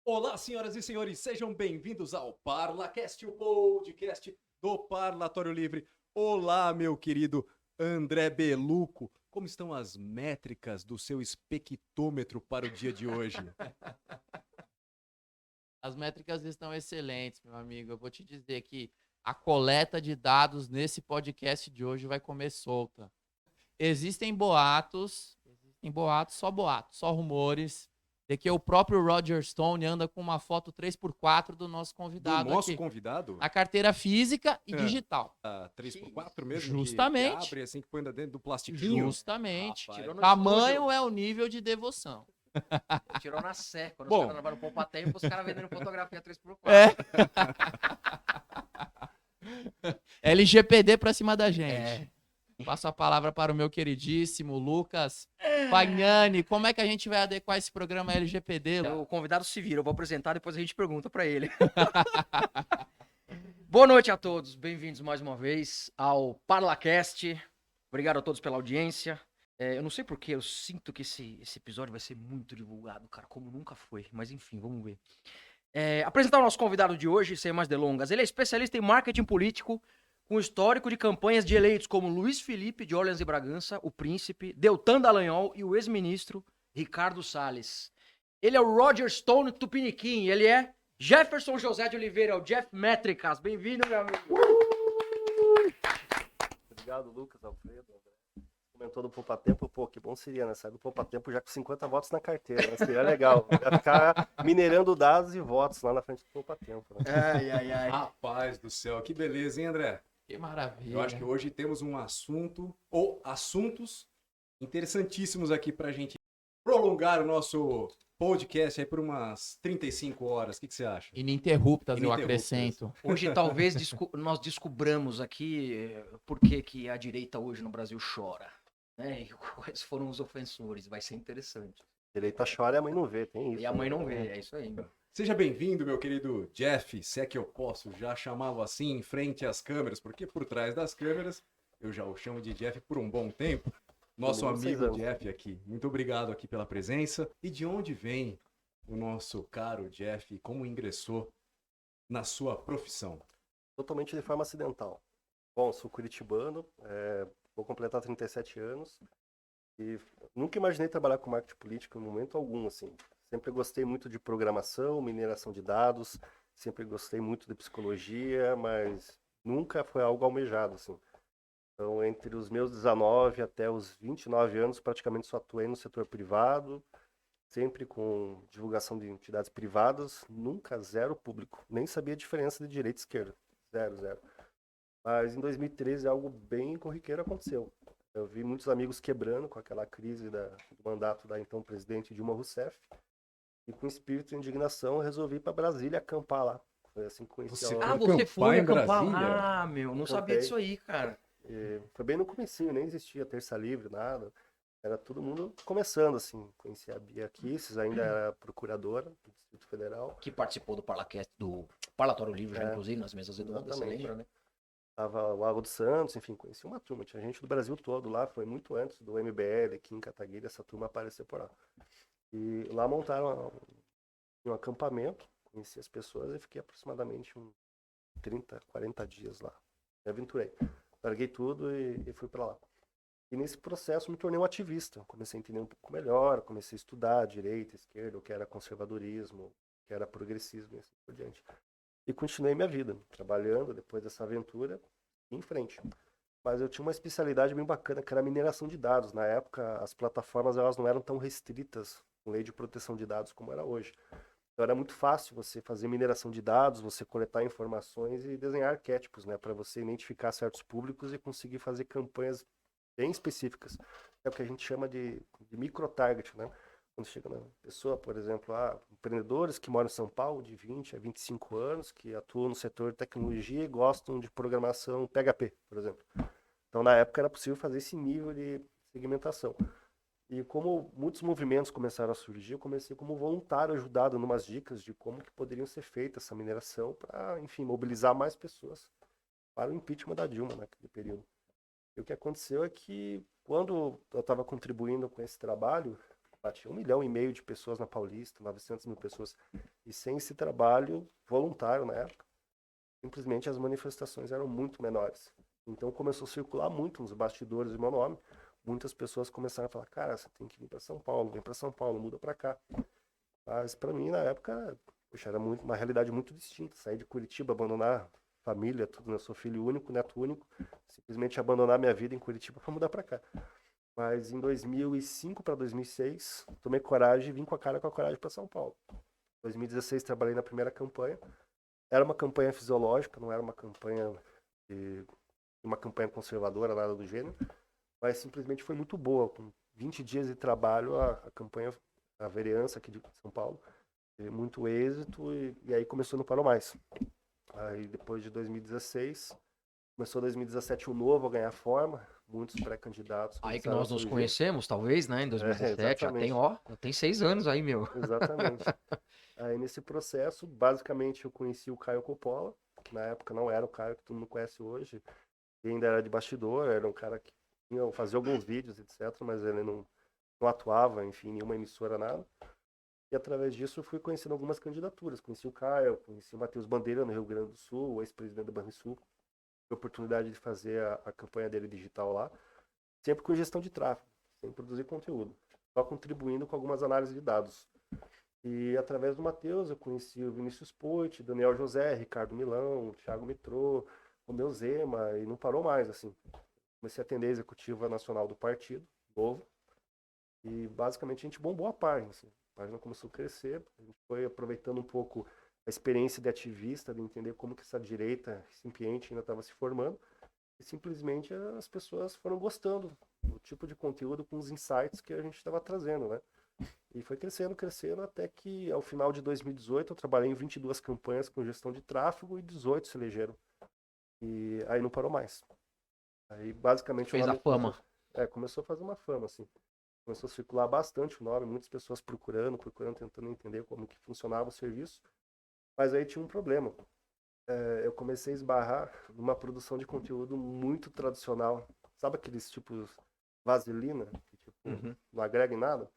Olá, senhoras e senhores, sejam bem-vindos ao ParlaCast, o podcast do Parlatório Livre. Olá, meu querido André Beluco, como estão as métricas do seu espectrômetro para o dia de hoje? As métricas estão excelentes, meu amigo. Eu vou te dizer que a coleta de dados nesse podcast de hoje vai comer solta. Existem boatos, só rumores, de que o próprio Roger Stone anda com uma foto 3x4 do nosso Do convidado nosso aqui. convidado? Na carteira física e digital. 3x4 mesmo? Justamente. Que abre assim, que põe dentro do plastiquinho? Justamente. Rapaz. Tamanho é o nível de devoção. Tirou na Sé. Quando Bom. os caras trabalham no Poupa Tempo, os caras vendendo fotografia 3x4. É. LGPD pra cima da gente. É. Passo a palavra para o meu queridíssimo Lucas Fagnani. Como é que a gente vai adequar esse programa LGPD? O convidado se vira, eu vou apresentar, depois a gente pergunta pra ele. Boa noite a todos, bem-vindos mais uma vez ao ParlaCast. Obrigado a todos pela audiência. Eu não sei porquê, eu sinto que esse episódio vai ser muito divulgado, cara, como nunca foi. Mas enfim, vamos ver. Apresentar o nosso convidado de hoje, sem mais delongas. Ele é especialista em marketing político, com histórico de campanhas de eleitos como Luiz Felipe de Orleans e Bragança, o Príncipe, Deltan Dallagnol e o ex-ministro Ricardo Salles. Ele é o Roger Stone Tupiniquim, ele é Jefferson José de Oliveira, o Jeff Métricas. Bem-vindo, meu amigo. Obrigado, Lucas, Alfredo. Comentou do Poupa Tempo, pô, que bom seria, né? Sair do Poupa Tempo já com 50 votos na carteira, né? Seria legal. Ia ficar minerando dados e votos lá na frente do Poupa Tempo, né? Ai. Rapaz do céu, que beleza, hein, André? Que maravilha. Eu acho que hoje temos um assunto, ou assuntos, interessantíssimos aqui pra gente prolongar o nosso podcast aí por umas 35 horas. O que você acha? Ininterruptas, eu Ininterruptas. acrescento. Hoje talvez nós descobramos aqui por que a direita hoje no Brasil chora. Né? E quais foram os ofensores, vai ser interessante. Direita chora e a mãe não vê, tem isso. E a mãe né? não vê, é isso aí. Seja bem-vindo, meu querido Jeff, se é que eu posso já chamá-lo assim em frente às câmeras, porque por trás das câmeras eu já o chamo de Jeff por um bom tempo. Nosso Por 6 amigo anos. Jeff aqui, muito obrigado aqui pela presença. E de onde vem o nosso caro Jeff e como ingressou na sua profissão? Totalmente de forma acidental. Bom, sou curitibano, vou completar 37 anos e nunca imaginei trabalhar com marketing político em momento algum, assim. Sempre gostei muito de programação, mineração de dados, sempre gostei muito de psicologia, mas nunca foi algo almejado, assim. Então, entre os meus 19 até os 29 anos, praticamente só atuei no setor privado, sempre com divulgação de entidades privadas, nunca zero público. Nem sabia a diferença de direita e esquerda. Zero. Mas em 2013 algo bem corriqueiro aconteceu. Eu vi muitos amigos quebrando com aquela crise do mandato da então presidente Dilma Rousseff. E com espírito de indignação, eu resolvi ir para Brasília acampar lá. Foi assim que conheci Você a foi Ah, obra. você foi em acampar? Brasília? Ah, meu, não sabia Contei. disso aí, cara. E foi bem no comecinho, nem existia Terça Livre, nada. Era todo mundo começando, assim. Conheci a Bia Kisses, ainda era procuradora do Distrito Federal. Que participou do ParlaCast, do Parlatório Livre, já, inclusive, nas mesas redondas, você exatamente. lembra, né? Tava o Lago dos Santos, enfim, conheci uma turma. Tinha gente do Brasil todo lá, foi muito antes do MBL, Kim Kataguiri, essa turma apareceu por lá. E lá montaram um acampamento, conheci as pessoas e fiquei aproximadamente uns 30, 40 dias lá. Me aventurei. Larguei tudo e fui para lá. E nesse processo me tornei um ativista. Comecei a entender um pouco melhor, comecei a estudar direita, esquerda, o que era conservadorismo, o que era progressismo e assim por diante. E continuei minha vida, trabalhando depois dessa aventura em frente. Mas eu tinha uma especialidade bem bacana, que era a mineração de dados. Na época, as plataformas elas não eram tão restritas com lei de proteção de dados como era hoje. Então era muito fácil você fazer mineração de dados, você coletar informações e desenhar arquétipos, né, para você identificar certos públicos e conseguir fazer campanhas bem específicas. É o que a gente chama de micro-target, né? Quando chega na pessoa, por exemplo, empreendedores que moram em São Paulo de 20 a 25 anos, que atuam no setor de tecnologia e gostam de programação PHP, por exemplo. Então, na época, era possível fazer esse nível de segmentação. E como muitos movimentos começaram a surgir, eu comecei como voluntário, ajudado em umas dicas de como que poderiam ser feitas essa mineração para, enfim, mobilizar mais pessoas para o impeachment da Dilma naquele período. E o que aconteceu é que, quando eu estava contribuindo com esse trabalho, Batia 1,5 milhão de pessoas na Paulista, 900 mil pessoas. E sem esse trabalho voluntário na época, simplesmente as manifestações eram muito menores. Então começou a circular muito nos bastidores do meu nome. Muitas pessoas começaram a falar, cara, você tem que vir para São Paulo, vem para São Paulo, muda para cá. Mas para mim, na época, poxa, era uma realidade muito distinta. Sair de Curitiba, abandonar família, tudo, né? Eu sou filho único, neto único, simplesmente abandonar minha vida em Curitiba para mudar para cá. Mas em 2005 para 2006, tomei coragem e vim com a coragem para São Paulo. Em 2016, trabalhei na primeira campanha. Era uma campanha fisiológica, não era uma campanha conservadora, nada do gênero. Mas simplesmente foi muito boa. Com 20 dias de trabalho, a campanha, a vereança aqui de São Paulo, teve muito êxito e aí começou, não parou mais. Aí depois de 2016, começou 2017 o novo a ganhar forma, muitos pré-candidatos. Aí que nós nos conhecemos, talvez, né, em 2017, já tem 6 anos aí, meu. Exatamente. Aí nesse processo, basicamente eu conheci o Caio Coppola, que na época não era o Caio que todo mundo conhece hoje, ele ainda era de bastidor, era um cara que fazia alguns vídeos, etc., mas ele não atuava, enfim, em nenhuma emissora, nada. E através disso eu fui conhecendo algumas candidaturas. Conheci o Caio, conheci o Matheus Bandeira no Rio Grande do Sul, o ex-presidente do Banrisul. Tive a oportunidade de fazer a campanha dele digital lá, sempre com gestão de tráfego, sem produzir conteúdo, só contribuindo com algumas análises de dados. E através do Matheus eu conheci o Vinícius Poit, Daniel José, Ricardo Milão, Thiago Mitrô, Romeu Zema, e não parou mais, assim. Comecei a atender a executiva nacional do partido, novo, e basicamente a gente bombou a página, assim. A página começou a crescer, a gente foi aproveitando um pouco a experiência de ativista, de entender como que essa direita incipiente ainda estava se formando, e simplesmente as pessoas foram gostando do tipo de conteúdo com os insights que a gente estava trazendo, né? E foi crescendo, até que ao final de 2018 eu trabalhei em 22 campanhas com gestão de tráfego e 18 se elegeram. E aí não parou mais. Aí basicamente... Fez a fama. Começou a fazer uma fama, assim. Começou a circular bastante o nome, muitas pessoas procurando, tentando entender como que funcionava o serviço. Mas aí tinha um problema. Eu comecei a esbarrar numa produção de conteúdo muito tradicional. Sabe aqueles tipos vaselina, que tipo, não agrega em nada?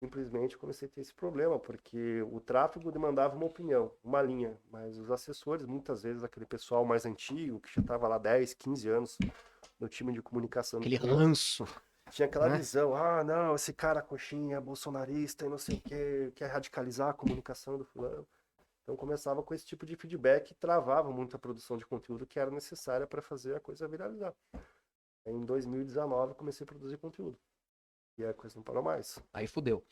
Simplesmente comecei a ter esse problema, porque o tráfego demandava uma opinião, uma linha, mas os assessores, muitas vezes, aquele pessoal mais antigo, que já estava lá 10, 15 anos no time de comunicação. Aquele ranço. Tinha aquela visão, não, esse cara coxinha é bolsonarista e não sei o que, quer radicalizar a comunicação do fulano. Então começava com esse tipo de feedback e travava muito a produção de conteúdo que era necessária para fazer a coisa viralizar. Em 2019 comecei a produzir conteúdo. E a coisa não parou mais. Aí fudeu.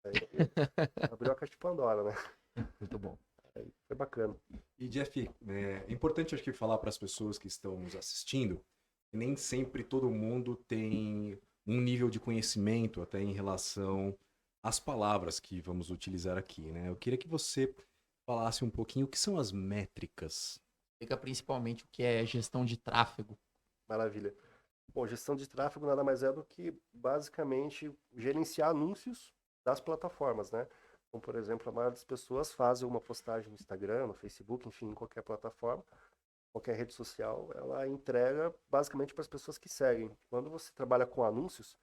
Aí abriu a caixa de Pandora, né? Muito bom. Aí foi bacana. E Jeff, é importante acho que falar para as pessoas que estão nos assistindo que nem sempre todo mundo tem um nível de conhecimento até em relação às palavras que vamos utilizar aqui, né? Eu queria que você falasse um pouquinho o que são as métricas. Explica principalmente o que é gestão de tráfego. Maravilha. Bom, gestão de tráfego nada mais é do que, basicamente, gerenciar anúncios das plataformas, né? Então, por exemplo, a maioria das pessoas fazem uma postagem no Instagram, no Facebook, enfim, em qualquer plataforma, qualquer rede social, ela entrega basicamente para as pessoas que seguem. Quando você trabalha com anúncios,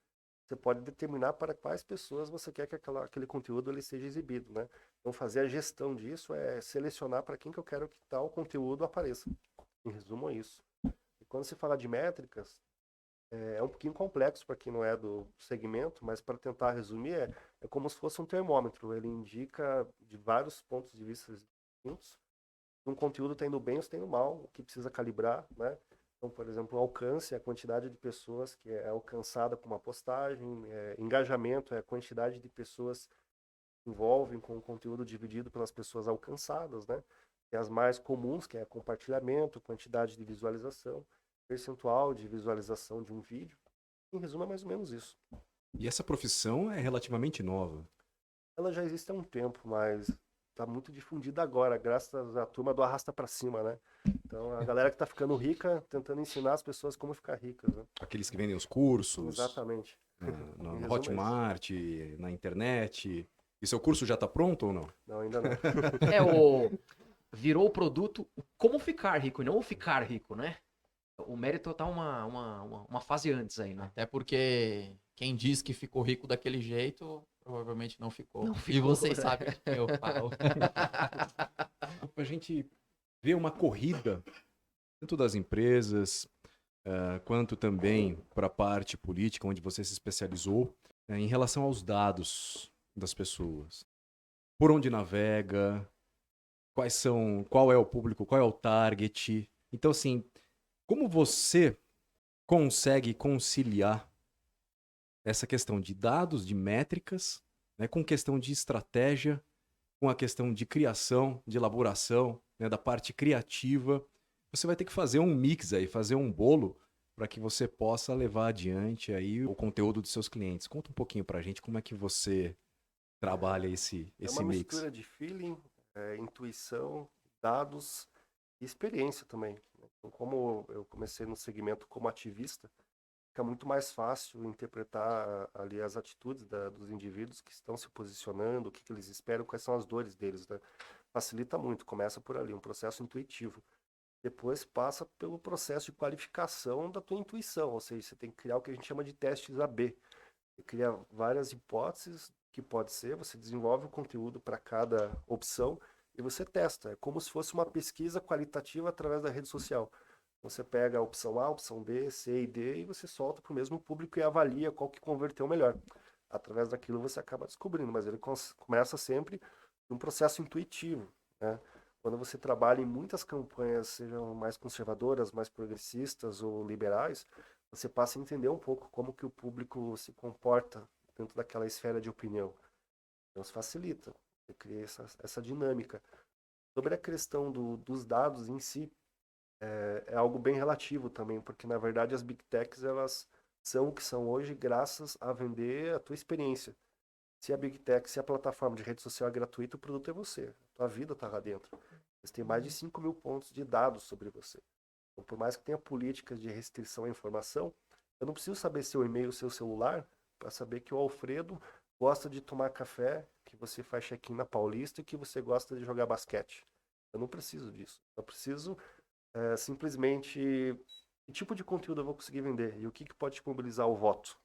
você pode determinar para quais pessoas você quer que aquele conteúdo ele seja exibido, né? Então, fazer a gestão disso é selecionar para quem que eu quero que tal conteúdo apareça. Em resumo, é isso. E quando se fala de métricas, é um pouquinho complexo para quem não é do segmento, mas para tentar resumir, é como se fosse um termômetro. Ele indica de vários pontos de vista distintos um conteúdo está indo bem ou está indo mal, o que precisa calibrar, né? Então, por exemplo, o alcance é a quantidade de pessoas que é alcançada com uma postagem, engajamento é a quantidade de pessoas que envolvem com o conteúdo dividido pelas pessoas alcançadas, né? E as mais comuns, que é compartilhamento, quantidade de visualização, percentual de visualização de um vídeo. Em resumo, é mais ou menos isso. E essa profissão é relativamente nova. Ela já existe há um tempo, mas tá muito difundida agora, graças à turma do arrasta pra cima, né? Então, a galera que tá ficando rica, tentando ensinar as pessoas como ficar ricas, né? Aqueles que vendem os cursos. Exatamente. No Hotmart, na internet. E seu curso já tá pronto ou não? Não, ainda não. Virou o produto como ficar rico e não o ficar rico, né? O mérito tá uma fase antes aí, né? Até porque quem diz que ficou rico daquele jeito, Provavelmente não ficou. Não E ficou, vocês né? sabem de quem eu falo. A gente vê uma corrida, tanto das empresas, quanto também para a parte política, onde você se especializou, em relação aos dados das pessoas. Por onde navega, qual é o público, qual é o target. Então, assim, como você consegue conciliar essa questão de dados, de métricas, né, com questão de estratégia, com a questão de criação, de elaboração, né, da parte criativa? Você vai ter que fazer um mix aí, fazer um bolo para que você possa levar adiante aí o conteúdo dos seus clientes. Conta um pouquinho para a gente como é que você trabalha esse É uma mix. mistura de feeling, intuição, dados e experiência também, né? Então, como eu comecei no segmento como ativista, fica muito mais fácil interpretar ali as atitudes dos indivíduos que estão se posicionando, o que eles esperam, quais são as dores deles, né? Facilita muito, começa por ali, um processo intuitivo. Depois passa pelo processo de qualificação da tua intuição, ou seja, você tem que criar o que a gente chama de testes AB. Você cria várias hipóteses que pode ser, você desenvolve o conteúdo para cada opção e você testa. É como se fosse uma pesquisa qualitativa através da rede social. Você pega a opção A, a opção B, C e D e você solta para o mesmo público e avalia qual que converteu melhor. Através daquilo você acaba descobrindo, mas ele começa sempre num processo intuitivo, né? Quando você trabalha em muitas campanhas, sejam mais conservadoras, mais progressistas ou liberais, você passa a entender um pouco como que o público se comporta dentro daquela esfera de opinião. Então, isso facilita, você cria essa dinâmica. Sobre a questão dos dados em si, é algo bem relativo também, porque na verdade as Big Techs elas são o que são hoje graças a vender a tua experiência. Se a Big Tech, se a plataforma de rede social é gratuita, o produto é você. A tua vida está lá dentro. Eles têm mais de 5 mil pontos de dados sobre você. Então, por mais que tenha políticas de restrição à informação, eu não preciso saber seu e-mail, seu celular, para saber que o Alfredo gosta de tomar café, que você faz check-in na Paulista e que você gosta de jogar basquete. Eu não preciso disso. Eu preciso simplesmente que tipo de conteúdo eu vou conseguir vender e o que pode mobilizar o voto.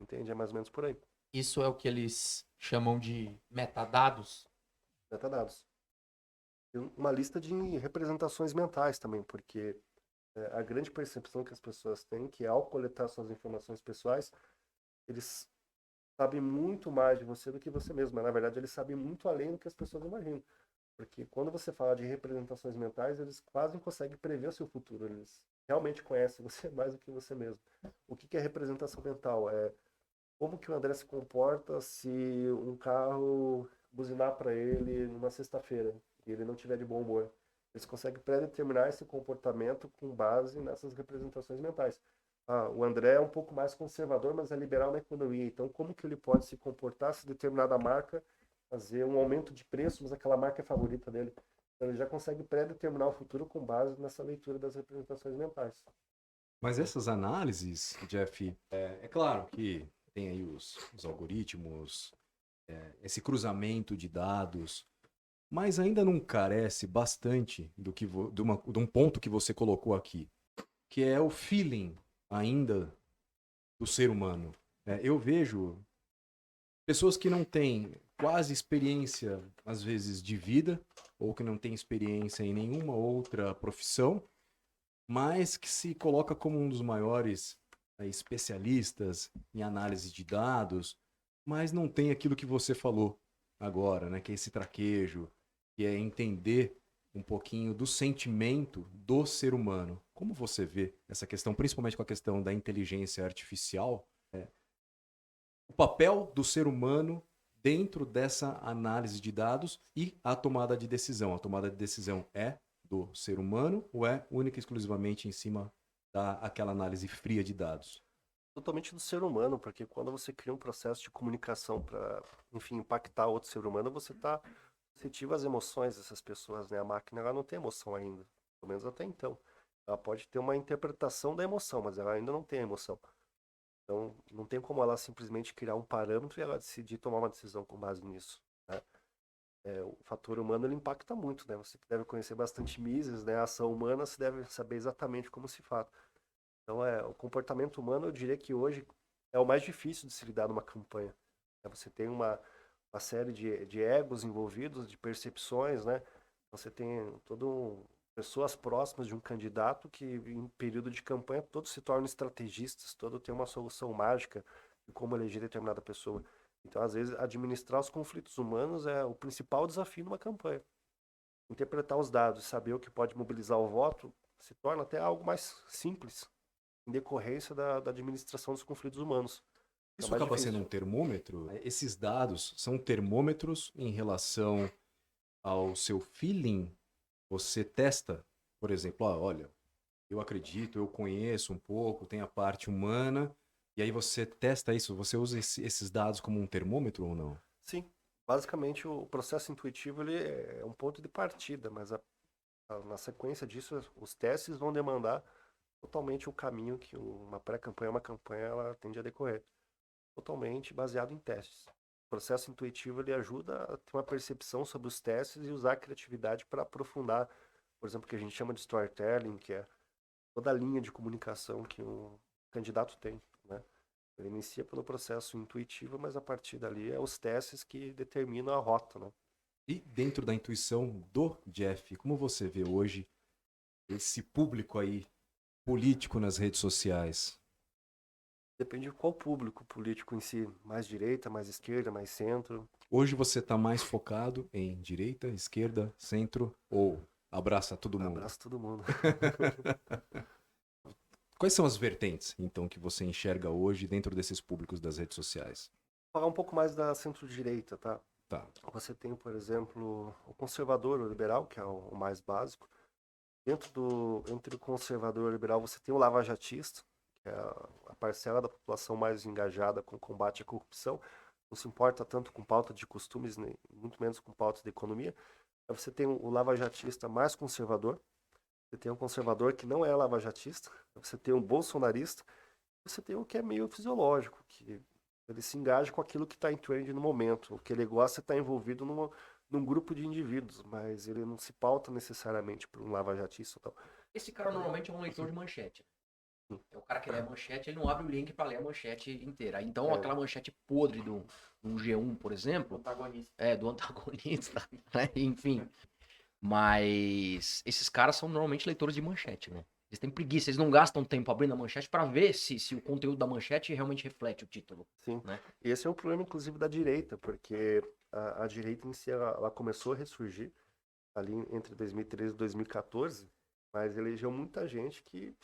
Entende? É mais ou menos por aí. Isso é o que eles chamam de metadados. Metadados. Tem uma lista de representações mentais também, porque a grande percepção que as pessoas têm que ao coletar suas informações pessoais, eles sabem muito mais de você do que você mesmo. Mas, na verdade, eles sabem muito além do que as pessoas imaginam. Porque quando você fala de representações mentais, eles quase conseguem prever o seu futuro. Eles realmente conhecem você mais do que você mesmo. O que é representação mental? É como que o André se comporta se um carro buzinar para ele numa sexta-feira e ele não tiver de bom humor. Eles conseguem pré-determinar esse comportamento com base nessas representações mentais. Ah, o André é um pouco mais conservador, mas é liberal na economia. Então, como que ele pode se comportar se determinada marca fazer um aumento de preço, mas aquela marca é favorita dele? Então, ele já consegue pré-determinar o futuro com base nessa leitura das representações mentais. Mas essas análises, Jeff, é claro que tem aí os algoritmos, esse cruzamento de dados, mas ainda não carece bastante de um ponto que você colocou aqui, que é o feeling ainda do ser humano. Eu vejo pessoas que não têm quase experiência, às vezes, de vida, ou que não têm experiência em nenhuma outra profissão, mas que se coloca como um dos maiores especialistas em análise de dados, mas não tem aquilo que você falou agora, né? Que é esse traquejo, que é entender um pouquinho do sentimento do ser humano. Como você vê essa questão, principalmente com a questão da inteligência artificial, o papel do ser humano dentro dessa análise de dados e a tomada de decisão? A tomada de decisão é do ser humano ou é única e exclusivamente em cima daquela análise fria de dados? Totalmente do ser humano, porque quando você cria um processo de comunicação para, enfim, impactar outro ser humano, você está receptivo às emoções dessas pessoas, né? A máquina ela não tem emoção ainda, pelo menos até então. Ela pode ter uma interpretação da emoção, mas ela ainda não tem emoção. Então, não tem como ela simplesmente criar um parâmetro e ela decidir tomar uma decisão com base nisso, né? O fator humano ele impacta muito, né? Você que deve conhecer bastante Mises, né? A ação humana, você deve saber exatamente como se faz. Então, o comportamento humano, eu diria que hoje é o mais difícil de se lidar numa campanha. Você tem uma série de egos envolvidos, de percepções, né? Você tem pessoas próximas de um candidato que, em período de campanha, todos se tornam estrategistas, todo tem uma solução mágica de como eleger determinada pessoa. Então, às vezes, administrar os conflitos humanos é o principal desafio numa campanha. Interpretar os dados, saber o que pode mobilizar o voto, se torna até algo mais simples, em decorrência da administração dos conflitos humanos. Isso mais acaba difícil. sendo um termômetro? Esses dados são termômetros em relação ao seu feeling? Você testa, por exemplo, olha, eu acredito, eu conheço um pouco, tem a parte humana, e aí você testa isso, você usa esses dados como um termômetro ou não? Sim, basicamente o processo intuitivo ele é um ponto de partida, mas na sequência disso, os testes vão demandar totalmente o caminho que uma pré-campanha, uma campanha, ela tende a decorrer. Totalmente baseado em testes. O processo intuitivo ele ajuda a ter uma percepção sobre os testes e usar a criatividade para aprofundar, por exemplo, o que a gente chama de storytelling, que é toda a linha de comunicação que o candidato tem, né? Ele inicia pelo processo intuitivo, mas a partir dali é os testes que determinam a rota, né? E dentro da intuição do Jeff, como você vê hoje esse público aí político nas redes sociais? Depende de qual público político em si, mais direita, mais esquerda, mais centro. Hoje você está mais focado em direita, esquerda, centro ou abraça todo mundo? Abraço todo mundo. Quais são as vertentes, então, que você enxerga hoje dentro desses públicos das redes sociais? Vou falar um pouco mais da centro-direita, tá? Tá. Você tem, por exemplo, o conservador, o liberal, que é o mais básico. Entre o conservador e o liberal, você tem o lavajatista, que é a parcela da população mais engajada com o combate à corrupção. Não se importa tanto com pauta de costumes, nem, muito menos com pauta de economia. Aí você tem o lavajatista mais conservador. Você tem um conservador que não é lavajatista. Você tem um bolsonarista. Você tem o que é meio fisiológico, que ele se engaja com aquilo que está em trend no momento. O que ele gosta é estar envolvido num grupo de indivíduos, mas ele não se pauta necessariamente por um lavajatista. Tal. Esse cara normalmente é um leitor de manchete. É o cara que lê a manchete, ele não abre o link para ler a manchete inteira. Então, aquela manchete podre do G1, por exemplo, do antagonista, né? Enfim. Mas esses caras são normalmente leitores de manchete, né? Eles têm preguiça, eles não gastam tempo abrindo a manchete para ver se o conteúdo da manchete realmente reflete o título. Sim. Né? E esse é um problema, inclusive, da direita, porque a direita em si ela começou a ressurgir ali entre 2013 e 2014, mas elegeu muita gente que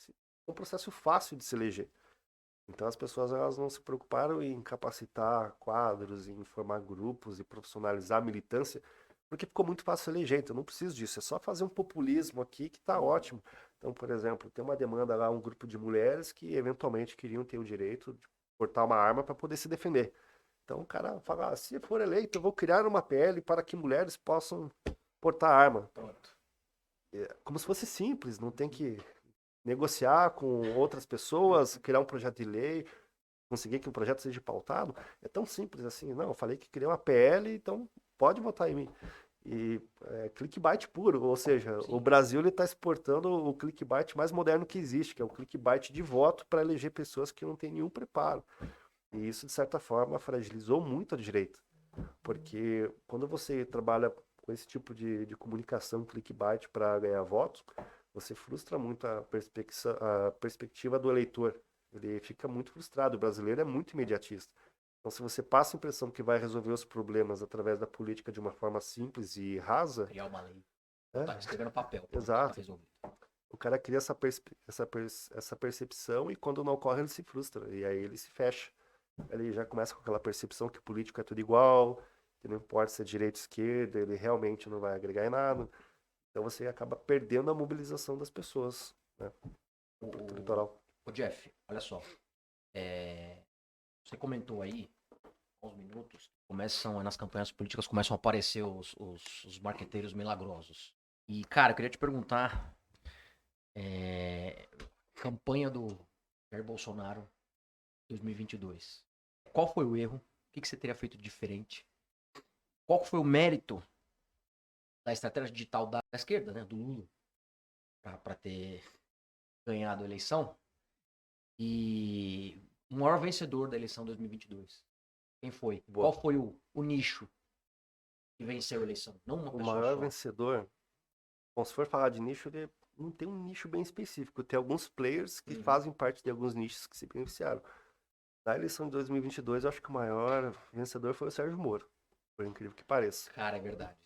é um processo fácil de se eleger. Então as pessoas elas não se preocuparam em capacitar quadros, em formar grupos e profissionalizar a militância, porque ficou muito fácil eleger. Então não preciso disso, é só fazer um populismo aqui que está ótimo. Então, por exemplo, tem uma demanda lá, um grupo de mulheres que eventualmente queriam ter o direito de portar uma arma para poder se defender. Então o cara fala, se for eleito, eu vou criar uma PL para que mulheres possam portar arma. Pronto. Como se fosse simples, não tem que negociar com outras pessoas, criar um projeto de lei, conseguir que o projeto seja pautado. É tão simples assim. Não, eu falei que criei uma PL, então pode votar em mim. E clickbait puro, ou seja, Sim. O Brasil está exportando o clickbait mais moderno que existe, que é o clickbait de voto para eleger pessoas que não têm nenhum preparo. E isso, de certa forma, fragilizou muito a direita. Porque quando você trabalha com esse tipo de comunicação clickbait para ganhar votos, você frustra muito a perspectiva do eleitor. Ele fica muito frustrado. O brasileiro é muito imediatista. Então, se você passa a impressão que vai resolver os problemas através da política de uma forma simples e rasa... Criar uma lei. É, Tá escrevendo no papel. Pronto, exato. tá resolvido. O cara cria essa percepção e quando não ocorre ele se frustra. E aí ele se fecha. Ele já começa com aquela percepção que político é tudo igual, que não importa se é direita ou esquerda, ele realmente não vai agregar em nada. Então você acaba perdendo a mobilização das pessoas, né? No eleitoral. O Jeff, olha só. Você comentou aí, há uns minutos, nas campanhas políticas começam a aparecer os marqueteiros milagrosos. E, cara, eu queria te perguntar, campanha do Jair Bolsonaro 2022. Qual foi o erro? O que você teria feito diferente? Qual foi o mérito da estratégia digital da esquerda, né, do Lula, para ter ganhado a eleição? E o maior vencedor da eleição 2022. Quem foi? Boa. Qual foi o nicho que venceu a eleição? Não uma O pessoa maior só. vencedor, bom, se for falar de nicho, ele não tem um nicho bem específico. Tem alguns players que Uhum. fazem parte de alguns nichos que se beneficiaram. Na eleição de 2022, eu acho que o maior vencedor foi o Sérgio Moro, por incrível que pareça. Cara, é verdade.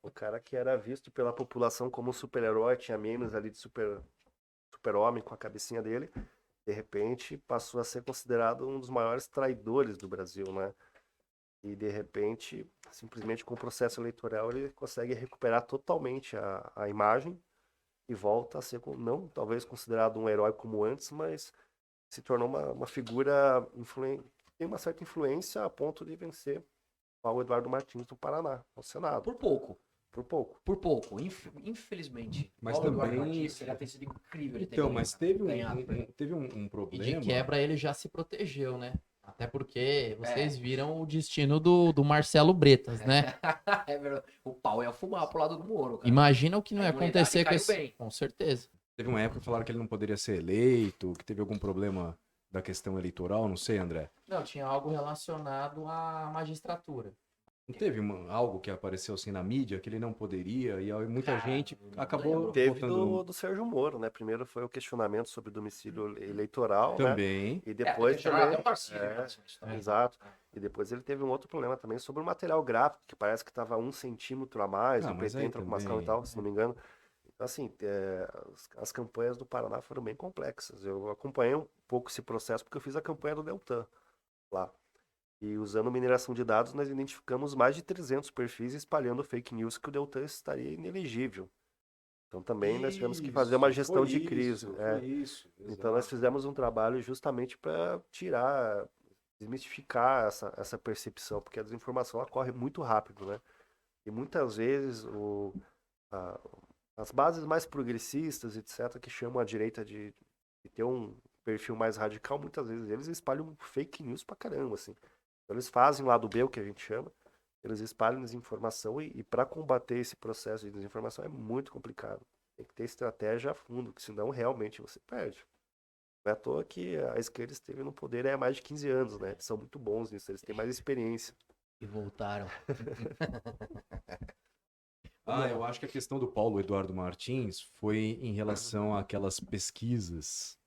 O cara que era visto pela população como um super-herói, tinha memes ali de super-homem com a cabecinha dele, de repente passou a ser considerado um dos maiores traidores do Brasil, né? E de repente, simplesmente com o processo eleitoral, ele consegue recuperar totalmente a imagem e volta a ser, não talvez considerado um herói como antes, mas se tornou uma figura tem uma certa influência a ponto de vencer o Eduardo Martins do Paraná, no Senado, Por pouco. por pouco. Por pouco. Infelizmente. Mas Paulo Eduardo também- Martins seria ter sido incrível ele ter Então, mas teve ganhado. um E problema. de quebra ele já se protegeu, né? Até porque vocês É. viram o destino do Marcelo Bretas, né? É verdade. O pau ia fumar pro lado do Moro, cara. Imagina o que não A ia imunidade acontecer com caiu esse. bem. Com certeza. Teve uma época que falaram que ele não poderia ser eleito, que teve algum problema da questão eleitoral, não sei, André. Não, tinha algo relacionado à magistratura. Não teve algo que apareceu assim na mídia que ele não poderia e aí muita Cara, gente não acabou lembro. Teve votando do Sérgio Moro, né? Primeiro foi o questionamento sobre o domicílio eleitoral, né? também. E depois até também... o Tarcísio em relação a isso também. Exato. E depois ele teve um outro problema também sobre o material gráfico, que parece que estava 1 centímetro a mais, Ah, o mas PT aí entrou com umas também, e tal, se não me engano. Então, assim, as campanhas do Paraná foram bem complexas. Eu acompanhei um pouco esse processo porque eu fiz a campanha do Deltan lá. E usando mineração de dados, nós identificamos mais de 300 perfis espalhando fake news que o Deltan estaria inelegível. Então também nós tivemos que fazer uma gestão de crise. Então nós fizemos um trabalho justamente para tirar, desmistificar essa percepção, porque a desinformação ela corre muito rápido, né? E muitas vezes a- as bases mais progressistas, etc., que chamam a direita de ter um perfil mais radical, muitas vezes eles espalham fake news pra caramba, assim. Então, eles fazem o lado B, o que a gente chama, eles espalham desinformação e para combater esse processo de desinformação é muito complicado. Tem que ter estratégia a fundo, que senão realmente você perde. Não é à toa que a esquerda esteve no poder há mais de 15 anos, né? Eles são muito bons nisso, eles têm mais experiência. E voltaram. Ah, eu acho que a questão do Paulo Eduardo Martins foi em relação àquelas pesquisas.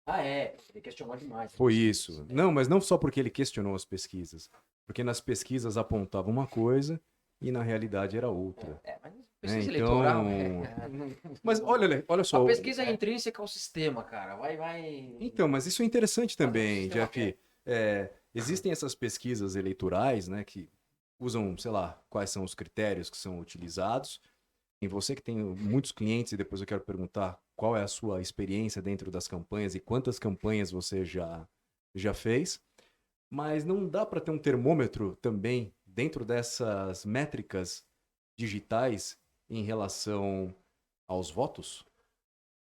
Ah, é. Ele questionou demais. Foi isso. Não, mas não só porque ele questionou as pesquisas. Porque nas pesquisas apontava uma coisa e na realidade era outra. Mas pesquisa então- eleitoral. Mas olha só. A pesquisa é intrínseca ao sistema, cara. Vai. Então, mas isso é interessante também, sistema Jeff. Existem essas pesquisas eleitorais, né, que usam, sei lá, quais são os critérios que são utilizados. E você que tem muitos clientes, e depois eu quero perguntar qual é a sua experiência dentro das campanhas e quantas campanhas você já fez. Mas não dá para ter um termômetro também dentro dessas métricas digitais em relação aos votos?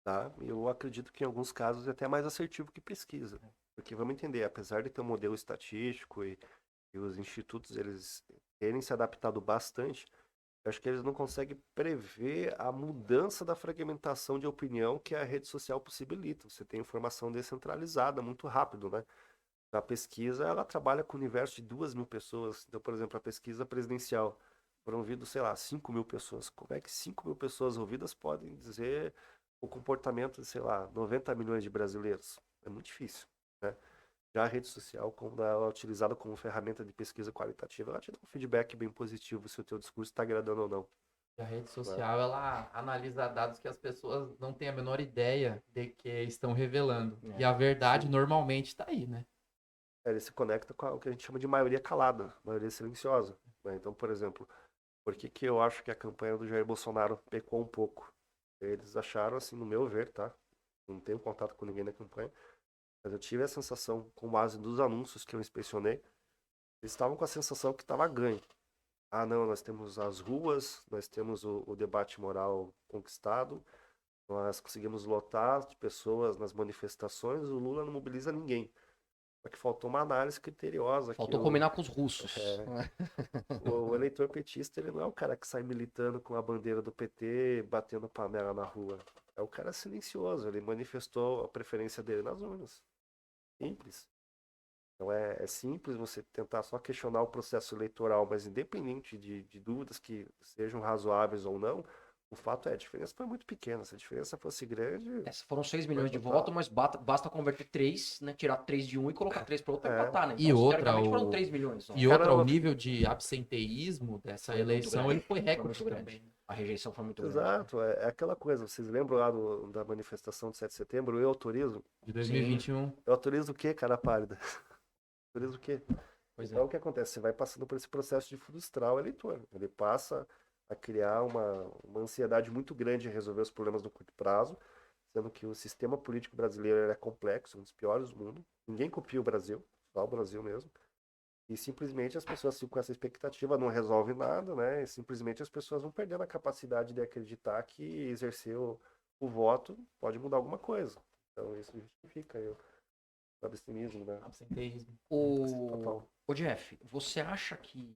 Tá? Eu acredito que em alguns casos é até mais assertivo que pesquisa. Porque vamos entender, apesar de ter um modelo estatístico e os institutos eles terem se adaptado bastante, eu acho que eles não conseguem prever a mudança da fragmentação de opinião que a rede social possibilita. Você tem informação descentralizada muito rápido, né? A pesquisa, ela trabalha com o universo de 2.000 pessoas. Então, por exemplo, a pesquisa presidencial, foram ouvidos, sei lá, 5.000 pessoas. Como é que 5.000 pessoas ouvidas podem dizer o comportamento de, sei lá, 90 milhões de brasileiros? É muito difícil, né? Já a rede social, quando ela é utilizada como ferramenta de pesquisa qualitativa, ela te dá um feedback bem positivo se o teu discurso está agradando ou não. A rede social, ela analisa dados que as pessoas não têm a menor ideia de que estão revelando. E a verdade normalmente está aí, né? Ele se conecta com o que a gente chama de maioria calada, maioria silenciosa, né? Então, por exemplo, por que eu acho que a campanha do Jair Bolsonaro pecou um pouco? Eles acharam, assim, no meu ver, tá? Não tenho contato com ninguém na campanha, mas eu tive a sensação, com base nos anúncios que eu inspecionei, eles estavam com a sensação que estava ganho. Ah, não, nós temos as ruas, nós temos o debate moral conquistado, nós conseguimos lotar de pessoas nas manifestações, o Lula não mobiliza ninguém. Só que faltou uma análise criteriosa. Faltou que combinar com os russos. o eleitor petista, ele não é o cara que sai militando com a bandeira do PT, batendo panela na rua. É o cara silencioso, ele manifestou a preferência dele nas urnas. Simples. Então é simples você tentar só questionar o processo eleitoral, mas independente de dúvidas que sejam razoáveis ou não, o fato é, a diferença foi muito pequena. Se a diferença fosse grande, Foram 6 milhões de total. votos, mas basta converter 3, né? Tirar 3 de um e colocar 3 para outro para empatar, né? E outra, teoricamente foram 3 milhões. Só. E outra, Caramba. o nível de absenteísmo dessa Foi muito eleição, grande. ele foi Foi recorde muito também. grande. A rejeição foi muito grande. exato, é aquela coisa. Vocês lembram lá da manifestação de 7 de setembro? Eu autorizo? De 2021. Eu autorizo o quê, cara pálida? Autorizo o quê? Pois é. Então, o que acontece? Você vai passando por esse processo de frustrar o eleitor. Ele passa a criar uma ansiedade muito grande em resolver os problemas no curto prazo, sendo que o sistema político brasileiro ele é complexo, um dos piores do mundo. Ninguém copia o Brasil, só o Brasil mesmo. E simplesmente as pessoas ficam com essa expectativa, não resolve nada, né? E simplesmente as pessoas vão perdendo a capacidade de acreditar que exercer o voto pode mudar alguma coisa. Então, isso justifica o abstencionismo, né? Absenteísmo. Total. Ô Jeff, você acha que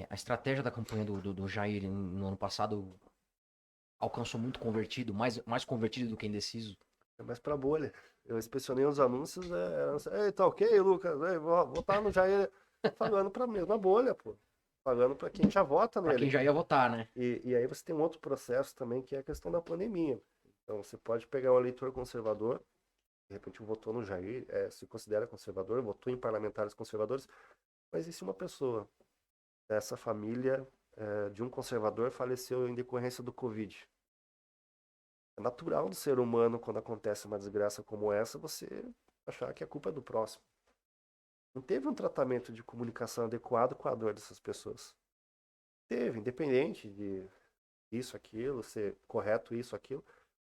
a estratégia da campanha do Jair no ano passado alcançou muito convertido, mais convertido do que indeciso? É mais pra bolha. Eu inspecionei os anúncios, ei, tá ok, Lucas? Ei, vou votar no Jair, pagando pra mesma bolha, pô. Pagando pra quem já vota Pra nele. quem já ia votar, né? E aí você tem um outro processo também, que é a questão da pandemia. Então, você pode pegar um eleitor conservador, de repente votou no Jair, se considera conservador, votou em parlamentares conservadores, mas e se uma pessoa dessa família de um conservador faleceu em decorrência do Covid? É natural do ser humano, quando acontece uma desgraça como essa, você achar que a culpa é do próximo. Não teve um tratamento de comunicação adequado com a dor dessas pessoas. Teve, independente de isso, aquilo, ser correto isso, aquilo.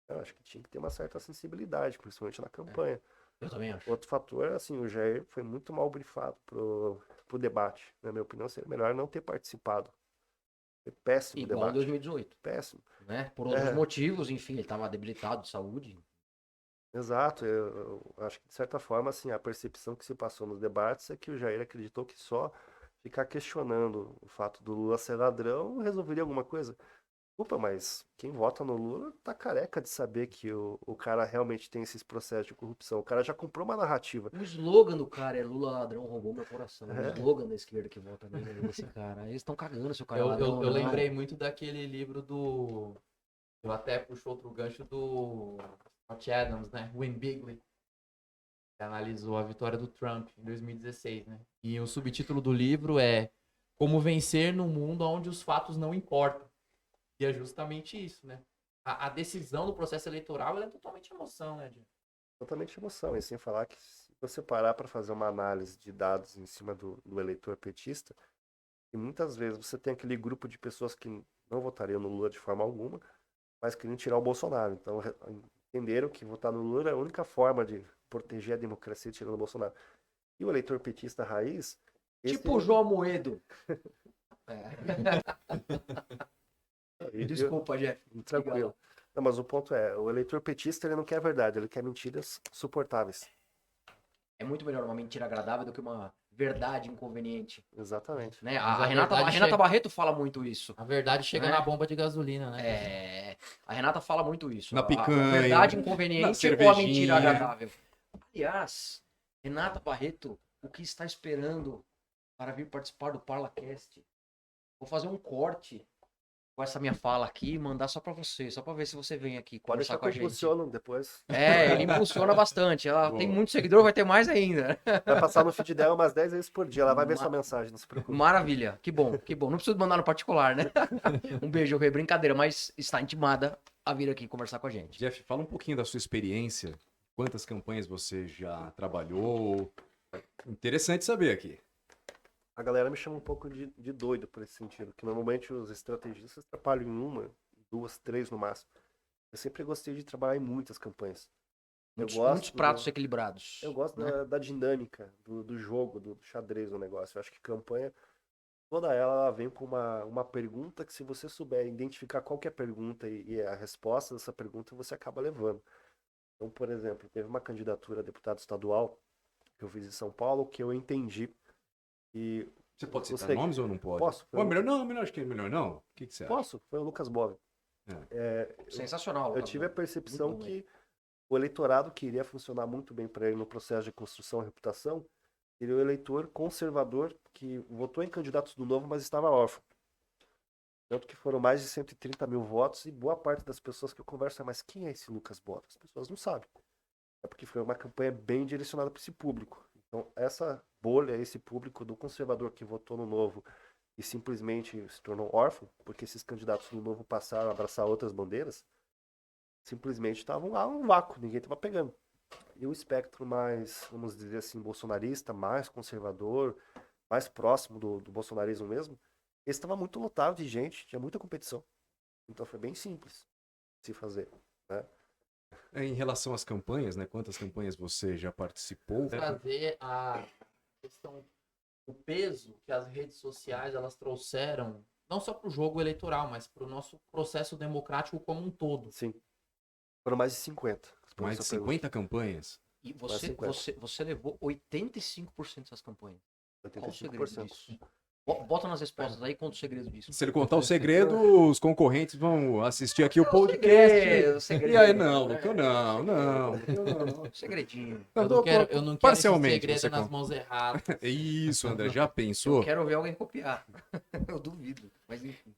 Eu acho que tinha que ter uma certa sensibilidade, principalmente na campanha. Eu também acho. Outro fator, assim, o Jair foi muito mal brifado pro debate. Na minha opinião, seria melhor não ter participado. Foi péssimo o Igual debate. 2018, Péssimo. né? Por outros motivos, enfim, ele estava debilitado de saúde. Exato. Eu acho que, de certa forma, assim, a percepção que se passou nos debates é que o Jair acreditou que só ficar questionando o fato do Lula ser ladrão resolveria alguma coisa. Desculpa, mas quem vota no Lula tá careca de saber que o cara realmente tem esses processos de corrupção. O cara já comprou uma narrativa. O slogan do cara é Lula ladrão roubou meu coração. É. O slogan da esquerda que vota nele, esse cara. Eles estão cagando se o cara é Eu ladrão. ou não. lembrei muito daquele livro do. Eu até puxo outro gancho do Scott Adams, né? Win Bigly. Que analisou a vitória do Trump em 2016, né? E o subtítulo do livro é Como Vencer no Mundo Onde os Fatos Não Importam. E é justamente isso, né? A decisão do processo eleitoral ela é totalmente emoção, né, Diego? Totalmente emoção. E sem falar que se você parar para fazer uma análise de dados em cima do eleitor petista, e muitas vezes você tem aquele grupo de pessoas que não votariam no Lula de forma alguma, mas queriam tirar o Bolsonaro. Então, entenderam que votar no Lula é a única forma de proteger a democracia tirando o Bolsonaro. E o eleitor petista raiz... Tipo o João Moedo. Desculpa, Jeff. Tranquilo. Não, mas o ponto é, o eleitor petista ele não quer verdade, ele quer mentiras suportáveis. É muito melhor uma mentira agradável do que uma verdade inconveniente. Exatamente. Né? Mas A a Renata verdade Barreto fala muito isso. A verdade chega Né? na bomba de gasolina, né? A Renata fala muito isso. Na A picanha, verdade na inconveniente ou a cervejinha. mentira agradável. Aliás, Renata Barreto, o que está esperando para vir participar do ParlaCast? Vou fazer um corte com essa minha fala aqui e mandar só pra você, só pra ver se você vem aqui Pode conversar deixar com que a eu gente. impulsiono depois. Ele impulsiona bastante. Ela Boa. tem muito seguidor, vai ter mais ainda. Vai passar no feed dela umas 10 vezes por dia. Ela vai ver sua mensagem, não se preocupe. Maravilha, que bom, que bom. Não preciso mandar no particular, né? Um beijo, Rê, brincadeira, mas está intimada a vir aqui conversar com a gente. Jeff, fala um pouquinho da sua experiência. Quantas campanhas você já trabalhou? Interessante saber aqui. A galera me chama um pouco de doido por esse sentido, que normalmente os estrategistas trabalham em uma, 2, 3 no máximo. Eu sempre gostei de trabalhar em muitas campanhas. Muitos pratos equilibrados. Eu gosto né? da dinâmica, do jogo, do xadrez do negócio. Eu acho que campanha, toda ela vem com uma pergunta que se você souber identificar qual que é a pergunta e a resposta dessa pergunta, você acaba levando. Então, por exemplo, teve uma candidatura a deputado estadual que eu fiz em São Paulo, que eu entendi e... Você pode citar Você- nomes ou não pode? Posso? Ou é melhor não, acho que é melhor não. O que você acha? Posso? Foi o Lucas Bove. Sensacional. Eu tive a percepção Muito bom, que o eleitorado que iria funcionar muito bem para ele no processo de construção e reputação seria o eleitor conservador que votou em candidatos do Novo, mas estava órfão. Tanto que foram mais de 130 mil votos e boa parte das pessoas que eu converso é, mas quem é esse Lucas Bota? As pessoas não sabem. É porque foi uma campanha bem direcionada para esse público. Então, essa bolha, esse público do conservador que votou no Novo e simplesmente se tornou órfão, porque esses candidatos do Novo passaram a abraçar outras bandeiras, simplesmente estavam lá um vácuo, ninguém estava pegando. E o espectro mais, vamos dizer assim, bolsonarista, mais conservador, mais próximo do bolsonarismo mesmo, esse estava muito lotado de gente, tinha muita competição. Então foi bem simples de se fazer, né? Em relação às campanhas, né? Quantas campanhas você já participou? Trazer a questão, o peso que as redes sociais elas trouxeram, não só para o jogo eleitoral, mas para o nosso processo democrático como um todo. Sim. Foram mais de 50. Mais de 50 campanhas? E Mais 50. você levou 85% dessas campanhas. Qual o segredo 85%. disso? Bota nas respostas aí, conta o segredo disso. Se ele contar o segredo, os concorrentes vão assistir aqui o podcast. Segredo. E aí, não, Luca, não. Segredinho. Eu não quero esse Parcialmente, segredo você nas mãos erradas. Isso, André, já Eu pensou? quero ver alguém copiar. Eu duvido. Mas enfim.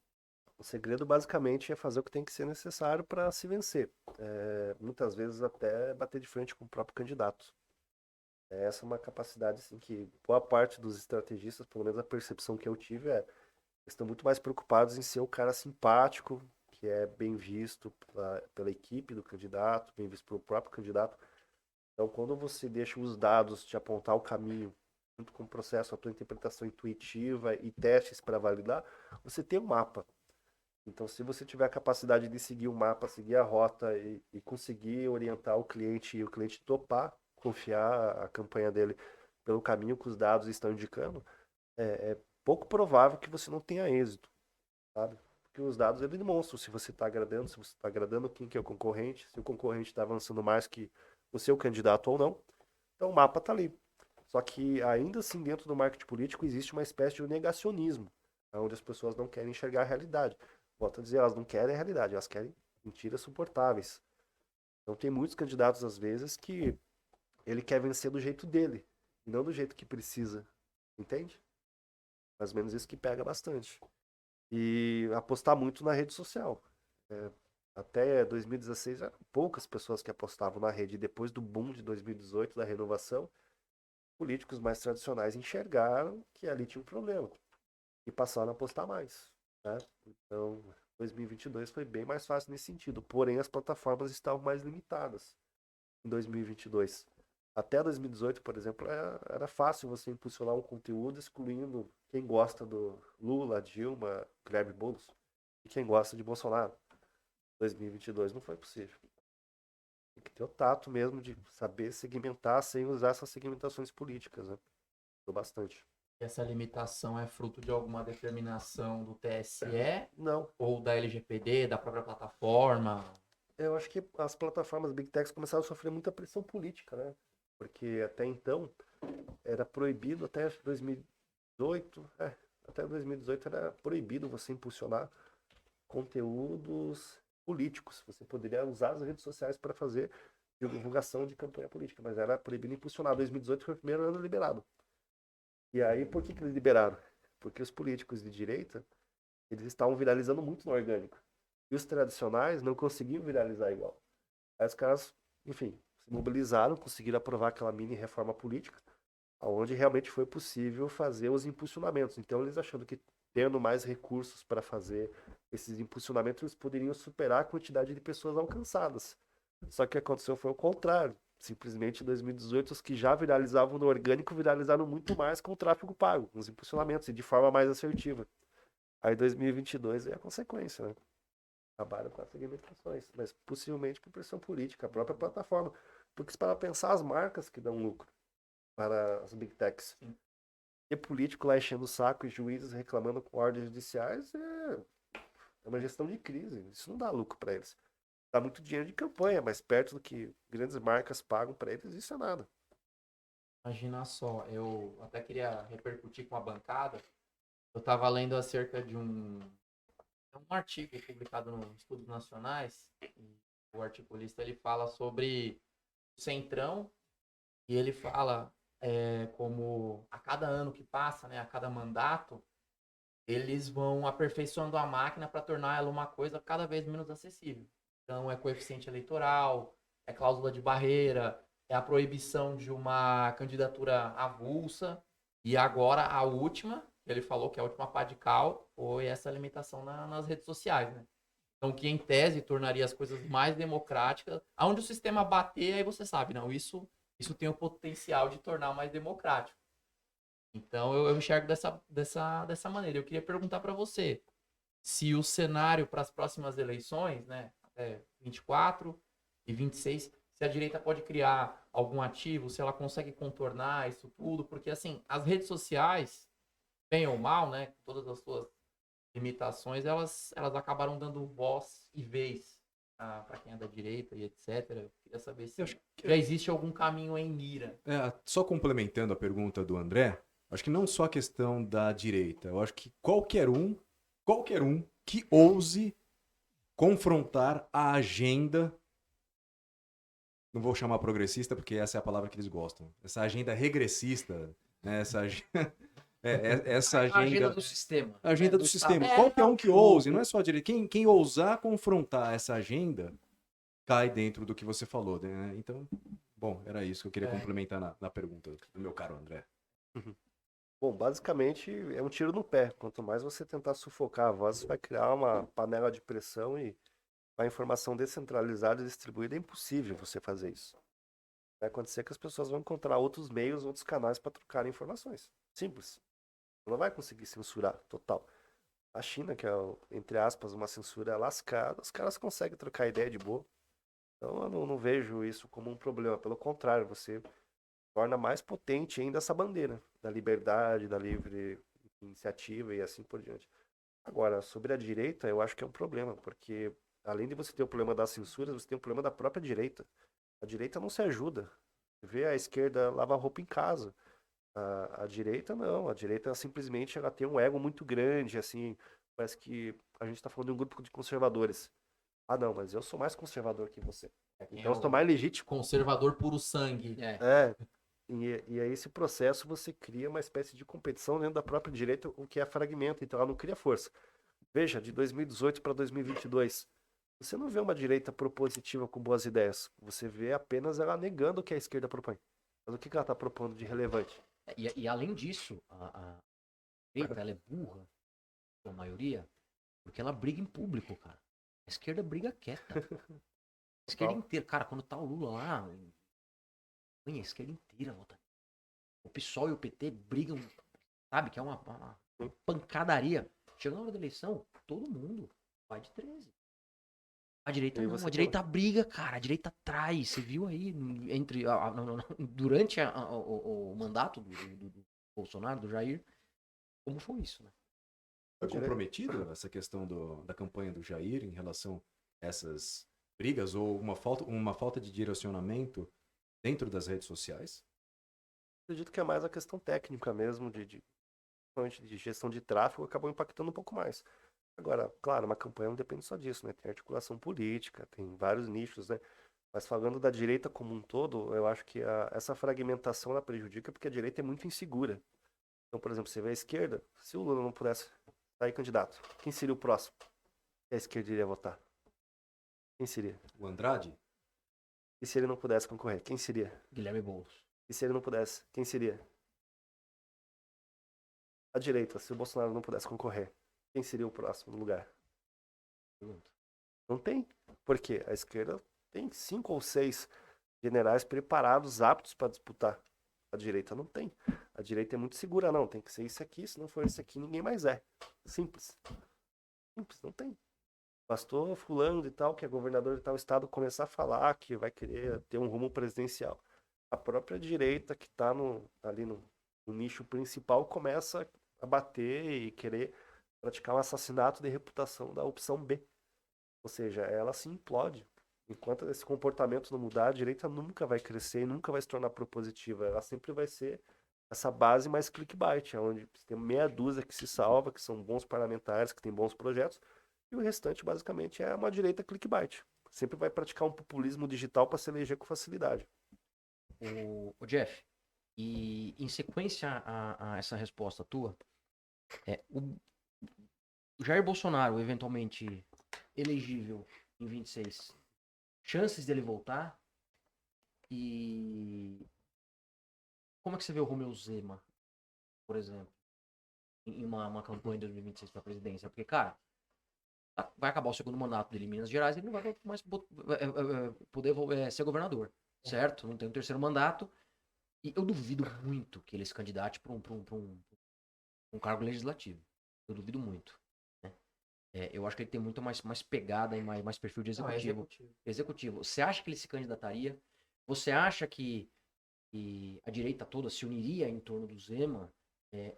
O segredo basicamente é fazer o que tem que ser necessário para se vencer. Muitas vezes até bater de frente com o próprio candidato. Essa é uma capacidade assim, que boa parte dos estrategistas, pelo menos a percepção que eu tive, estão muito mais preocupados em ser o cara simpático, que é bem visto pela equipe do candidato, bem visto pelo próprio candidato. Então, quando você deixa os dados te apontar o caminho, junto com o processo, a tua interpretação intuitiva e testes para validar, você tem um mapa. Então, se você tiver a capacidade de seguir o mapa, seguir a rota e conseguir orientar o cliente e o cliente topar, confiar a campanha dele pelo caminho que os dados estão indicando, é pouco provável que você não tenha êxito, sabe? Porque os dados eles demonstram se você está agradando, se você está agradando quem que é o concorrente, se o concorrente está avançando mais que o seu candidato ou não. Então o mapa está ali. Só que ainda assim dentro do marketing político existe uma espécie de negacionismo, onde as pessoas não querem enxergar a realidade. Volto a dizer, elas não querem a realidade, elas querem mentiras suportáveis. Então tem muitos candidatos às vezes que ele quer vencer do jeito dele, e não do jeito que precisa. Entende? Mais ou menos isso que pega bastante. E apostar muito na rede social. Até 2016 eram poucas pessoas que apostavam na rede. Depois do boom de 2018, da renovação, políticos mais tradicionais enxergaram que ali tinha um problema. E passaram a apostar mais. Né? Então, 2022 foi bem mais fácil nesse sentido. Porém, as plataformas estavam mais limitadas em 2022. Até 2018, por exemplo, era fácil você impulsionar um conteúdo excluindo quem gosta do Lula, Dilma, Guilherme Boulos e quem gosta de Bolsonaro. 2022 não foi possível. Tem que ter o tato mesmo de saber segmentar sem usar essas segmentações políticas, né? Bastante. Essa limitação é fruto de alguma determinação do TSE Não. ou da LGPD, da própria plataforma? Eu acho que as plataformas Big Techs começaram a sofrer muita pressão política, né? Porque até então era proibido, até 2018, até 2018 era proibido você impulsionar conteúdos políticos. Você poderia usar as redes sociais para fazer divulgação de campanha política, mas era proibido impulsionar. 2018 foi o primeiro ano liberado. E aí, por que eles liberaram? Porque os políticos de direita, eles estavam viralizando muito no orgânico. E os tradicionais não conseguiam viralizar igual. Aí os caras, enfim, se mobilizaram, conseguiram aprovar aquela mini reforma política, onde realmente foi possível fazer os impulsionamentos. Então, eles achando que tendo mais recursos para fazer esses impulsionamentos, eles poderiam superar a quantidade de pessoas alcançadas. Só que o que aconteceu foi o contrário. Simplesmente em 2018, os que já viralizavam no orgânico viralizaram muito mais com o tráfego pago, com os impulsionamentos e de forma mais assertiva. Aí 2022 é a consequência, né? Acabaram com as segmentações, mas possivelmente por pressão política, a própria plataforma. Porque se para pensar as marcas que dão lucro para as Big Techs, e político lá enchendo o saco e juízes reclamando com ordens judiciais, é uma gestão de crise. Isso não dá lucro para eles. Dá muito dinheiro de campanha, mas perto do que grandes marcas pagam para eles, isso é nada. Imagina só, eu até queria repercutir com a bancada. Eu estava lendo acerca de um artigo publicado no Estudos Nacionais, o articulista, ele fala sobre o Centrão e ele fala como a cada ano que passa, né, a cada mandato, eles vão aperfeiçoando a máquina para tornar ela uma coisa cada vez menos acessível. Então, é coeficiente eleitoral, é cláusula de barreira, é a proibição de uma candidatura avulsa. E agora, a última, ele falou que a última pá de cal foi essa limitação nas redes sociais, né? Então, que em tese tornaria as coisas mais democráticas. Aonde o sistema bater, aí você sabe, não, isso tem o potencial de tornar mais democrático. Então, eu enxergo dessa maneira. Eu queria perguntar para você se o cenário para as próximas eleições, né, até 24 e 26, se a direita pode criar algum ativo, se ela consegue contornar isso tudo, porque, assim, as redes sociais, bem ou mal, né, com todas as suas limitações, elas acabaram dando voz e vez para quem é da direita e etc. Eu queria saber se já existe algum caminho em mira. Só complementando a pergunta do André, acho que não só a questão da direita, eu acho que qualquer um que ouse confrontar a agenda, não vou chamar progressista porque essa é a palavra que eles gostam, essa agenda regressista, né, essa A agenda do sistema. A agenda do sistema. Estado. Qualquer um que ouse, não é só a direita. Quem ousar confrontar essa agenda cai dentro do que você falou, né? Então, bom, era isso que eu queria complementar na pergunta do meu caro André. Bom, basicamente é um tiro no pé. Quanto mais você tentar sufocar a voz, você vai criar uma panela de pressão e a informação descentralizada e distribuída é impossível você fazer isso. Vai acontecer que as pessoas vão encontrar outros meios, outros canais para trocar informações. Simples. Você não vai conseguir censurar total. A China, que é, entre aspas, uma censura lascada, os caras conseguem trocar ideia de boa. Então eu não vejo isso como um problema. Pelo contrário, você torna mais potente ainda essa bandeira da liberdade, da livre iniciativa e assim por diante. Agora, sobre a direita, eu acho que é um problema, porque além de você ter o problema das censuras, você tem o problema da própria direita. A direita não se ajuda. Você vê a esquerda lavar roupa em casa. A direita não, a direita simplesmente ela tem um ego muito grande, assim, parece que a gente está falando de um grupo de conservadores. Ah, não, mas eu sou mais conservador que você. Então eu sou mais legítimo. Conservador puro sangue. E aí esse processo você cria uma espécie de competição dentro da própria direita, o que é fragmento, então ela não cria força. Veja, de 2018 para 2022, você não vê uma direita propositiva com boas ideias, você vê apenas ela negando o que a esquerda propõe. Mas o que ela está propondo de relevante? E além disso, a direita ela é burra, a maioria, porque ela briga em público, cara. A esquerda briga quieta. A esquerda inteira. Cara, quando tá o Lula lá, a esquerda inteira vota. O PSOL e o PT brigam, sabe? Que é uma pancadaria. Chega na hora da eleição, todo mundo vai de 13. A direita não, a direita briga, cara, a direita trai. Você viu aí durante o mandato do Bolsonaro, do Jair, como foi isso, né? Foi comprometido essa questão da campanha do Jair em relação a essas brigas ou uma falta de direcionamento dentro das redes sociais? Acredito que é mais a questão técnica mesmo, de gestão de tráfego, acabou impactando um pouco mais. Agora, claro, uma campanha não depende só disso, né? Tem articulação política, tem vários nichos, né? Mas falando da direita como um todo, eu acho que essa fragmentação ela prejudica porque a direita é muito insegura. Então, por exemplo, você vê a esquerda, se o Lula não pudesse sair candidato, quem seria o próximo que a esquerda iria votar? Quem seria? O Andrade? E se ele não pudesse concorrer, quem seria? Guilherme Boulos. E se ele não pudesse, quem seria? A direita, se o Bolsonaro não pudesse concorrer, quem seria o próximo no lugar? Não tem. Por quê? A esquerda tem 5 ou 6 generais preparados, aptos para disputar. A direita não tem. A direita é muito segura, não. Tem que ser isso aqui, se não for isso aqui, ninguém mais é. Simples. Simples, não tem. Bastou fulano e tal, que é governador de tal estado, começar a falar que vai querer ter um rumo presidencial. A própria direita, que está ali no nicho principal, começa a bater e querer praticar um assassinato de reputação da opção B. Ou seja, ela se implode. Enquanto esse comportamento não mudar, a direita nunca vai crescer e nunca vai se tornar propositiva. Ela sempre vai ser essa base mais clickbait, onde tem meia dúzia que se salva, que são bons parlamentares, que têm bons projetos, e o restante, basicamente, é uma direita clickbait. sempre vai praticar um populismo digital para se eleger com facilidade. O Jeff, e em sequência a essa resposta tua, o Jair Bolsonaro, eventualmente elegível em 26, chances dele voltar? E como é que você vê o Romeu Zema, por exemplo, em uma campanha de 2026 para a presidência? Porque, cara, vai acabar o segundo mandato dele em Minas Gerais e ele não vai mais poder ser governador, certo? Não tem um terceiro mandato. E eu duvido muito que ele se candidate para um cargo legislativo. Eu duvido muito. Né? Eu acho que ele tem muito mais pegada e mais perfil de executivo. Você acha que ele se candidataria? Você acha que a direita toda se uniria em torno do Zema?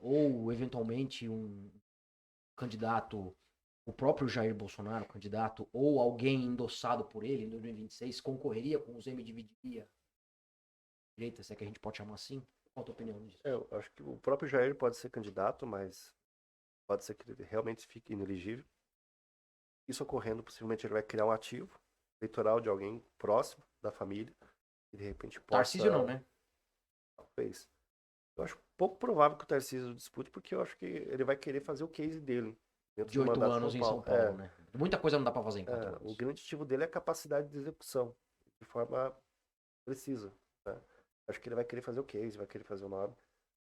Ou, eventualmente, um candidato, o próprio Jair Bolsonaro, candidato, ou alguém endossado por ele em 2026, concorreria com o Zema e dividiria a direita, se é que a gente pode chamar assim? Qual a tua opinião disso? Eu acho que o próprio Jair pode ser candidato, mas pode ser que ele realmente fique inelegível. Isso ocorrendo, possivelmente ele vai criar um ativo eleitoral de alguém próximo da família, que de repente possa... Tarcísio não, né? Talvez. Eu acho pouco provável que o Tarcísio dispute, porque eu acho que ele vai querer fazer o case dele. Dentro De do 8 mandato anos em São Paulo, né? Muita coisa não dá pra fazer em 4 O anos. grande ativo dele é a capacidade de execução, de forma precisa. Né? Acho que ele vai querer fazer o case, vai querer fazer o nome.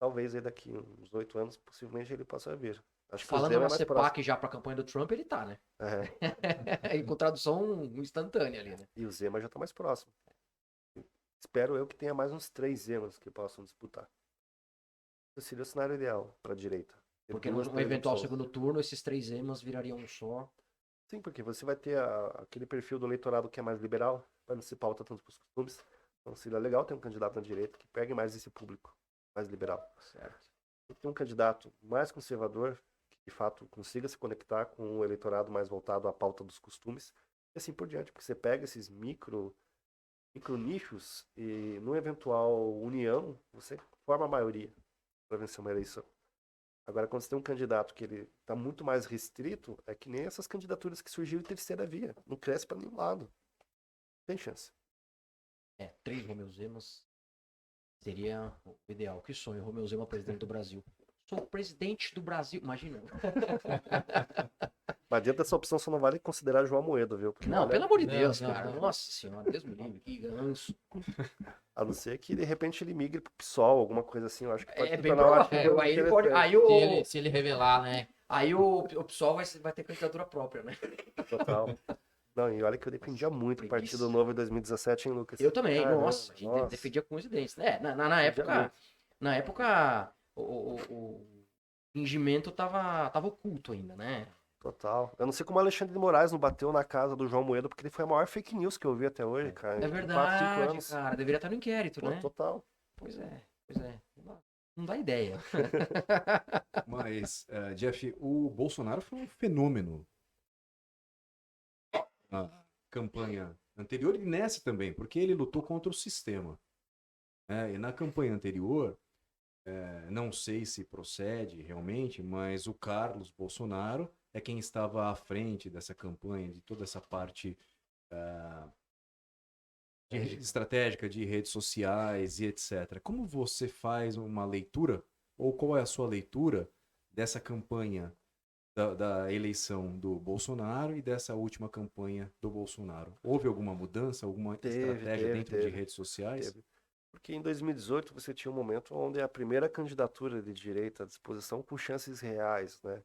Talvez aí daqui uns 8 anos, possivelmente ele possa vir. Acho que Falando o Zema na é mais CEPAC próximo. já pra campanha do Trump, ele tá, né? É. Com tradução instantânea ali, né? E o Zema já está mais próximo. Espero eu que tenha mais uns 3 Zemas que possam disputar. Esse seria o cenário ideal para a direita. Ter Porque duas, no três eventual opções. segundo turno, esses 3 emas virariam um só. Sim, porque você vai ter aquele perfil do eleitorado que é mais liberal, vai não se pauta tanto para os costumes. Então seria legal ter um candidato na direita que pegue mais esse público mais liberal. Certo. E ter um candidato mais conservador, que de fato consiga se conectar com o eleitorado mais voltado à pauta dos costumes, e assim por diante. Porque você pega esses micro nichos e, numa eventual união, você forma a maioria para vencer uma eleição. Agora, quando você tem um candidato que ele está muito mais restrito, é que nem essas candidaturas que surgiram em terceira via. Não cresce para nenhum lado. Tem chance. 3 Romeu Zemas seria o ideal. Que sonho, Romeu Zema, presidente do Brasil. Sou o presidente do Brasil. Imagina. Mas dentro dessa opção só não vale considerar João Amoedo, viu? Porque, Não, olha, pelo amor de Não, Deus, não, cara. não. Nossa senhora, Deus me livre. Que ganso. a não ser que de repente ele migre pro PSOL, alguma coisa assim. Eu acho que pode É se bem tornar um provável. ativo Aí ele pode. interessante. Se ele revelar, né? Aí o PSOL vai ter candidatura própria, né? Total. Não, e olha que eu defendia muito o preguiça. Partido Novo em 2017, hein, Lucas? Eu também, Caramba, nossa. A gente defendia com os dentes. Na época. muito. Na época, o fingimento tava oculto ainda, né? Total. Eu não sei como o Alexandre de Moraes não bateu na casa do João Moedo, porque ele foi a maior fake news que eu vi até hoje, cara. É Em 4, 5 verdade, anos. cara. Deveria estar no inquérito, Pô, né? total. Pois é. Não dá ideia. Mas, Jeff, o Bolsonaro foi um fenômeno na campanha anterior e nessa também, porque ele lutou contra o sistema. E na campanha anterior, não sei se procede realmente, mas o Carlos Bolsonaro é quem estava à frente dessa campanha, de toda essa parte estratégica de redes sociais e etc. Como você faz uma leitura, ou qual é a sua leitura dessa campanha da eleição do Bolsonaro e dessa última campanha do Bolsonaro? Houve alguma mudança, alguma estratégia dentro de redes sociais? Teve. Porque em 2018 você tinha um momento onde a primeira candidatura de direita à disposição com chances reais, né?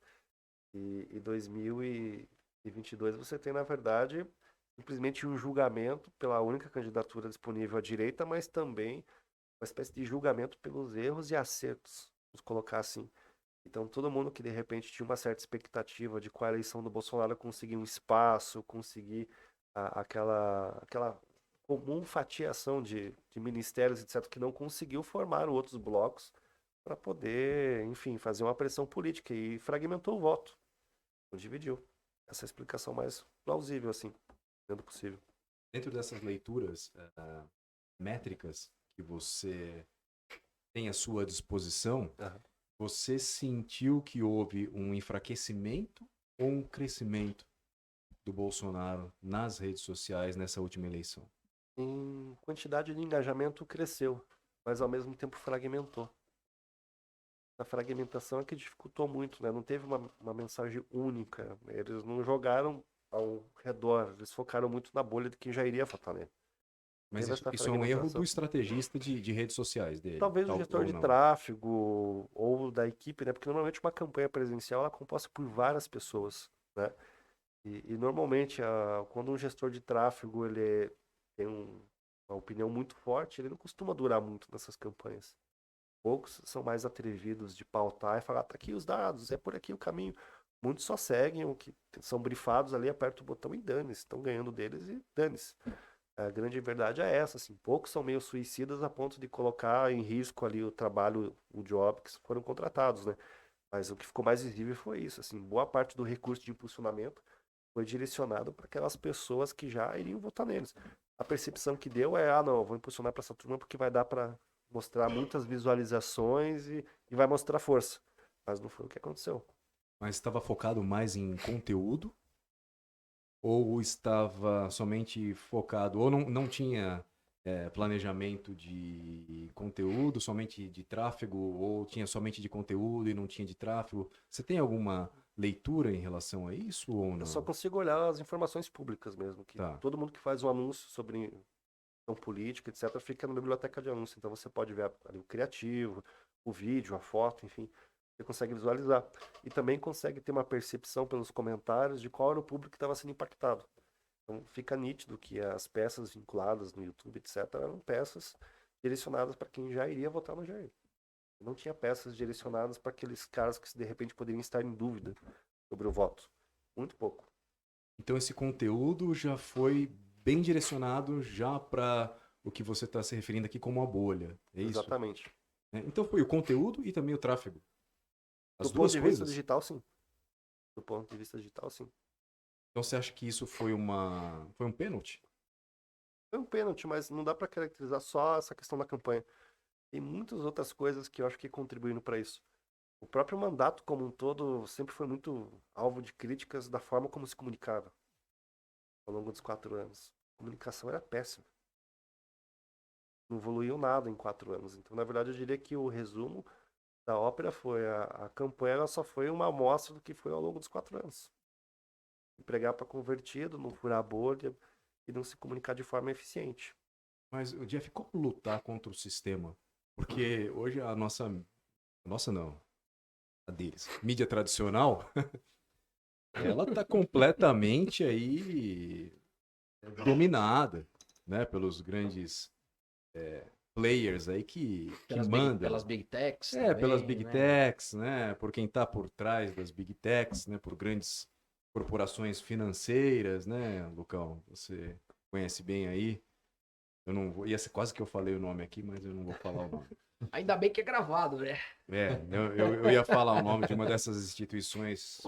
E em 2022 você tem, na verdade, simplesmente um julgamento pela única candidatura disponível à direita, mas também uma espécie de julgamento pelos erros e acertos, vamos colocar assim. Então, todo mundo que de repente tinha uma certa expectativa de com a eleição do Bolsonaro conseguir um espaço, conseguir aquela comum fatiação de ministérios, etc., que não conseguiu formar outros blocos para poder, enfim, fazer uma pressão política e fragmentou o voto. Não dividiu. Essa é a explicação mais plausível, assim, sendo possível. Dentro dessas leituras métricas que você tem à sua disposição, você sentiu que houve um enfraquecimento ou um crescimento do Bolsonaro nas redes sociais nessa última eleição? Em quantidade de engajamento cresceu, mas ao mesmo tempo fragmentou. A fragmentação é que dificultou muito, né? Não teve uma mensagem única. Eles não jogaram ao redor, eles focaram muito na bolha de quem já iria votar nele. Mas Teve isso, essa isso é um erro fragmentação. do estrategista de redes sociais dele. Talvez o gestor ou de não. tráfego ou da equipe, né? Porque normalmente uma campanha presencial ela é composta por várias pessoas, né? E normalmente quando um gestor de tráfego ele tem uma opinião muito forte, ele não costuma durar muito nessas campanhas. Poucos são mais atrevidos de pautar e falar, tá aqui os dados, é por aqui o caminho. Muitos só seguem o que são brifados ali, aperta o botão e dane-se. Estão ganhando deles e dane-se. A grande verdade é essa, assim, poucos são meio suicidas a ponto de colocar em risco ali o trabalho, o job que foram contratados, né? Mas o que ficou mais visível foi isso, assim, boa parte do recurso de impulsionamento foi direcionado para aquelas pessoas que já iriam votar neles. A percepção que deu é, não, eu vou impulsionar para essa turma porque vai dar para mostrar muitas visualizações e vai mostrar força. Mas não foi o que aconteceu. Mas estava focado mais em conteúdo? Ou estava somente focado, ou não tinha planejamento de conteúdo, somente de tráfego, ou tinha somente de conteúdo e não tinha de tráfego? Você tem alguma leitura em relação a isso ou não? Eu só consigo olhar as informações públicas mesmo, que Tá. todo mundo que faz um anúncio sobre questão política, etc., fica na biblioteca de anúncio. Então você pode ver ali o criativo, o vídeo, a foto, enfim, você consegue visualizar. E também consegue ter uma percepção pelos comentários de qual era o público que estava sendo impactado. Então fica nítido que as peças vinculadas no YouTube, etc., eram peças direcionadas para quem já iria votar no Jair. Não tinha peças direcionadas para aqueles caras que de repente poderiam estar em dúvida sobre o voto. Muito pouco. Então esse conteúdo já foi bem direcionado já para o que você está se referindo aqui como a bolha, é isso? Exatamente. Então foi o conteúdo e também o tráfego. As Do ponto duas de coisas? vista digital, sim. Do ponto de vista digital, sim. Então você acha que isso foi um pênalti? Foi um pênalti, mas não dá para caracterizar só essa questão da campanha. Tem muitas outras coisas que eu acho que contribuíram para isso. O próprio mandato como um todo sempre foi muito alvo de críticas da forma como se comunicava ao longo dos 4 anos. A comunicação era péssima. Não evoluiu nada em 4 anos. Então, na verdade, eu diria que o resumo da ópera foi a campanha ela só foi uma amostra do que foi ao longo dos 4 anos. Pregar para convertido, não furar a bolha e não se comunicar de forma eficiente. Mas, Jeff, como lutar contra o sistema? Porque hoje a nossa não, a deles, mídia tradicional, ela está completamente aí dominada, né, pelos grandes players aí que mandam. Pelas Big Techs. Pelas também, Big né? Techs, né, por quem está por trás das Big Techs, né, por grandes corporações financeiras, né, Lucão? Você conhece bem aí. Eu não vou, ia ser quase que eu falei o nome aqui, mas eu não vou falar o nome. Ainda bem que é gravado, né? Eu ia falar o nome de uma dessas instituições,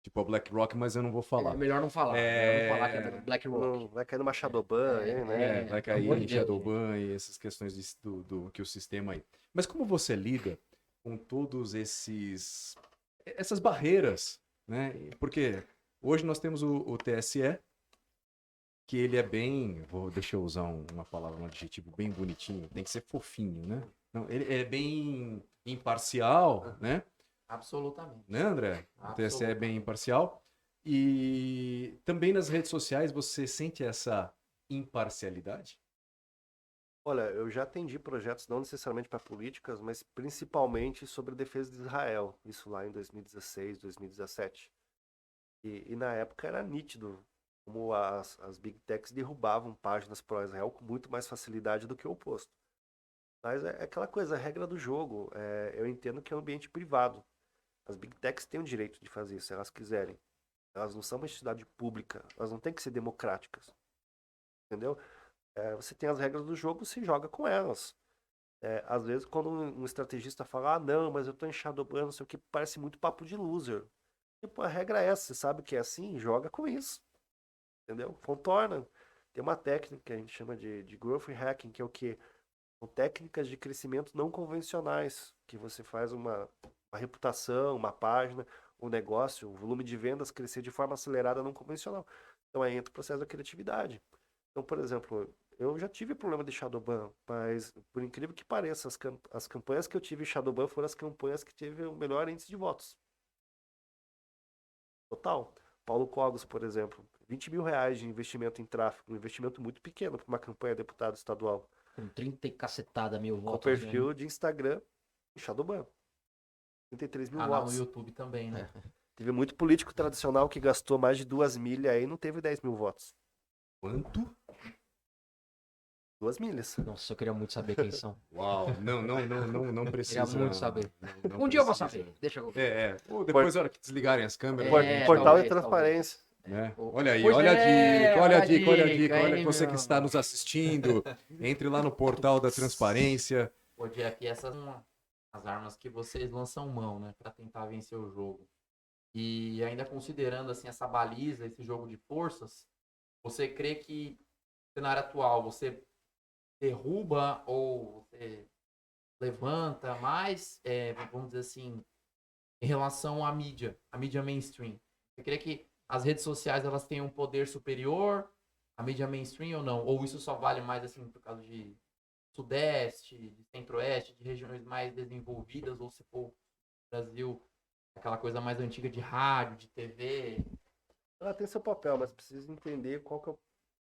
tipo a BlackRock, mas eu não vou falar. É melhor não falar. Melhor não falar que é do BlackRock. Não, vai cair numa Shadowban aí, né? Vai pelo cair amor de em Deus, Shadowban e essas questões do que o sistema aí. Mas como você lida com todos essas barreiras, né? Porque hoje nós temos o TSE, que ele é bem, deixa eu usar uma palavra, um adjetivo bem bonitinho, tem que ser fofinho, né? Não, ele é bem imparcial, né? Absolutamente. Né, André? O TSE é bem imparcial. E também nas redes sociais você sente essa imparcialidade? Olha, eu já atendi projetos não necessariamente para políticas, mas principalmente sobre a defesa de Israel. Isso lá em 2016, 2017. E na época era nítido como as Big Techs derrubavam páginas pró-Israel com muito mais facilidade do que o oposto. Mas é aquela coisa, a regra do jogo. Eu entendo que é um ambiente privado. As Big Techs têm o direito de fazer isso, se elas quiserem. Elas não são uma entidade pública, elas não têm que ser democráticas. Entendeu? Você tem as regras do jogo, se joga com elas. Às vezes, quando um estrategista fala, não, mas eu tô em Shadowban, não sei o que, parece muito papo de loser. Tipo, a regra é essa, você sabe que é assim, joga com isso. Entendeu? Contorna. Tem uma técnica que a gente chama de growth hacking, que é o quê? São técnicas de crescimento não convencionais, que você faz uma reputação, uma página, o negócio, o volume de vendas crescer de forma acelerada não convencional. Então aí entra o processo da criatividade. Então, por exemplo, eu já tive problema de Shadowban, mas por incrível que pareça, as campanhas que eu tive em Shadowban foram as campanhas que teve o melhor índice de votos. Total. Paulo Cogos, por exemplo, R$ 20.000 de investimento em tráfego, um investimento muito pequeno para uma campanha de deputado estadual. Com 30 e cacetada mil Com votos. perfil de Instagram em Shadowban. 33 mil Canal no votos. YouTube também, né? Teve muito político tradicional que gastou mais de 2 milhas aí e não teve 10 mil votos. Quanto? 2 milhas. Nossa, eu queria muito saber quem são. Uau, não precisa. Queria muito saber. Não Um dia eu vou precisa. saber. Deixa eu... Ou depois, na hora que desligarem as câmeras. Portal talvez, de transparência. Né? Olha aí, Pois olha a é, dica, olha a olha a dica, olha a dica, dica. Olha hein, você meu? que está nos assistindo. Entre lá no portal da transparência. Pô, Jeff, essas são as armas que vocês lançam mão, né? Pra tentar vencer o jogo. E ainda considerando, assim, essa baliza, esse jogo de forças, você crê que no cenário atual você derruba ou você levanta mais, vamos dizer assim, em relação à mídia mainstream? Você crê que as redes sociais elas têm um poder superior à mídia mainstream ou não? Ou isso só vale mais assim por causa de Sudeste, de Centro-Oeste, de regiões mais desenvolvidas, ou se for Brasil, aquela coisa mais antiga de rádio, de TV? Ela tem seu papel, mas precisa entender qual que é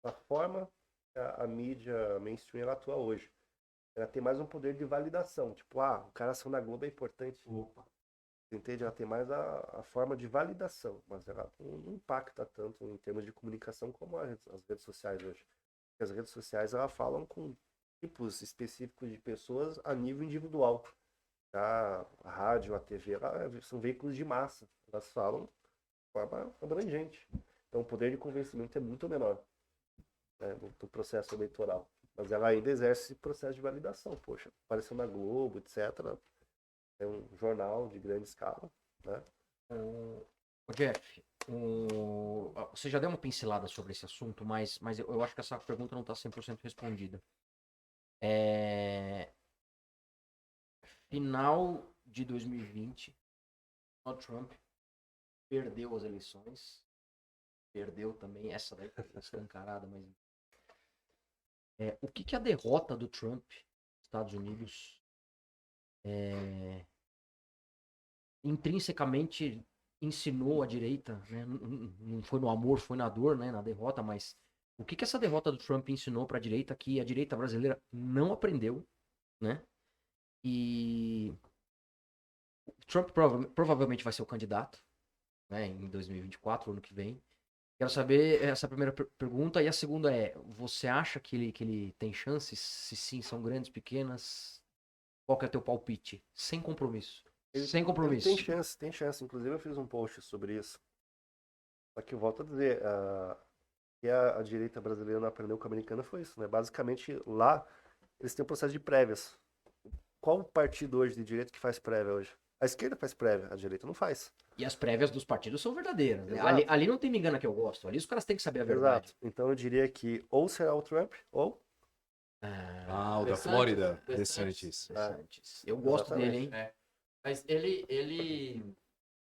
a forma que a mídia mainstream ela atua hoje. Ela tem mais um poder de validação. Tipo, o cara saiu na Globo é importante. Opa. Você entende? Ela tem mais a forma de validação, mas ela não impacta tanto em termos de comunicação como as redes sociais hoje. Porque as redes sociais ela falam com tipos específicos de pessoas a nível individual. A rádio, a TV, são veículos de massa. Elas falam de forma abrangente. Então o poder de convencimento é muito menor, né, do processo eleitoral. Mas ela ainda exerce esse processo de validação. Poxa, apareceu na Globo, etc. É um jornal de grande escala, né? Ô, Jeff, você já deu uma pincelada sobre esse assunto, mas eu acho que essa pergunta não está 100% respondida. Final de 2020, Donald Trump perdeu as eleições. Perdeu também, essa daí foi escancarada, mas... o que a derrota do Trump nos Estados Unidos intrinsecamente ensinou à direita, né? Não foi no amor, foi na dor, né? Na derrota, mas o que essa derrota do Trump ensinou para a direita que a direita brasileira não aprendeu, né? E o Trump provavelmente vai ser o candidato, né? Em 2024, ano que vem. Quero saber essa primeira pergunta. E a segunda é, você acha que ele tem chances? Se sim, são grandes, pequenas? Qual que é o teu palpite? Sem compromisso. Sem compromisso. Ele tem chance. Inclusive eu fiz um post sobre isso. Só que eu volto a dizer, que a direita brasileira não aprendeu com a americana foi isso, né? Basicamente lá eles têm um processo de prévias. Qual partido hoje de direita que faz prévia hoje? A esquerda faz prévia, a direita não faz. E as prévias dos partidos são verdadeiras. Né? Exato. Ali não tem me engana que eu gosto. Ali os caras têm que saber a verdade. Exato. Então eu diria que ou será o Trump ou... O da Flórida, DeSantis. DeSantis. Eu gosto dele, hein? Mas ele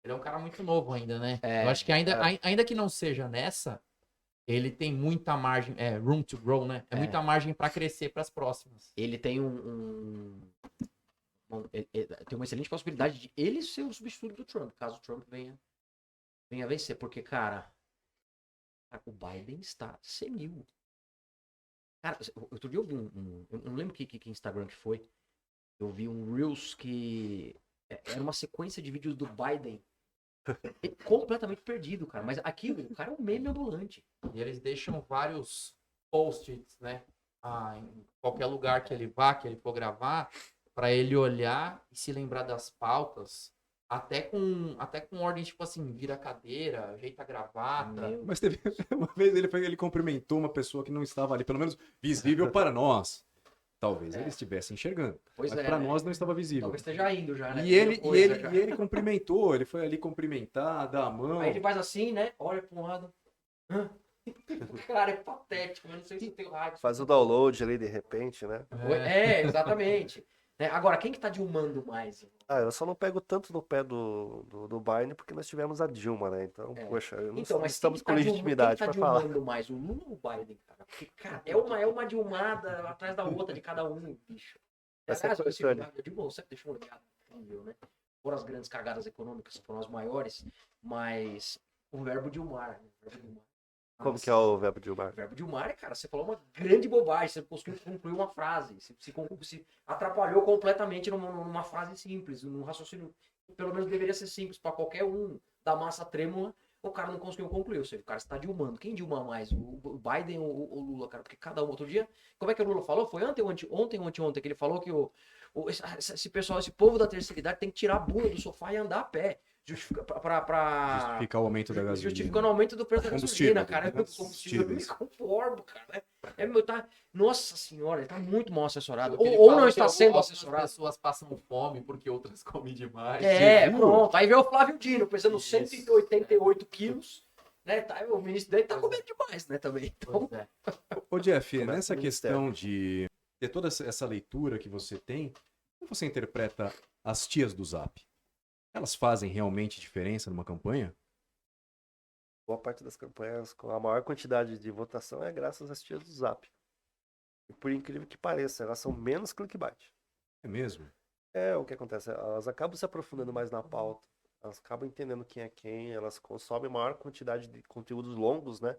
é um cara muito novo ainda, né? É, eu acho que ainda que não seja nessa, ele tem muita margem, room to grow, né? Muita margem para crescer para as próximas. Ele tem tem uma excelente possibilidade de ele ser o substituto do Trump, caso o Trump venha vencer. Porque, cara, o Biden está senil. Cara, outro dia eu vi eu não lembro que Instagram que foi. Eu vi um Reels que era uma sequência de vídeos do Biden completamente perdido, cara. Mas aquilo, o cara é um meme ambulante. E eles deixam vários post-its, né? Em qualquer lugar que ele vá, que ele for gravar, para ele olhar e se lembrar das pautas, até com ordem, tipo assim, vira a cadeira, ajeita a gravata. Mas teve uma vez ele cumprimentou uma pessoa que não estava ali, pelo menos visível para nós. Talvez ele estivesse enxergando. Pois mas é, para né? nós não estava visível. Talvez esteja indo já, né? E ele cumprimentou, ele foi ali cumprimentar, dar a mão. Aí ele faz assim, né? Olha para um lado. Cara, é patético. Eu não sei se tem o rádio. Faz o download ali de repente, né? Exatamente. Né? Agora, quem que tá dilmando mais? Eu só não pego tanto no pé do Biden porque nós tivemos a Dilma, né? Então, É. poxa, não Então, mas estamos com quem legitimidade tá para falar. dilmando mais? O Lula ou o Biden, cara? Porque, cara, é uma dilmada atrás da outra de cada um, bicho. Vai ser Aliás, eu coletânea. Dilma sempre deixou um legado incrível, né? Foram as grandes cagadas econômicas, foram as maiores, mas o verbo Dilmar, né? O verbo Dilmar. Como que é o verbo Dilmar? O verbo Dilmar é, cara, você falou uma grande bobagem, você conseguiu concluir uma frase, se atrapalhou completamente numa frase simples, num raciocínio que pelo menos deveria ser simples para qualquer um da massa trêmula, o cara não conseguiu concluir, ou seja, o cara está dilmando. Quem dilma mais, o Biden ou o Lula, cara? Porque cada um, outro dia, como é que o Lula falou? Foi ontem ou anteontem que ele falou que esse pessoal, esse povo da terceira idade tem que tirar a bunda do sofá e andar a pé. Justificar o aumento da gasolina. Justificando o aumento do preço da Combustível, gasolina, cara. né? Combustível, eu me conformo, cara. Nossa senhora, ele tá muito mal assessorado. Ele Ou fala não que está sendo algumas assessorado. pessoas passam fome porque outras comem demais. viu? Pronto. Aí veio o Flávio Dino, pesando Isso. 188 quilos. Né? O ministro dele tá comendo demais, né, também. Então, Pois é. Ô Jeff, Começa nessa no questão de ter toda essa leitura que você tem, como você interpreta as tias do Zap? Elas fazem realmente diferença numa campanha? Boa parte das campanhas com a maior quantidade de votação é graças às tias do Zap. E por incrível que pareça, elas são menos clickbait. É mesmo? É o que acontece, elas acabam se aprofundando mais na pauta, elas acabam entendendo quem é quem, elas consomem maior quantidade de conteúdos longos, né?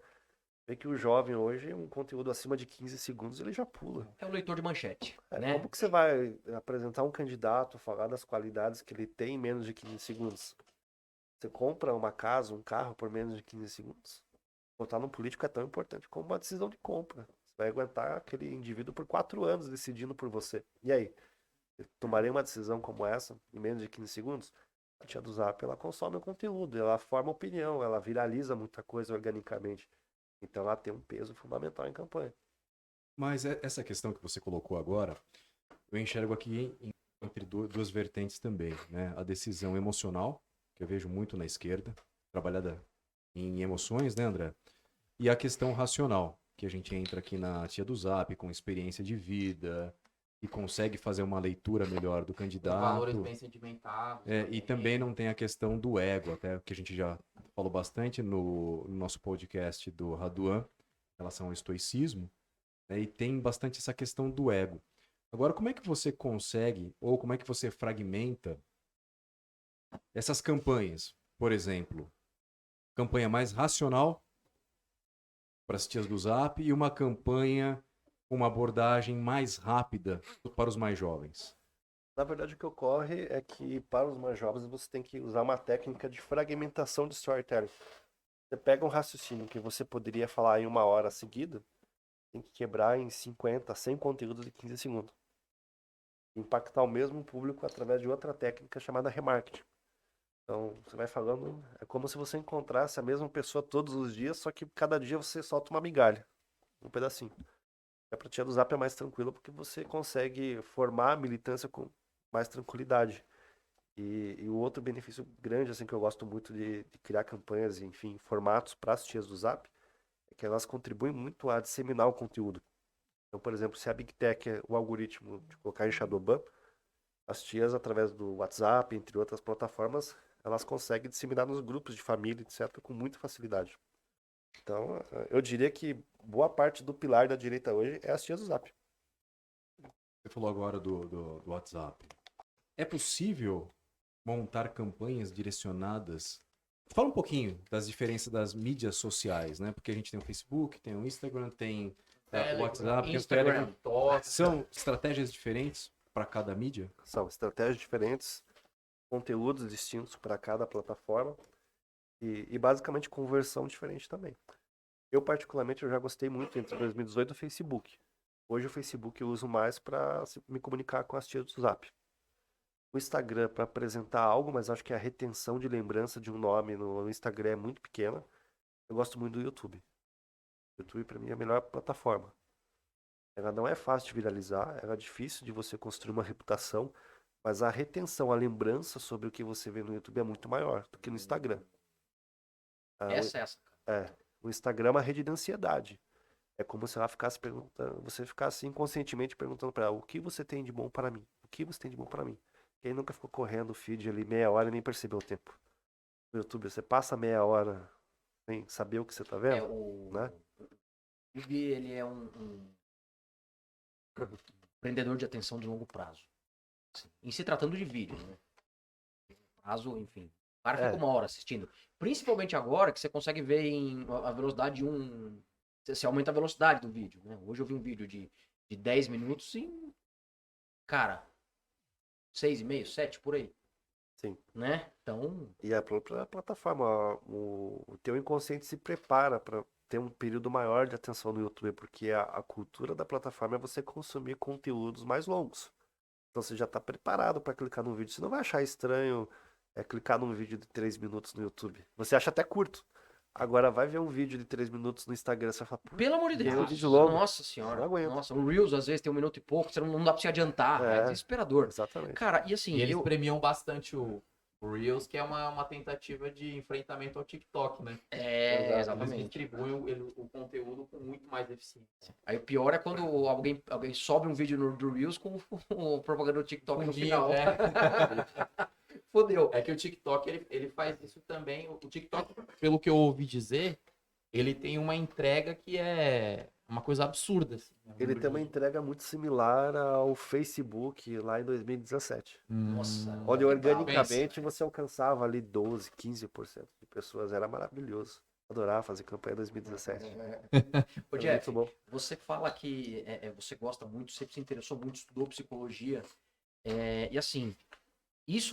Vê que o jovem hoje, um conteúdo acima de 15 segundos, ele já pula. é o leitor de manchete, né? Como que você vai apresentar um candidato, falar das qualidades que ele tem em menos de 15 segundos? Você compra uma casa, um carro por menos de 15 segundos? Votar num político é tão importante como uma decisão de compra. Você vai aguentar aquele indivíduo por 4 anos decidindo por você. E aí? Eu tomarei uma decisão como essa em menos de 15 segundos? A tia do Zap, ela consome o conteúdo, ela forma opinião, ela viraliza muita coisa organicamente. Então ela tem um peso fundamental em campanha. Mas essa questão que você colocou agora, eu enxergo aqui entre duas vertentes também, né? A decisão emocional, que eu vejo muito na esquerda, trabalhada em emoções, né, André? E a questão racional, que a gente entra aqui na tia do Zap com experiência de vida e consegue fazer uma leitura melhor do Tem candidato. valores bem sedimentados. E também não tem a questão do ego, até que a gente já falou bastante no nosso podcast do Raduan, em relação ao estoicismo, né, e tem bastante essa questão do ego. Agora, como é que você consegue, ou como é que você fragmenta essas campanhas? Por exemplo, campanha mais racional para as tias do Zap e uma campanha com uma abordagem mais rápida para os mais jovens. Na verdade, o que ocorre é que, para os mais jovens, você tem que usar uma técnica de fragmentação de storytelling. Você pega um raciocínio que você poderia falar em 1 hora seguida, tem que quebrar em 50, 100 conteúdos de 15 segundos. Impactar o mesmo público através de outra técnica chamada remarketing. Então, você vai falando, é como se você encontrasse a mesma pessoa todos os dias, só que cada dia você solta uma migalha, um pedacinho. A tia do Zap é mais tranquila porque você consegue formar a militância com mais tranquilidade. E o outro benefício grande, assim, que eu gosto muito de criar campanhas, enfim, formatos para as tias do Zap, é que elas contribuem muito a disseminar o conteúdo. Então, por exemplo, se a Big Tech é o algoritmo de colocar em Shadowban, as tias, através do WhatsApp, entre outras plataformas, elas conseguem disseminar nos grupos de família, etc., com muita facilidade. Então, eu diria que boa parte do pilar da direita hoje é as tias do Zap. Você falou agora do WhatsApp. É possível montar campanhas direcionadas? Fala um pouquinho das diferenças das mídias sociais, né? Porque a gente tem o Facebook, tem o Instagram, tem o WhatsApp, tem o Telegram. São estratégias diferentes para cada mídia? São estratégias diferentes, conteúdos distintos para cada plataforma e basicamente conversão diferente também. Eu, particularmente, eu já gostei muito entre 2018 do Facebook. Hoje o Facebook eu uso mais para me comunicar com as tias do Zap. O Instagram para apresentar algo, mas acho que a retenção de lembrança de um nome no Instagram é muito pequena. Eu gosto muito do YouTube. O YouTube para mim é a melhor plataforma. Ela não é fácil de viralizar, ela é difícil de você construir uma reputação, mas a retenção, a lembrança sobre o que você vê no YouTube é muito maior do que no Instagram. Essa. O Instagram é uma rede de ansiedade. É como se ela ficasse perguntando, você ficasse inconscientemente perguntando para ela, o que você tem de bom para mim? O que você tem de bom pra mim? Quem nunca ficou correndo o feed ali meia hora e nem percebeu o tempo? No YouTube, você passa meia hora sem saber o que você tá vendo, né? O YouTube, ele é um empreendedor de atenção de longo prazo. Assim, em se tratando de vídeo, né? Prazo, enfim. O cara fica uma hora assistindo. Principalmente agora que você consegue ver em a velocidade de Você aumenta a velocidade do vídeo, né? Hoje eu vi um vídeo de 10 minutos em... Cara, 6,5, 7, por aí. Sim. Né? Então... E a própria plataforma, o teu inconsciente se prepara para ter um período maior de atenção no YouTube, porque a cultura da plataforma é você consumir conteúdos mais longos. Então você já está preparado para clicar num vídeo. Você não vai achar estranho clicar num vídeo de 3 minutos no YouTube. Você acha até curto. Agora vai ver um vídeo de 3 minutos no Instagram, você vai falar, pelo amor de Deus, vídeo longo. nossa senhora. Não aguento. Nossa, o Reels às vezes tem 1 minuto e pouco, você não dá pra se adiantar, é desesperador. Exatamente. Cara, e assim, E eles premiam bastante o Reels, que é uma tentativa de enfrentamento ao TikTok, né? Eles Exatamente. distribuem o conteúdo com muito mais eficiência. Aí o pior é quando alguém sobe um vídeo do Reels com o propaganda do TikTok no final. Fodeu. É que o TikTok, ele faz isso também. O TikTok, pelo que eu ouvi dizer, ele tem uma entrega que é uma coisa absurda. Assim, né? Ele tem uma entrega muito similar ao Facebook lá em 2017. Nossa. Onde organicamente você alcançava ali 12, 15% de pessoas. Era maravilhoso. Adorava fazer campanha em 2017. Ô, Jeff, muito bom. você fala que você gosta muito, sempre se interessou muito, estudou psicologia. E assim,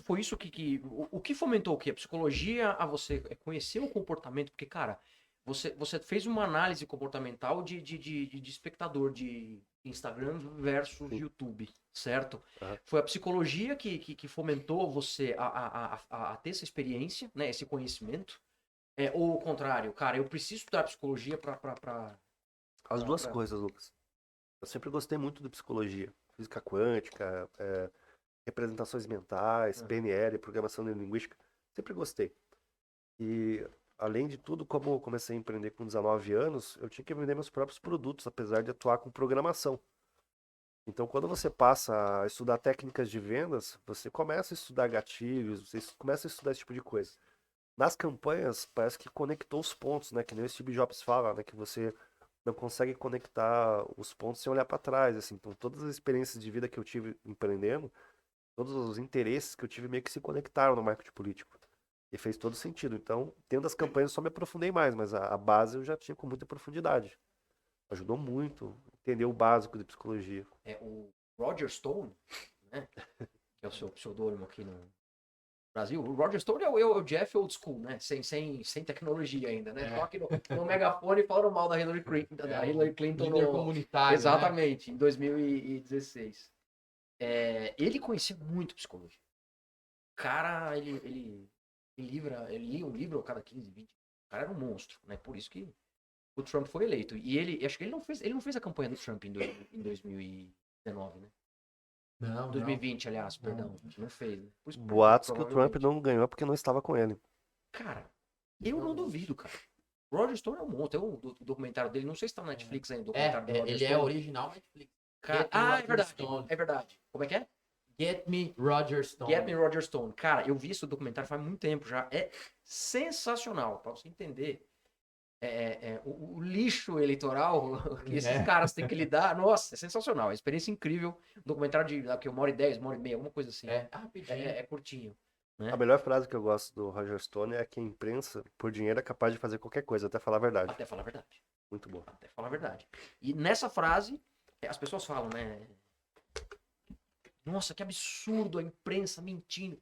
foi isso que o que fomentou o quê? A psicologia a você conhecer o comportamento, porque, cara, você fez uma análise comportamental de espectador de Instagram versus YouTube, certo? Uhum. Foi a psicologia que fomentou você a ter essa experiência, né, esse conhecimento, ou o contrário, cara, eu preciso estudar psicologia pra... As duas coisas, Lucas. Eu sempre gostei muito de psicologia. Física quântica, representações mentais, PNL, programação neurolinguística. Sempre gostei. E, além de tudo, como eu comecei a empreender com 19 anos, eu tinha que vender meus próprios produtos, apesar de atuar com programação. Então, quando você passa a estudar técnicas de vendas, você começa a estudar gatilhos, você começa a estudar esse tipo de coisa. Nas campanhas, parece que conectou os pontos, né? Que nem o Steve Jobs fala, né? Que você não consegue conectar os pontos sem olhar para trás, assim. Então, todas as experiências de vida que eu tive empreendendo, todos os interesses que eu tive meio que se conectaram no marketing político. E fez todo sentido. Então, dentro das campanhas eu só me aprofundei mais, mas a base eu já tinha com muita profundidade. Ajudou muito entender o básico de psicologia. O Roger Stone, né? Que é o seu pseudônimo aqui no Brasil. O Roger Stone é o Jeff old school, né? Sem tecnologia ainda, né? Só aqui no megafone falando mal da Hillary Clinton. Da Hillary Clinton líder comunitário. Exatamente, né? Em 2016. Ele conhecia muito psicologia. O cara, ele lia um livro a cada 15, 20. O cara era um monstro, né? Por isso que o Trump foi eleito. E acho que ele não fez a campanha do Trump em 2019, né? Não, 2020, aliás, perdão. Não fez. Né? Boatos que o Trump não ganhou porque não estava com ele. Cara, eu não duvido, cara. O Roger Stone é um monstro. Tem um documentário dele, não sei se tá na Netflix ainda. Documentário do Roger ele Stone. É original Netflix. Cara, é verdade. Stone. É verdade. Como é que é? Get Me Roger Stone. Get Me Roger Stone. Cara, eu vi esse documentário faz muito tempo já. É sensacional, pra você entender. O lixo eleitoral que esses caras têm que lidar. Nossa, é sensacional. É uma experiência incrível. Um documentário de 1h10, 1h30, alguma coisa assim. É curtinho. Né? A melhor frase que eu gosto do Roger Stone é que a imprensa, por dinheiro, é capaz de fazer qualquer coisa, até falar a verdade. Até falar a verdade. Muito bom. Até falar a verdade. E nessa frase, as pessoas falam, né? Nossa, que absurdo a imprensa mentindo.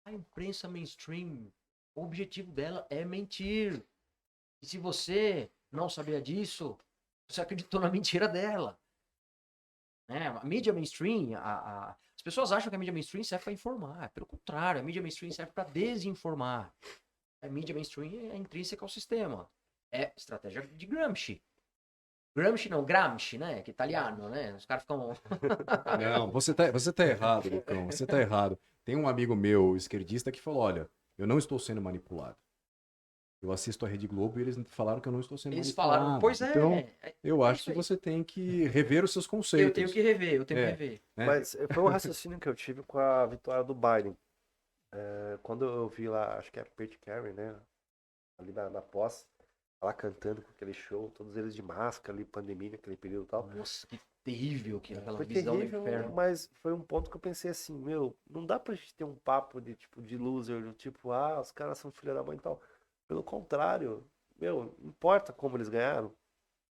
A imprensa mainstream, o objetivo dela é mentir. E se você não sabia disso, você acreditou na mentira dela. Né? A mídia mainstream, as pessoas acham que a mídia mainstream serve para informar. Pelo contrário, a mídia mainstream serve para desinformar. A mídia mainstream é intrínseca ao sistema. É estratégia de Gramsci. Gramsci, né? Que é italiano, né? Os caras ficam... Não, você tá errado, Lucão. Você tá errado. Tem um amigo meu, esquerdista, que falou, olha, eu não estou sendo manipulado. Eu assisto a Rede Globo e eles falaram que eu não estou sendo Eles manipulado. falaram, pois é. Então, eu acho isso que aí. você tem que rever os seus conceitos. Eu tenho que rever, É. rever. né? Mas foi um raciocínio que eu tive com a vitória do Biden. Quando eu vi lá, acho que é a Pete Carey, né? Ali na posse, ela cantando com aquele show, todos eles de máscara ali, pandemia, naquele período e tal. Nossa, que terrível aquela Foi visão terrível, do inferno. mas foi um ponto que eu pensei assim, meu, não dá pra gente ter um papo de tipo de loser, do tipo, os caras são filha da mãe e tal. Pelo contrário, meu, não importa como eles ganharam.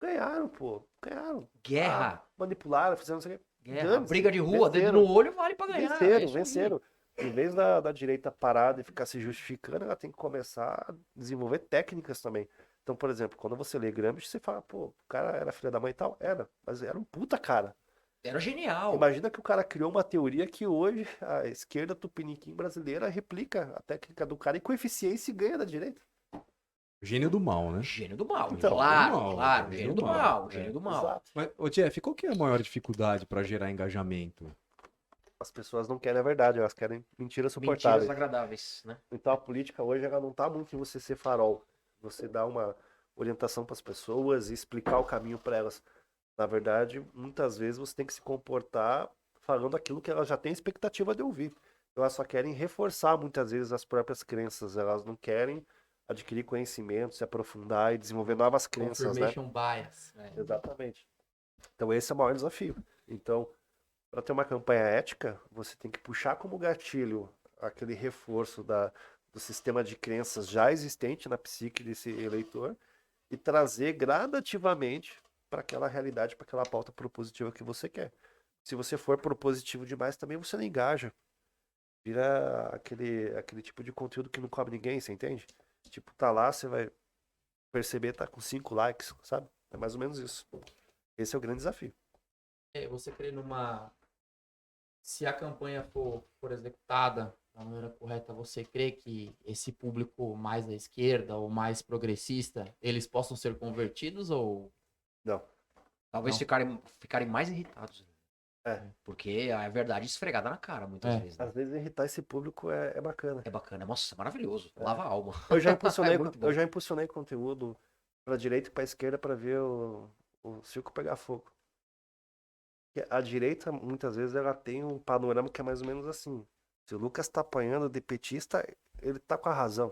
Ganharam, pô. Ganharam. Guerra. Manipularam, fizeram não sei o quê. Guerra. Dane-se. Briga de rua, dedo Venceram. no olho, vale pra ganhar. é isso aí. Venceram. Em vez da direita parada e ficar se justificando, ela tem que começar a desenvolver técnicas também. Então, por exemplo, quando você lê Gramsci, você fala, pô, o cara era filha da mãe e tal? Era, mas era um puta cara. Era genial. Imagina que o cara criou uma teoria que hoje a esquerda tupiniquim brasileira replica a técnica do cara e com eficiência ganha da direita. Gênio do mal, né? Gênio do mal. Então, claro, do mal, claro. gênio Gênio do do mal. mal. Gênio do mal. Exato. Mas, ô Jeff, qual que é a maior dificuldade para gerar engajamento? As pessoas não querem a verdade, elas querem mentiras Mentiras suportáveis. agradáveis, né? Então a política hoje ela não tá muito em você ser farol. Você dá uma orientação para as pessoas e explicar o caminho para elas. Na verdade, muitas vezes você tem que se comportar falando aquilo que elas já têm expectativa de ouvir. Elas só querem reforçar muitas vezes as próprias crenças. Elas não querem adquirir conhecimento, se aprofundar e desenvolver novas crenças, né? Confirmation bias. Exatamente. Então esse é o maior desafio. Então, para ter uma campanha ética, você tem que puxar como gatilho aquele reforço do sistema de crenças já existente na psique desse eleitor e trazer gradativamente para aquela realidade, para aquela pauta propositiva que você quer. Se você for propositivo demais, também você não engaja. Vira aquele tipo de conteúdo que não cobre ninguém, você entende? Tipo, tá lá, você vai perceber, tá com 5 likes, sabe? É mais ou menos isso. Esse é o grande desafio. Você crê numa. Se a campanha for executada da maneira correta, você crê que esse público mais à esquerda ou mais progressista, eles possam ser convertidos ou. Não. Talvez Não. ficarem mais irritados. É. Porque a verdade é esfregada na cara, muitas vezes. Né? Às vezes irritar esse público é bacana. É bacana. Nossa, maravilhoso. Lava a alma. Eu já impulsionei, É muito bom. eu já impulsionei conteúdo pra direita e pra esquerda pra ver o circo pegar fogo. Porque a direita, muitas vezes, ela tem um panorama que é mais ou menos assim. Se o Lucas tá apanhando de petista, ele tá com a razão.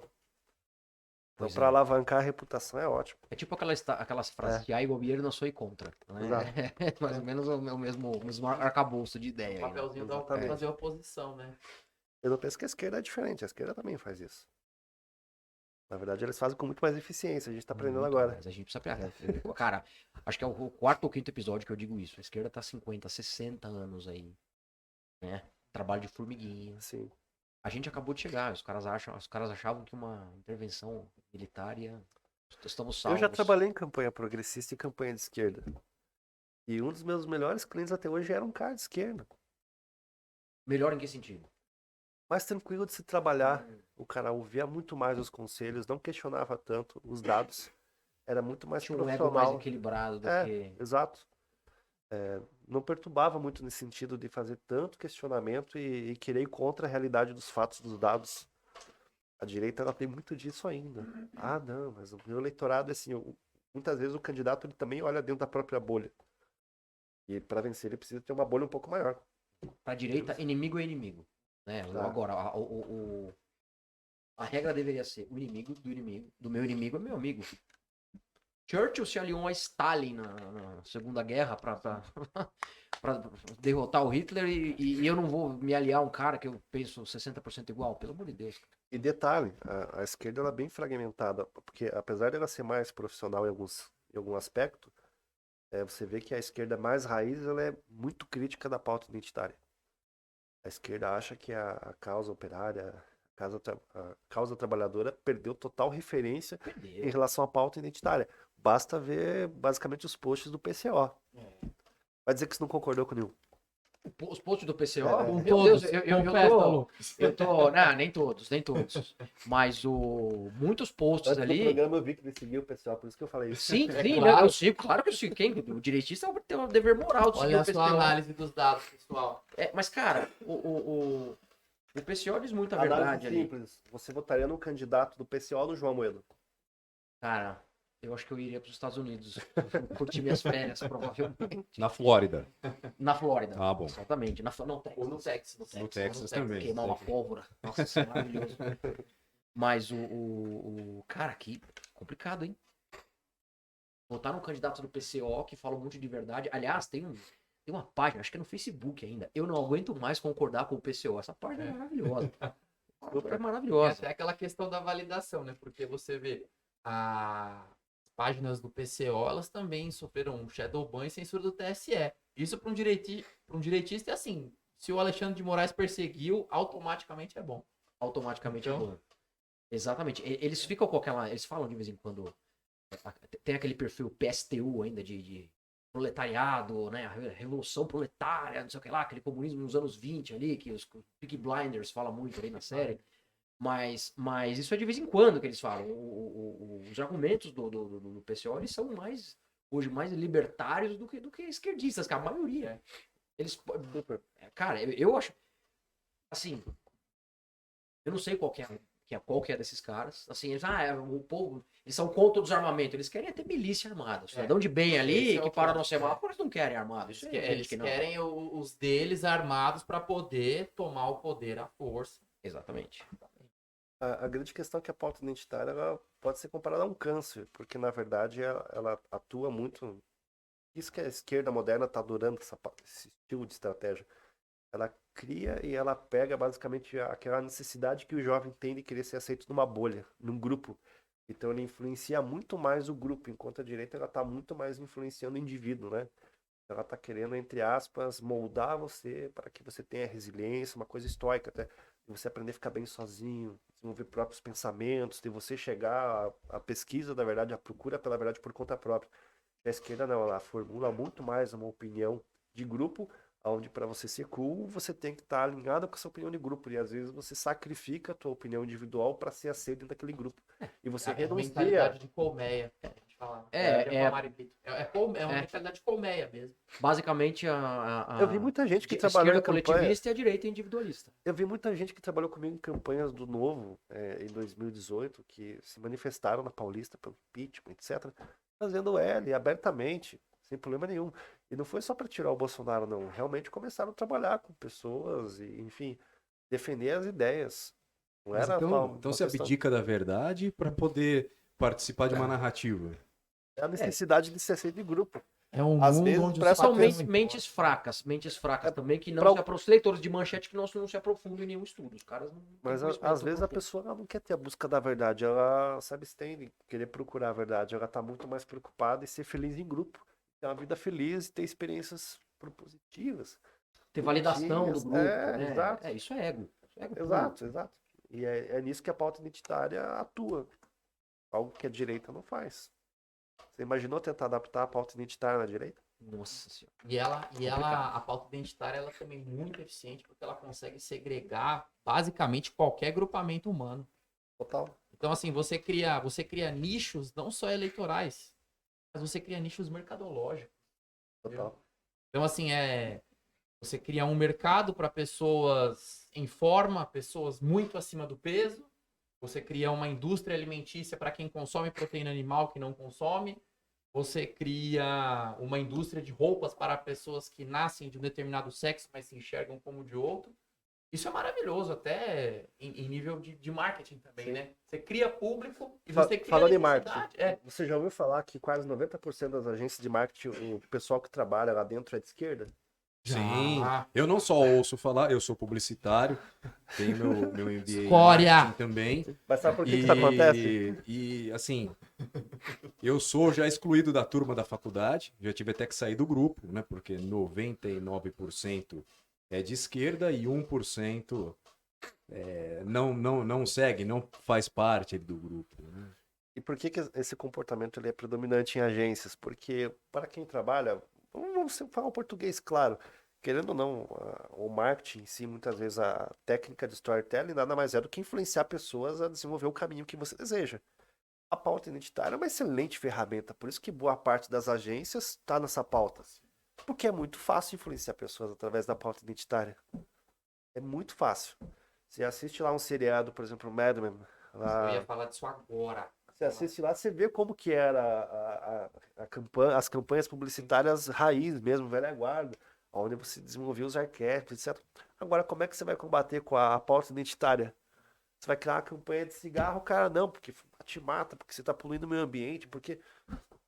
Então, Pois pra é. alavancar a reputação é ótimo. É tipo aquelas frases que igual dinheiro não sou e contra. Né? Exato. É mais ou menos o mesmo arcabouço de O ideia. Aí, né? papelzinho da Exatamente. fazer oposição, né? Eu não penso que a esquerda é diferente, a esquerda também faz isso. Na verdade, eles fazem com muito mais eficiência, a gente tá aprendendo Muito agora. mais, a gente precisa aprender. Cara, acho que é o quarto ou quinto episódio que eu digo isso. A esquerda tá 50, 60 anos aí. Né? Trabalho de formiguinha. Assim, A gente acabou de chegar. Os caras achavam que uma intervenção militar ia. Estamos eu salvos. já trabalhei em campanha progressista e campanha de esquerda. E um dos meus melhores clientes até hoje era um cara de esquerda. Melhor em que sentido? Mais tranquilo de se trabalhar. O cara ouvia muito mais os conselhos, não questionava tanto os dados. Era muito mais Tinha um ego profissional. mais equilibrado do É, que. exato. Não perturbava muito nesse sentido de fazer tanto questionamento e querer ir contra a realidade dos fatos, dos dados. A direita ela tem muito disso ainda. Ah, não, mas o meu eleitorado é assim. Muitas vezes o candidato ele também olha dentro da própria bolha. E para vencer ele precisa ter uma bolha um pouco maior. Pra direita, inimigo é inimigo. Né? Tá. Agora, a regra deveria ser: o inimigo do meu inimigo é meu amigo. Churchill se aliou a Stalin na Segunda Guerra pra derrotar o Hitler e eu não vou me aliar a um cara que eu penso 60% igual, pelo amor de Deus. E detalhe, a esquerda ela é bem fragmentada, porque apesar dela ser mais profissional em algum aspecto, você vê que a esquerda mais raiz ela é muito crítica da pauta identitária. A esquerda acha que a causa operária, a causa trabalhadora perdeu total referência em Perdeu. relação à pauta identitária. Basta ver basicamente os posts do PCO. Vai dizer que você não concordou com nenhum. Os posts do PCO, Com meu todos, Deus, confessa, Lucas. eu tô, não, nem todos, mas muitos posts Antes do ali, programa eu vi que ele seguiu o PCO, por isso que eu falei isso. sim, claro. eu sigo, claro que eu sigo, o direitista tem um dever moral de seguir Olha o a PCO. sua análise dos dados, pessoal. Mas cara, o PCO diz muita Análise verdade ali. simples. Você votaria no candidato do PCO ou no João Moedo? Cara, eu acho que eu iria para os Estados Unidos. Curtir minhas férias, provavelmente. Na Flórida. Na Flórida. Ah, bom. Exatamente. Não, Texas. Ou no Texas. No Texas também. Queimar uma pólvora. Nossa, isso é maravilhoso. Mas cara, aqui, complicado, hein? Votaram um candidato do PCO que fala um monte de verdade. Aliás, tem uma página, acho que é no Facebook ainda. Eu não aguento mais concordar com o PCO. Essa página é maravilhosa. É E maravilhosa. até aquela questão da validação, né? Porque você vê as páginas do PCO, elas também sofreram um shadow ban e censura do TSE. Isso para um direitista é assim, se o Alexandre de Moraes perseguiu, automaticamente é bom. Automaticamente Então- é bom. Exatamente. Eles ficam com aquela. Eles falam de vez em quando. Tem aquele perfil PSTU ainda de proletariado, né? A Revolução Proletária, não sei o que lá, aquele comunismo nos anos 20 ali, que os Peaky Blinders falam muito ali na série. Mas isso é de vez em quando que eles falam. Os argumentos do PCO, eles são hoje mais libertários do que esquerdistas, que a maioria. Eles. Cara, eu acho. Assim. Eu não sei qual que é desses caras. Assim, o povo. Eles são contra o desarmamento. Eles querem ter milícia armada. O cidadão de bem Esse ali, é o que para ponto. no semáforo, eles não querem armado. Isso é evidente Eles que não. querem os deles armados para poder tomar o poder à força. Exatamente. A grande questão é que a pauta identitária ela pode ser comparada a um câncer, porque na verdade ela atua muito. Isso que a esquerda moderna está adorando, esse estilo de estratégia. Ela cria e ela pega basicamente aquela necessidade que o jovem tem de querer ser aceito numa bolha, num grupo. Então ele influencia muito mais o grupo, enquanto a direita ela está muito mais influenciando o indivíduo, né? Ela está querendo, entre aspas, moldar você para que você tenha resiliência, uma coisa estoica até, de você aprender a ficar bem sozinho, desenvolver próprios pensamentos, de você chegar à pesquisa da verdade, à procura pela verdade por conta própria. A esquerda não, ela formula muito mais uma opinião de grupo, onde para você ser cool, você tem que estar alinhado com essa opinião de grupo, e às vezes você sacrifica a tua opinião individual para ser aceito dentro daquele grupo. E você É uma renuncia. mentalidade de colmeia. A gente fala. É uma mentalidade de colmeia mesmo. Basicamente, Eu vi muita gente que a trabalhou esquerda em campanha. coletivista e a direita individualista. Eu vi muita gente que trabalhou comigo em campanhas do Novo, em 2018, que se manifestaram na Paulista pelo impeachment, etc., fazendo L abertamente, sem problema nenhum. E não foi só para tirar o Bolsonaro, não. Realmente começaram a trabalhar com pessoas e, enfim, defender as ideias. Não Mas era então, uma então você questão- abdica da verdade para poder participar de uma narrativa. É a necessidade de ser aceito de grupo. É um Às mundo vezes, onde pra os São fatos não mentes fracas também que não pra- se aprofundam. Leitores de manchete que não se aprofundam em nenhum estudo. Os caras não têm Mas conhecimento às vezes a profundo. pessoa ela não quer ter a busca da verdade, ela se abstém de querer procurar a verdade, ela está muito mais preocupada em ser feliz em grupo, ter uma vida feliz e ter experiências propositivas. Ter validação do Dias, grupo. Né? exato. Isso é ego. Isso é ego puro. Exato, exato. E é nisso que a pauta identitária atua, algo que a direita não faz. Você imaginou tentar adaptar a pauta identitária na direita? Nossa senhora. A pauta identitária, ela também é muito eficiente porque ela consegue segregar basicamente qualquer grupamento humano. Total. Então, assim, você cria nichos não só eleitorais, mas você cria nichos mercadológicos. Total. Então, assim, você cria um mercado para pessoas em forma, pessoas muito acima do peso. Você cria uma indústria alimentícia para quem consome proteína animal que não consome. Você cria uma indústria de roupas para pessoas que nascem de um determinado sexo, mas se enxergam como de outro. Isso é maravilhoso, até em nível de marketing também, Sim. né? Você cria público e Fa- você cria Falando em necessidade. marketing, você já ouviu falar que quase 90% das agências de marketing, o pessoal que trabalha lá dentro é de esquerda? Sim, Já. eu não só ouço falar, eu sou publicitário, tenho meu MBA em Escória! marketing também. Mas sabe por que isso acontece? E assim, eu sou já excluído da turma da faculdade, já tive até que sair do grupo, né? Porque 99% é de esquerda e 1% não segue, não faz parte do grupo, né? E por que esse comportamento ele é predominante em agências? Porque para quem trabalha, vamos falar o português claro, querendo ou não, o marketing em si, muitas vezes a técnica de storytelling nada mais é do que influenciar pessoas a desenvolver o caminho que você deseja. A pauta identitária é uma excelente ferramenta, por isso que boa parte das agências está nessa pauta. Porque é muito fácil influenciar pessoas através da pauta identitária. É muito fácil. Você assiste lá um seriado, por exemplo, Mad Men, Eu lá, ia falar disso agora. Você assiste lá, você vê como que era as campanhas publicitárias raiz mesmo, velha guarda, onde você desenvolvia os arquétipos, etc. Agora, como é que você vai combater com a pauta identitária? Você vai criar uma campanha de cigarro, cara, não, porque te mata, porque você tá poluindo o meio ambiente, porque...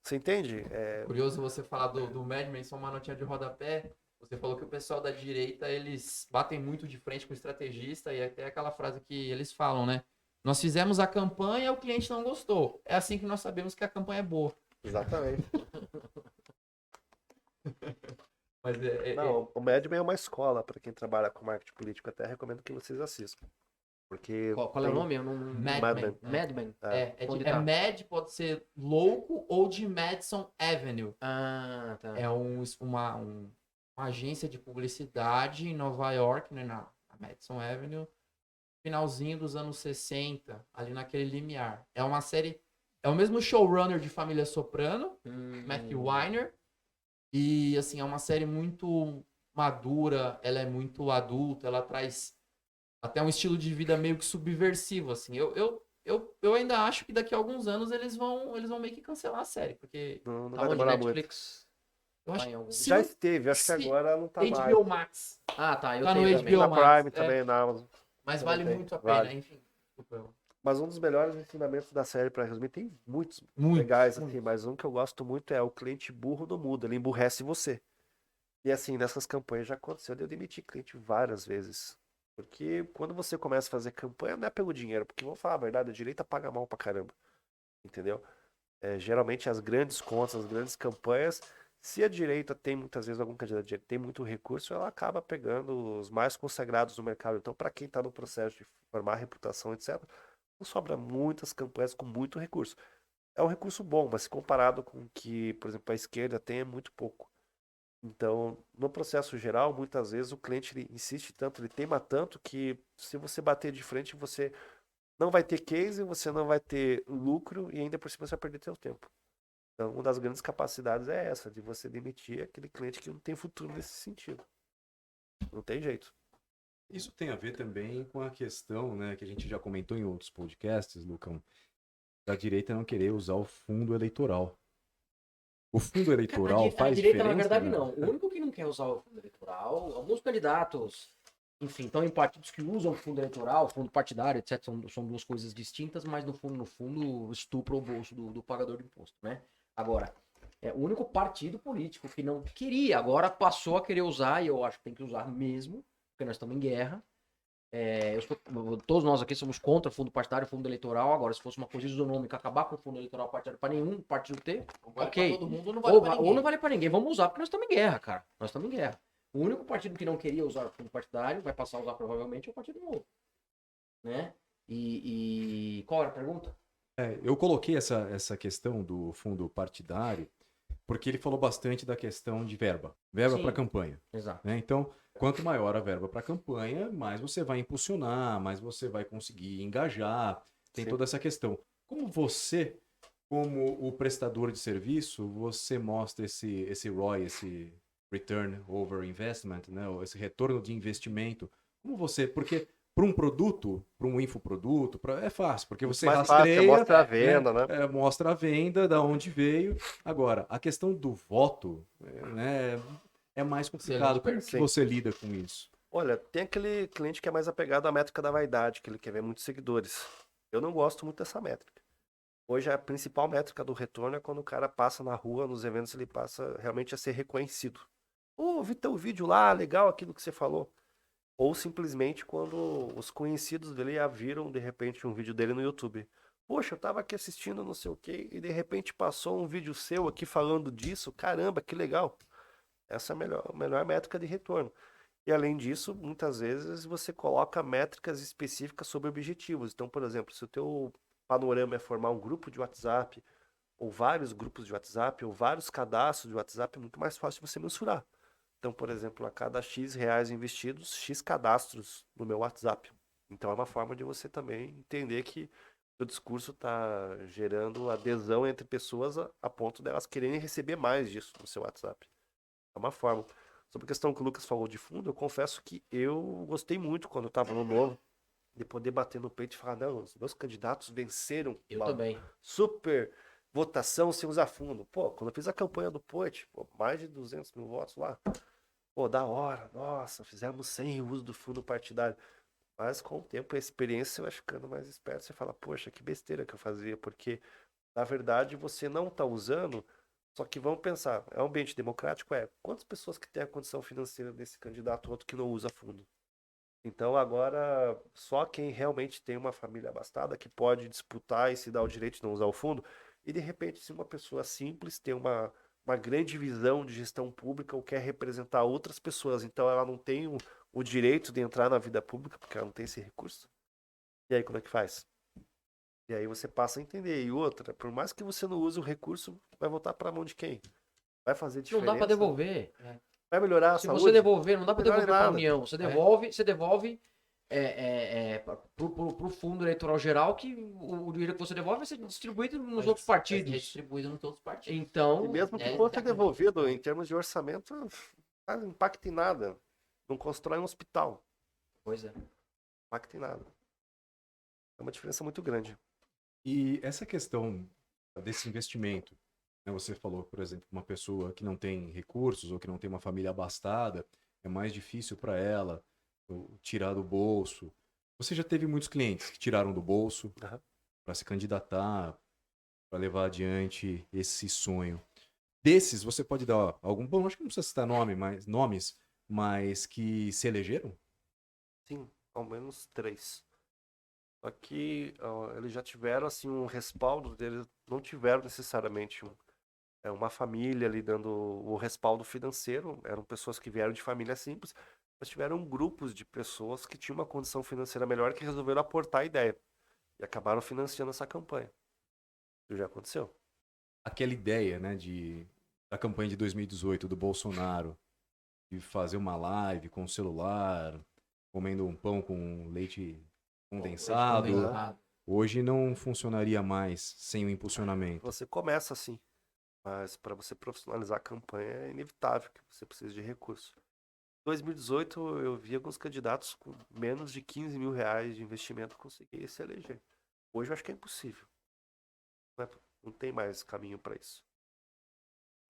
Você entende? Curioso você falar do Mad Men, só uma notinha de rodapé. Você falou que o pessoal da direita, eles batem muito de frente com o estrategista e até aquela frase que eles falam, né? Nós fizemos a campanha, o cliente não gostou. É assim que nós sabemos que a campanha é boa. Exatamente. Mas Não, o Mad Men é uma escola para quem trabalha com marketing político. Até recomendo que vocês assistam. Porque Qual é o nome? Eu não... Mad Mad Men. Men. Mad Men. É Onde tá? Mad, pode ser louco ou de Madison Avenue. Ah, tá. É uma agência de publicidade em Nova York, né, na Madison Avenue, finalzinho dos anos 60, ali naquele limiar. É uma série, é o mesmo showrunner de Família Soprano, Matthew Weiner, e assim, é uma série muito madura, ela é muito adulta, ela traz até um estilo de vida meio que subversivo, assim. Eu ainda acho que daqui a alguns anos eles vão meio que cancelar a série, porque Não Tá vai onde? demorar muito. Netflix? eu acho Tá em algum- se Já não- esteve, acho que se- agora não tá mais. HBO Max. Ah, tá. Eu Tá no tenho HBO também. Na Max, Prime também, na Amazon. Mas Também vale tem, muito a pena, vale. enfim. Desculpa. Mas um dos melhores ensinamentos da série, para resumir, tem muitos Muito, legais, muito. assim, mas um que eu gosto muito é o cliente burro não muda, ele emburrece você. E assim, nessas campanhas já aconteceu de eu demitir cliente várias vezes. Porque quando você começa a fazer campanha, não é pelo dinheiro, porque vamos falar a verdade, a direita paga mal pra caramba. Entendeu? Geralmente as grandes contas, as grandes campanhas, se a direita tem muitas vezes algum candidato de direita tem muito recurso, ela acaba pegando os mais consagrados no mercado. Então, para quem está no processo de formar reputação, etc., não sobra muitas campanhas com muito recurso. É um recurso bom, mas comparado com o que, por exemplo, a esquerda tem, é muito pouco. Então, no processo geral, muitas vezes o cliente ele insiste tanto, ele teima tanto que se você bater de frente, você não vai ter case, você não vai ter lucro e ainda por cima você vai perder seu tempo. Então, uma das grandes capacidades é essa, de você demitir aquele cliente que não tem futuro nesse sentido. Não tem jeito. Isso tem a ver também com a questão, né, que a gente já comentou em outros podcasts, Lucão, da direita não querer usar o fundo eleitoral. O fundo eleitoral A faz direita, diferença? na verdade, né? não. O único que não quer usar o fundo eleitoral, alguns candidatos, enfim, estão em partidos que usam o fundo eleitoral, fundo partidário, etc. São duas coisas distintas, mas no fundo, estupra o bolso do pagador de imposto, né? Agora, é o único partido político que não queria, agora passou a querer usar, e eu acho que tem que usar mesmo, porque nós estamos em guerra. Todos nós aqui somos contra fundo partidário, fundo eleitoral. Agora, se fosse uma coisa isonômica, acabar com o fundo eleitoral partidário para nenhum partido ter, Vale ok. pra todo mundo, não vale pra ninguém. Ou não vale para ninguém, vamos usar, porque nós estamos em guerra, cara. Nós estamos em guerra. O único partido que não queria usar o fundo partidário, vai passar a usar provavelmente, é o Partido Novo. Né? E qual era a pergunta? Eu coloquei essa questão do fundo partidário porque ele falou bastante da questão de verba Sim. para campanha. Exato. Né? Então, quanto maior a verba para campanha, mais você vai impulsionar, mais você vai conseguir engajar. Tem Sim. toda essa questão. Como você, como o prestador de serviço, você mostra esse ROI, esse Return Over Investment, né? Esse retorno de investimento. Como você... Porque para um produto, para um infoproduto, é fácil, porque você Mais rastreia... fácil, mostra a venda, né? Mostra a venda, da onde veio. Agora, a questão do voto, né, é mais complicado. Excelente Como que você lida com isso? Olha, tem aquele cliente que é mais apegado à métrica da vaidade, que ele quer ver muitos seguidores. Eu não gosto muito dessa métrica. Hoje a principal métrica do retorno é quando o cara passa na rua, nos eventos, ele passa realmente a ser reconhecido. Vi teu vídeo lá, legal aquilo que você falou. Ou simplesmente quando os conhecidos dele já viram, de repente, um vídeo dele no YouTube. Poxa, eu tava aqui assistindo não sei o quê, e de repente passou um vídeo seu aqui falando disso. Caramba, que legal. Essa é a melhor métrica de retorno. E além disso, muitas vezes você coloca métricas específicas sobre objetivos. Então, por exemplo, se o teu panorama é formar um grupo de WhatsApp, ou vários grupos de WhatsApp, ou vários cadastros de WhatsApp, é muito mais fácil você mensurar. Então, por exemplo, a cada X reais investidos, X cadastros no meu WhatsApp. Então, é uma forma de você também entender que o discurso está gerando adesão entre pessoas a ponto delas quererem receber mais disso no seu WhatsApp. É uma forma. Sobre a questão que o Lucas falou de fundo, eu confesso que eu gostei muito quando eu estava no Novo de poder bater no peito e falar, não, os meus candidatos venceram Eu uma também. super votação sem usar fundo. Pô, quando eu fiz a campanha do Poit, pô, mais de 200 mil votos lá. Pô, da hora, nossa, fizemos sem uso do fundo partidário. Mas com o tempo e a experiência, você vai ficando mais esperto. Você fala, poxa, que besteira que eu fazia, porque na verdade você não está usando. Só que vamos pensar, é um ambiente democrático? É. Quantas pessoas que têm a condição financeira desse candidato, outro que não usa fundo? Então agora, só quem realmente tem uma família abastada que pode disputar e se dar o direito de não usar o fundo. E de repente, se uma pessoa simples tem uma grande visão de gestão pública ou quer representar outras pessoas, então ela não tem o direito de entrar na vida pública porque ela não tem esse recurso. E aí como é que faz? E aí você passa a entender. E outra, por mais que você não use o recurso, vai voltar para a mão de quem? Vai fazer Não diferença? dá pra devolver. Vai melhorar a Se saúde? você devolver, não dá pra Não melhora devolver pra nada. União. Você devolve pro fundo eleitoral geral, que o dinheiro que você devolve vai ser distribuído nos outros Vai ser partidos. distribuído nos outros partidos. Então, E mesmo que É, fosse tá. devolvido em termos de orçamento, não impacta em nada. Não constrói um hospital. pois é. Não impacta em nada. É uma diferença muito grande. E essa questão desse investimento, né, você falou, por exemplo, uma pessoa que não tem recursos ou que não tem uma família abastada, é mais difícil para ela tirar do bolso. Você já teve muitos clientes que tiraram do bolso Aham. para se candidatar, para levar adiante esse sonho. Desses, você pode dar algum, bom, acho que não precisa citar nomes, mas que se elegeram? Sim, ao menos 3. Só que ó, eles já tiveram assim um respaldo, eles não tiveram necessariamente uma família ali dando o respaldo financeiro, eram pessoas que vieram de família simples, mas tiveram grupos de pessoas que tinham uma condição financeira melhor que resolveram aportar a ideia e acabaram financiando essa campanha. Isso já aconteceu. Aquela ideia, né, da campanha de 2018 do Bolsonaro, de fazer uma live com o celular, comendo um pão com leite condensado, Condensado. hoje não funcionaria mais sem o impulsionamento. Você começa assim, mas para você profissionalizar a campanha é inevitável que você precise de recurso. Em 2018 eu vi alguns candidatos com menos de 15 mil reais de investimento conseguir se eleger. Hoje eu acho que é impossível. Não tem mais caminho para isso.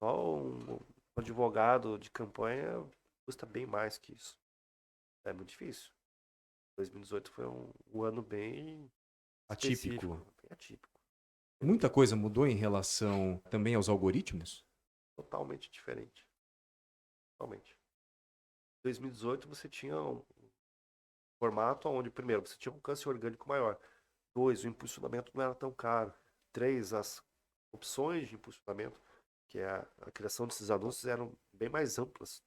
Só um advogado de campanha custa bem mais que isso. É muito difícil. 2018 foi um ano bem específico, Atípico. bem atípico. Muita coisa mudou em relação também aos algoritmos? Totalmente diferente. Totalmente. Em 2018 você tinha um formato onde, primeiro, você tinha um alcance orgânico maior. 2, o impulsionamento não era tão caro. 3, as opções de impulsionamento, que é a criação desses anúncios, eram bem mais amplas.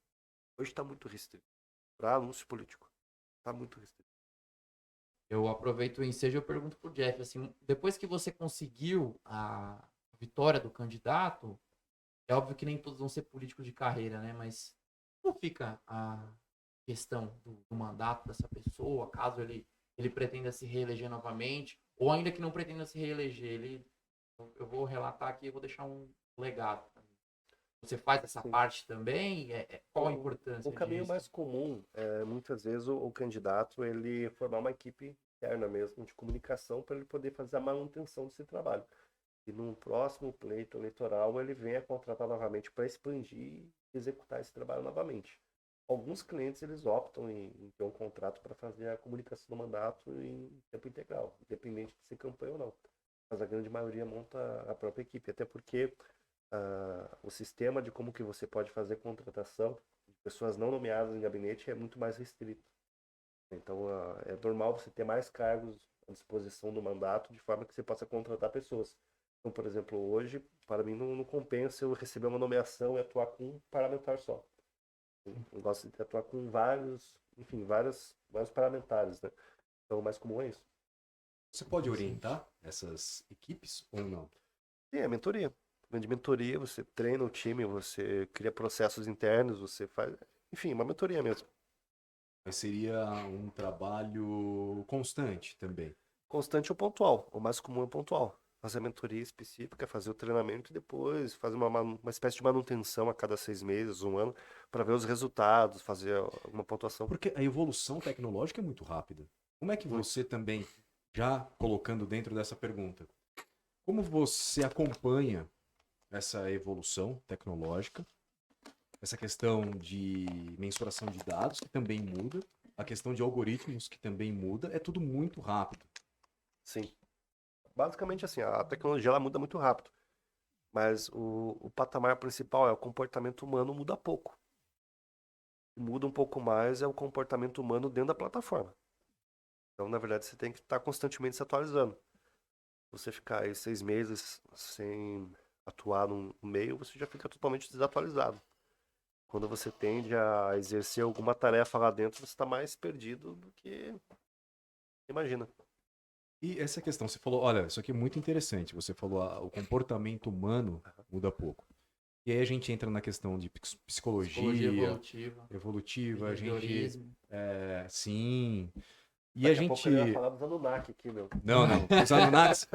Hoje está muito restrito. Para anúncio político. Está muito restrito. Eu aproveito o ensejo e eu pergunto pro Jeff, assim, depois que você conseguiu a vitória do candidato, é óbvio que nem todos vão ser políticos de carreira, né? Mas como fica a questão do mandato dessa pessoa, caso ele pretenda se reeleger novamente, ou ainda que não pretenda se reeleger, eu vou relatar aqui, eu vou deixar um legado. Você faz essa Sim. parte também? Qual a importância O caminho disso? mais comum é, muitas vezes, o candidato ele formar uma equipe interna mesmo de comunicação para ele poder fazer a manutenção desse trabalho. E num próximo pleito eleitoral ele venha contratar novamente para expandir e executar esse trabalho novamente. Alguns clientes eles optam em ter um contrato para fazer a comunicação do mandato em tempo integral, independente de ser campanha ou não. Mas a grande maioria monta a própria equipe, até porque o sistema de como que você pode fazer contratação de pessoas não nomeadas em gabinete é muito mais restrito. Então, é normal você ter mais cargos à disposição do mandato, de forma que você possa contratar pessoas. Então, por exemplo, hoje, para mim, não compensa eu receber uma nomeação e atuar com um parlamentar só. Eu gosto de atuar com vários parlamentares, né? Então, o mais comum é isso. Você pode orientar essas equipes ou não? Sim, é mentoria. De mentoria, você treina o time, você cria processos internos, você faz... Enfim, uma mentoria mesmo. Mas seria um trabalho constante também. Constante ou pontual. O mais comum é pontual. Fazer a mentoria específica, fazer o treinamento e depois fazer uma espécie de manutenção a cada 6 meses, um ano, para ver os resultados, fazer alguma pontuação. Porque a evolução tecnológica é muito rápida. Como é que você também, já colocando dentro dessa pergunta, como você acompanha essa evolução tecnológica, essa questão de mensuração de dados, que também muda, a questão de algoritmos, que também muda, é tudo muito rápido. Sim. Basicamente assim, a tecnologia ela muda muito rápido. Mas o patamar principal é o comportamento humano muda pouco. Muda um pouco mais é o comportamento humano dentro da plataforma. Então, na verdade, você tem que estar constantemente se atualizando. Você ficar aí 6 meses sem atuar no meio, você já fica totalmente desatualizado. Quando você tende a exercer alguma tarefa lá dentro, você está mais perdido do que imagina. E essa questão, você falou, olha, isso aqui é muito interessante. Você falou, o comportamento humano muda pouco. E aí a gente entra na questão de psicologia evolutiva, a gente... behaviorismo. Sim. E Daqui a gente... pouco ele vai falar dos Anunnaki aqui, meu. Não.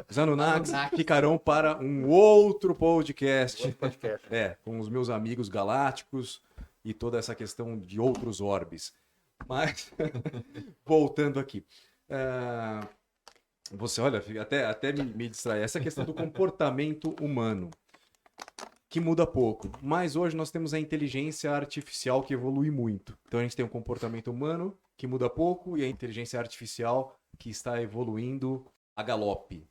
Os Anunnakis ficarão para um outro podcast. Outro podcast. Com os meus amigos galácticos e toda essa questão de outros orbes. Mas, voltando aqui. Você, olha, até me distrai. Essa questão do comportamento humano, que muda pouco. Mas hoje nós temos a inteligência artificial que evolui muito. Então a gente tem um comportamento humano que muda pouco e a inteligência artificial que está evoluindo a galope.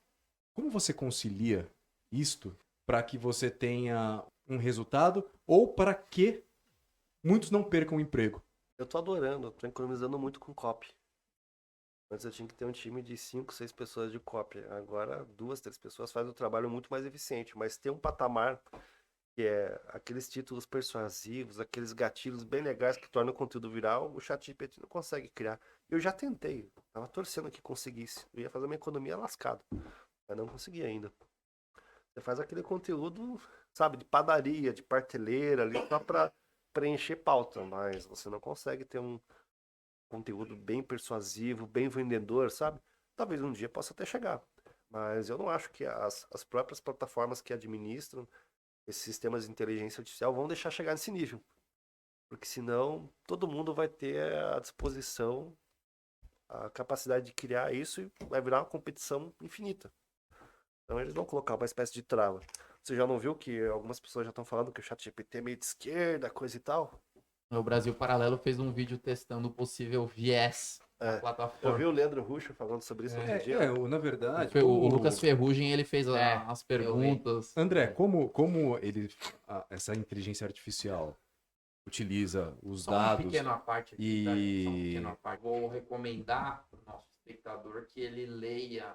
Como você concilia isto para que você tenha um resultado ou para que muitos não percam o emprego? Eu tô adorando, eu tô economizando muito com copy. Antes eu tinha que ter um time de 5, 6 pessoas de copy. Agora 2, 3 pessoas fazem o trabalho muito mais eficiente. Mas tem um patamar que é aqueles títulos persuasivos, aqueles gatilhos bem legais que tornam o conteúdo viral, o ChatGPT não consegue criar. Eu já tentei, tava torcendo que conseguisse. Eu ia fazer uma economia lascada, mas não consegui ainda. Você faz aquele conteúdo, sabe, de padaria, de prateleira ali, só para preencher pauta, mas você não consegue ter um conteúdo bem persuasivo, bem vendedor, sabe? Talvez um dia possa até chegar, mas eu não acho que as próprias plataformas que administram esses sistemas de inteligência artificial vão deixar chegar nesse nível. Porque senão todo mundo vai ter à disposição a capacidade de criar isso e vai virar uma competição infinita. Então eles vão colocar uma espécie de trava. Você já não viu que algumas pessoas já estão falando que o ChatGPT é meio de esquerda, coisa e tal? O Brasil Paralelo fez um vídeo testando o possível viés da Eu plataforma. vi o Leandro Russo falando sobre isso outro dia. Na verdade... O Lucas Ferrugem, ele fez as perguntas. André, como essa inteligência artificial utiliza os dados... Só um pequeno à parte aqui, e... tá, gente? Só um pequeno à parte. Vou recomendar para o nosso espectador que ele leia,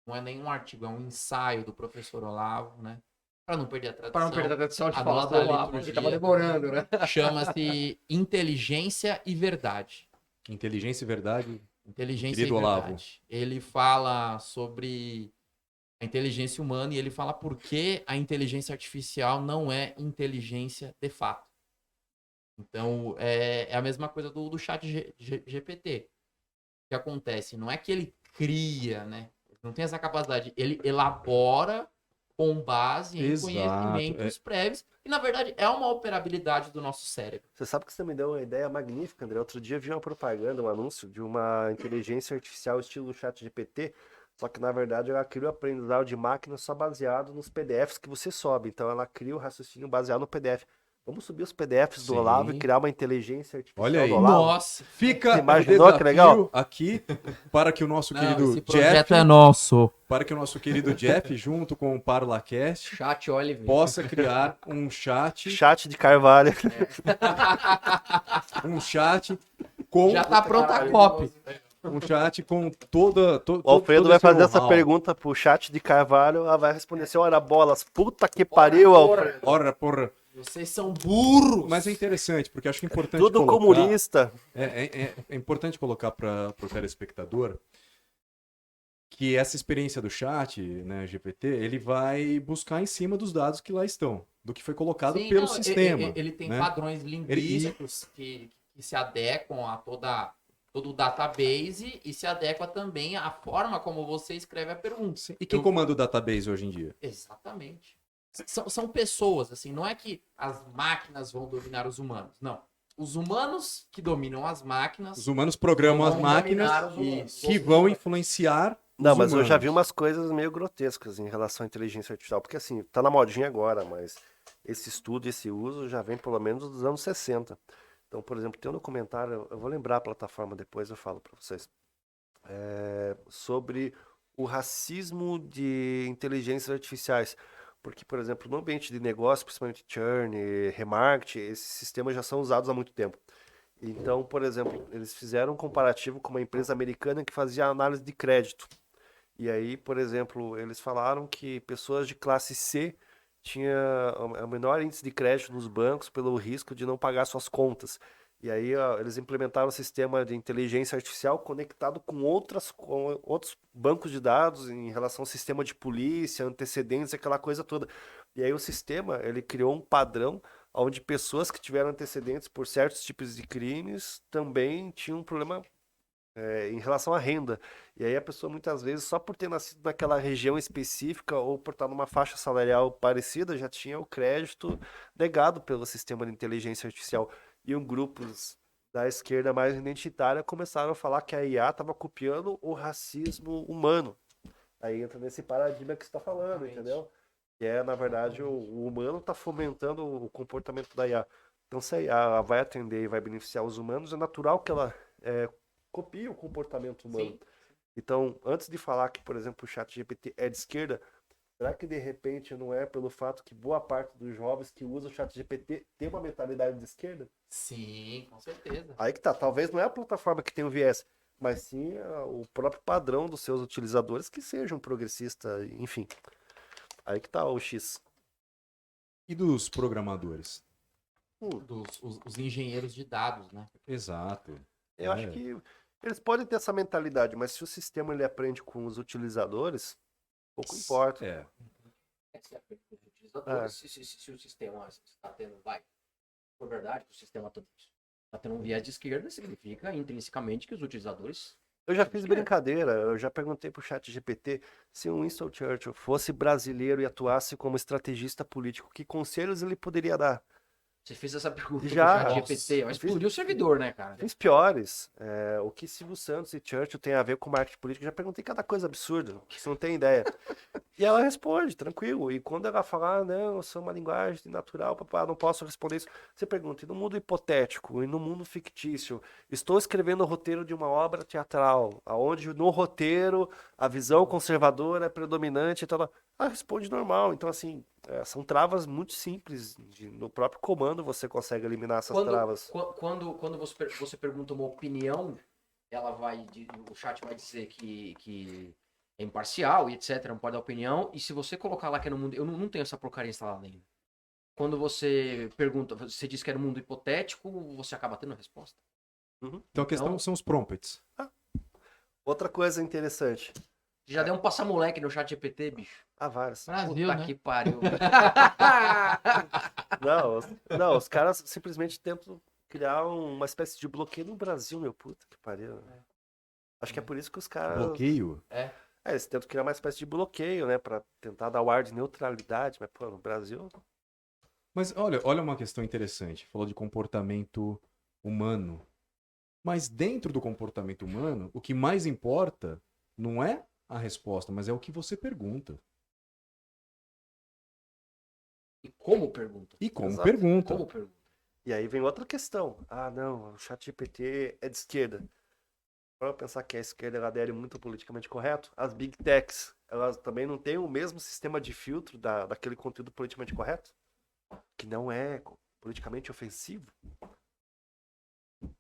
não é nenhum artigo, é um ensaio do professor Olavo, né? Para não perder a tradição. Para não perder a tradição de A falar nossa do Olavo, liturgia. que tava demorando, né? Chama-se Inteligência e Verdade. Inteligência e verdade. Inteligência Querido e Olavo. Verdade. Ele fala sobre a inteligência humana e ele fala por que a inteligência artificial não é inteligência de fato. Então, é a mesma coisa do chat GPT. O que acontece? Não é que ele cria, né? Ele não tem essa capacidade. Ele elabora com base em Exato, conhecimentos prévios. E, na verdade, é uma operabilidade do nosso cérebro. Você sabe que você me deu uma ideia magnífica, André. Outro dia eu vi uma propaganda, um anúncio de uma inteligência artificial estilo ChatGPT, só que na verdade ela cria o aprendizado de máquina só baseado nos PDFs que você sobe. Então ela cria o raciocínio baseado no PDF. Vamos subir os PDFs do Sim. Olavo e criar uma inteligência artificial Olha aí. do Olavo? Nossa! Fica Você imaginou o desafio que legal? aqui para que o nosso querido esse projeto Jeff, é nosso. para que o nosso querido Jeff, junto com o ParlaCast, Chat Oliver. possa criar um chat Chat de Carvalho. com Já tá pronta a copy. um chat com toda O Alfredo todo vai esse fazer essa know-how. pergunta pro chat de Carvalho, ela vai responder assim, ora bolas, puta que pariu, Alfredo. Ora, porra. Vocês são burros. Mas é interessante, porque acho que é importante Tudo colocar, comunista. é importante colocar para o telespectador que essa experiência do chat, né, GPT, ele vai buscar em cima dos dados que lá estão, do que foi colocado Sim, pelo não, sistema. Ele tem né? padrões linguísticos que se adequam a todo o database e se adequa também à forma como você escreve a pergunta. Sim. E quem comanda o database hoje em dia? Exatamente. São pessoas, assim, não é que as máquinas vão dominar os humanos, não. os humanos que dominam as máquinas. Os humanos programam as Vão máquinas dominar os humanos. que vão influenciar Não, os mas eu já vi humanos. umas coisas meio grotescas em relação à inteligência artificial, porque assim, tá na modinha agora, mas esse estudo, esse uso já vem pelo menos dos anos 60. Então, por exemplo, tem um documentário, eu vou lembrar a plataforma depois, eu falo para vocês, sobre o racismo de inteligências artificiais. Porque, por exemplo, no ambiente de negócio, principalmente churn, remarketing, esses sistemas já são usados há muito tempo. Então, por exemplo, eles fizeram um comparativo com uma empresa americana que fazia análise de crédito. E aí, por exemplo, eles falaram que pessoas de classe C tinha o menor índice de crédito nos bancos pelo risco de não pagar suas contas. E aí, ó, eles implementaram um sistema de inteligência artificial conectado com outros bancos de dados em relação ao sistema de polícia, antecedentes, aquela coisa toda. E aí o sistema, ele criou um padrão onde pessoas que tiveram antecedentes por certos tipos de crimes também tinham um problema em relação à renda. E aí a pessoa muitas vezes, só por ter nascido naquela região específica ou por estar numa faixa salarial parecida, já tinha o crédito negado pelo sistema de inteligência artificial. E um grupos da esquerda mais identitária começaram a falar que a IA estava copiando o racismo humano. Aí entra nesse paradigma que você está falando, Exatamente. entendeu? Que é, na verdade, o humano está fomentando o comportamento da IA. Então, se a IA vai atender e vai beneficiar os humanos, é natural que ela copie o comportamento humano. Sim. Então, antes de falar que, por exemplo, o ChatGPT é de esquerda, será que de repente não é pelo fato que boa parte dos jovens que usam o ChatGPT tem uma mentalidade de esquerda? Sim, com certeza. Aí que tá, talvez não é a plataforma que tem o viés, mas sim o próprio padrão dos seus utilizadores que sejam progressistas, enfim. Aí que tá o X. E dos programadores? Os engenheiros de dados, né? Exato. Eu acho que eles podem ter essa mentalidade, mas se o sistema ele aprende com os utilizadores, pouco importa. É. Utilizadores, se o sistema está tendo, por verdade, que o sistema está tendo um viés de esquerda, significa intrinsecamente que os utilizadores. Eu já fiz brincadeira, eu já perguntei pro ChatGPT se o Winston Churchill fosse brasileiro e atuasse como estrategista político, que conselhos ele poderia dar? Você fez essa pergunta Já. pro ChatGPT, vai explodir o servidor, né, cara? Fiz piores. O que Silvio Santos e Churchill têm a ver com marketing político? Eu já perguntei cada coisa absurda, que você não tem ideia. E ela responde, tranquilo. E quando ela fala, não, eu sou uma linguagem natural, papai, não posso responder isso. Você pergunta, e no mundo hipotético, e no mundo fictício, estou escrevendo o roteiro de uma obra teatral, aonde no roteiro a visão conservadora é predominante e tal. Ela responde normal. Então, assim, são travas muito simples. No próprio comando você consegue eliminar essas travas. Quando você pergunta uma opinião, o chat vai dizer que é imparcial e etc, não pode dar opinião. E se você colocar lá que é no mundo, eu não tenho essa porcaria instalada ainda. Quando você pergunta, você diz que é no mundo hipotético, você acaba tendo a resposta. Então a questão são os prompts. Outra coisa interessante. Já deu um passamoleque no chat GPT, bicho. Ah, vários. Brasil, Puta né? que pariu. Não, os caras simplesmente tentam criar uma espécie de bloqueio no Brasil, meu puta que pariu. Acho que é por isso que os caras. Bloqueio? Eles tentam criar uma espécie de bloqueio, né? Pra tentar dar o ar de neutralidade, mas, pô, no Brasil. Mas olha uma questão interessante. Falou de comportamento humano. Mas dentro do comportamento humano, o que mais importa não é a resposta, mas é o que você pergunta. E como pergunta? E como Exato. pergunta. Como pergunta? E aí vem outra questão. Ah, não, o ChatGPT é de esquerda. Para pensar que a esquerda ela adere muito ao politicamente correto, as big techs, elas também não têm o mesmo sistema de filtro daquele conteúdo politicamente correto? Que não é politicamente ofensivo?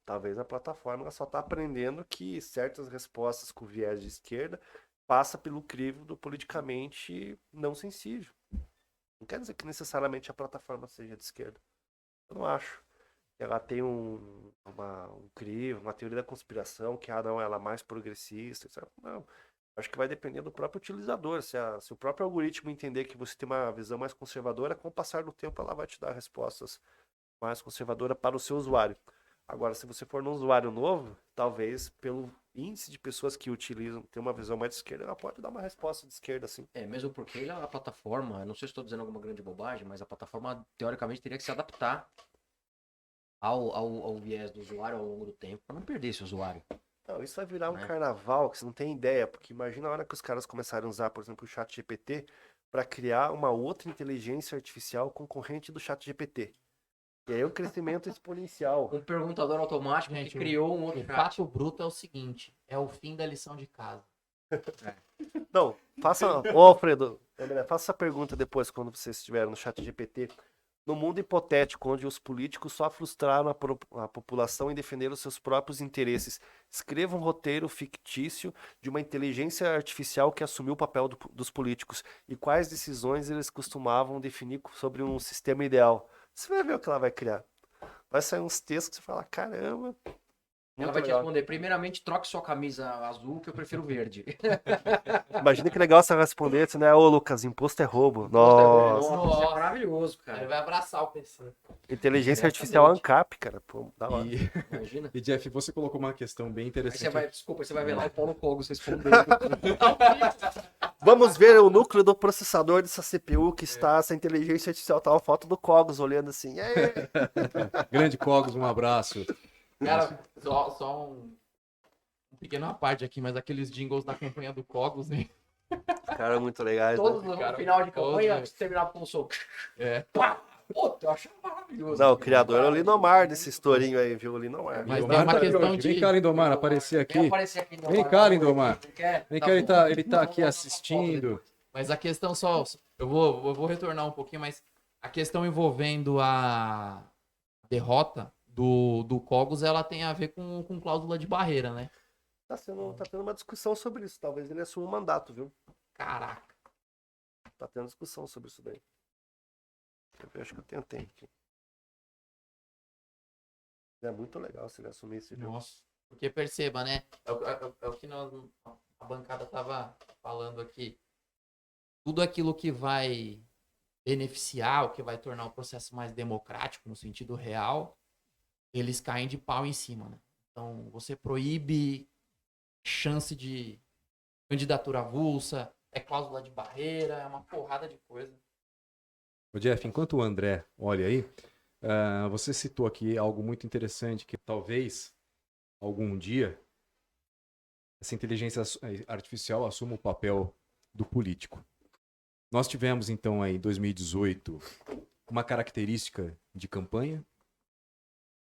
Talvez a plataforma ela só está aprendendo que certas respostas com viés de esquerda passa pelo crivo do politicamente não sensível. Não quer dizer que necessariamente a plataforma seja de esquerda. Eu não acho. Ela tem um crivo, uma teoria da conspiração, que não, ela é mais progressista, etc. Não. Acho que vai depender do próprio utilizador. Se o próprio algoritmo entender que você tem uma visão mais conservadora, com o passar do tempo ela vai te dar respostas mais conservadoras para o seu usuário. Agora, se você for num usuário novo, talvez pelo índice de pessoas que utilizam, tem uma visão mais de esquerda, ela pode dar uma resposta de esquerda, assim. Mesmo porque a plataforma, eu não sei se estou dizendo alguma grande bobagem, mas a plataforma, teoricamente, teria que se adaptar ao viés do usuário ao longo do tempo, para não perder esse usuário. Não, isso vai virar um Né? carnaval que você não tem ideia, porque imagina a hora que os caras começarem a usar, por exemplo, o chat GPT para criar uma outra inteligência artificial concorrente do chat GPT. E aí é um crescimento exponencial. Um perguntador automático Gente, que criou um outro O chat. fato bruto é o seguinte: é o fim da lição de casa. Não, faça. Ô, Alfredo, André, faça essa pergunta depois, quando vocês estiverem no chat GPT. No mundo hipotético, onde os políticos só frustraram a população em defender os seus próprios interesses, escreva um roteiro fictício de uma inteligência artificial que assumiu o papel dos políticos e quais decisões eles costumavam definir sobre um sistema ideal. Você vai ver o que ela vai criar. Vai sair uns textos que você fala, caramba. Ela muito vai te legal. responder, primeiramente, troque sua camisa azul, que eu prefiro verde. Imagina que legal você responder, assim, né? Ô, Lucas, imposto é roubo. Nossa, Nossa. isso é maravilhoso, Aí cara. vai abraçar o PC. Inteligência artificial ANCAP, cara. Pô, da hora. Imagina. E Jeff, você colocou uma questão bem Aí interessante. você vai, desculpa, você vai ver lá o Paulo Cogos respondendo. Vamos ver o núcleo do processador dessa CPU que está, essa inteligência artificial. Tá uma foto do Cogos olhando assim. "E aí?" Grande Cogos, um abraço. Cara, só um pequeno à parte aqui, mas aqueles jingles da campanha do Cogos, né? Cara, muito legais, né? Todos no Cara, final de campanha, todos, antes de terminar com o som. É. Pá! Puta, eu achava maravilhoso. Não, o criador é o Linomar desse estourinho aí, viu? O Linomar. Mas Lindomar tem uma tá aqui questão hoje. de- Vem cá, Lindomar, aparecer Vem aqui. aparecer aqui, Lindomar. Vem cá, Lindomar. Não quer? Vem Tá cá, bom. ele tá aqui assistindo. Mas a questão só. Eu vou retornar um pouquinho, mas a questão envolvendo a derrota do Cogos, ela tem a ver com cláusula de barreira, né? Tá tendo uma discussão sobre isso. Talvez ele assuma o mandato, viu? Caraca. Tá tendo discussão sobre isso daí. Deixa eu ver, acho que eu tentei aqui. É muito legal se ele assumir esse jogo. Nossa. Porque perceba, né? É o que a bancada tava falando aqui. Tudo aquilo que vai beneficiar, o que vai tornar o processo mais democrático no sentido real, eles caem de pau em cima, né? Então, você proíbe chance de candidatura avulsa, é cláusula de barreira, é uma porrada de coisa. Ô Jeff, enquanto o André olha aí, você citou aqui algo muito interessante, que talvez algum dia essa inteligência artificial assuma o papel do político. Nós tivemos então aí em 2018 uma característica de campanha.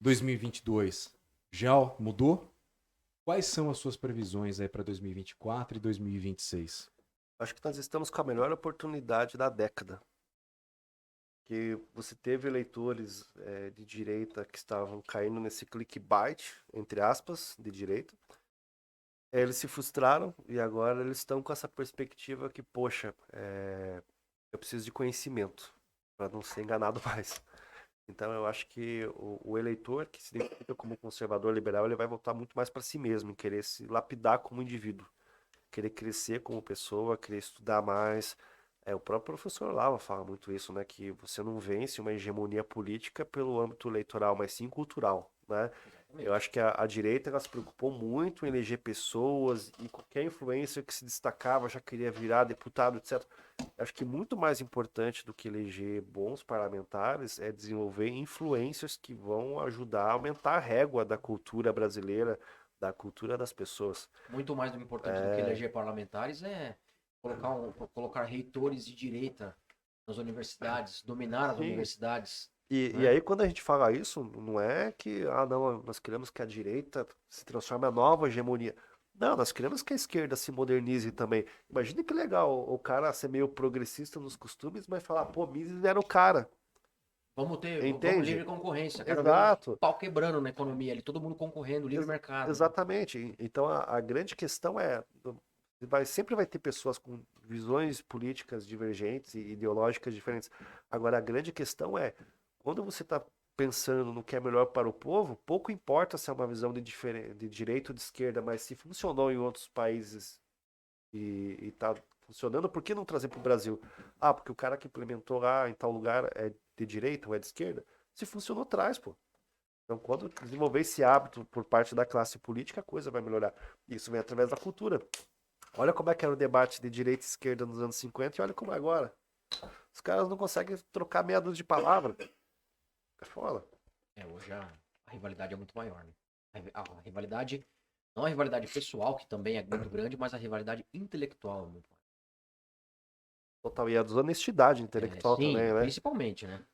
2022 já mudou. Quais são as suas previsões aí para 2024 e 2026? Acho que nós estamos com a melhor oportunidade da década. Que você teve eleitores de direita que estavam caindo nesse clickbait, entre aspas, de direita. Eles se frustraram e agora eles estão com essa perspectiva que, poxa, eu preciso de conhecimento para não ser enganado mais. Então eu acho que o eleitor que se identifica como conservador liberal, ele vai voltar muito mais para si mesmo, em querer se lapidar como indivíduo, querer crescer como pessoa, querer estudar mais. O próprio professor Lava fala muito isso, né? Que você não vence uma hegemonia política pelo âmbito eleitoral, mas sim cultural, né? Eu acho que a direita ela se preocupou muito em eleger pessoas e qualquer influencer que se destacava já queria virar deputado, etc. Eu acho que muito mais importante do que eleger bons parlamentares é desenvolver influencers que vão ajudar a aumentar a régua da cultura brasileira, da cultura das pessoas. Muito mais do que importante do que eleger parlamentares é colocar reitores de direita nas universidades, dominar as Sim. universidades. E aí, quando a gente fala isso, não é que, não, nós queremos que a direita se transforme em nova hegemonia. Não, nós queremos que a esquerda se modernize também. Imagina que legal o cara ser meio progressista nos costumes, mas falar, pô, Mises era o cara. Vamos Entende? livre concorrência. Quero Exato. ver o pau quebrando na economia ali, todo mundo concorrendo, livre mercado. Exatamente. Então, a grande questão sempre vai ter pessoas com visões políticas divergentes e ideológicas diferentes. Agora, a grande questão é, quando você está pensando no que é melhor para o povo, pouco importa se é uma visão de direita ou de esquerda, mas se funcionou em outros países e está funcionando, por que não trazer para o Brasil? Porque o cara que implementou lá em tal lugar é de direita ou é de esquerda? Se funcionou, traz, pô. Então, quando desenvolver esse hábito por parte da classe política, a coisa vai melhorar. Isso vem através da cultura. Olha como é que era o debate de direita e esquerda nos anos 50 e olha como é agora. Os caras não conseguem trocar meia dúzia de palavras. É foda. Hoje a rivalidade é muito maior, né? A rivalidade, não a rivalidade pessoal, que também é muito grande, mas a rivalidade intelectual é muito maior. Total, e a desonestidade intelectual Sim, também, né? principalmente, né?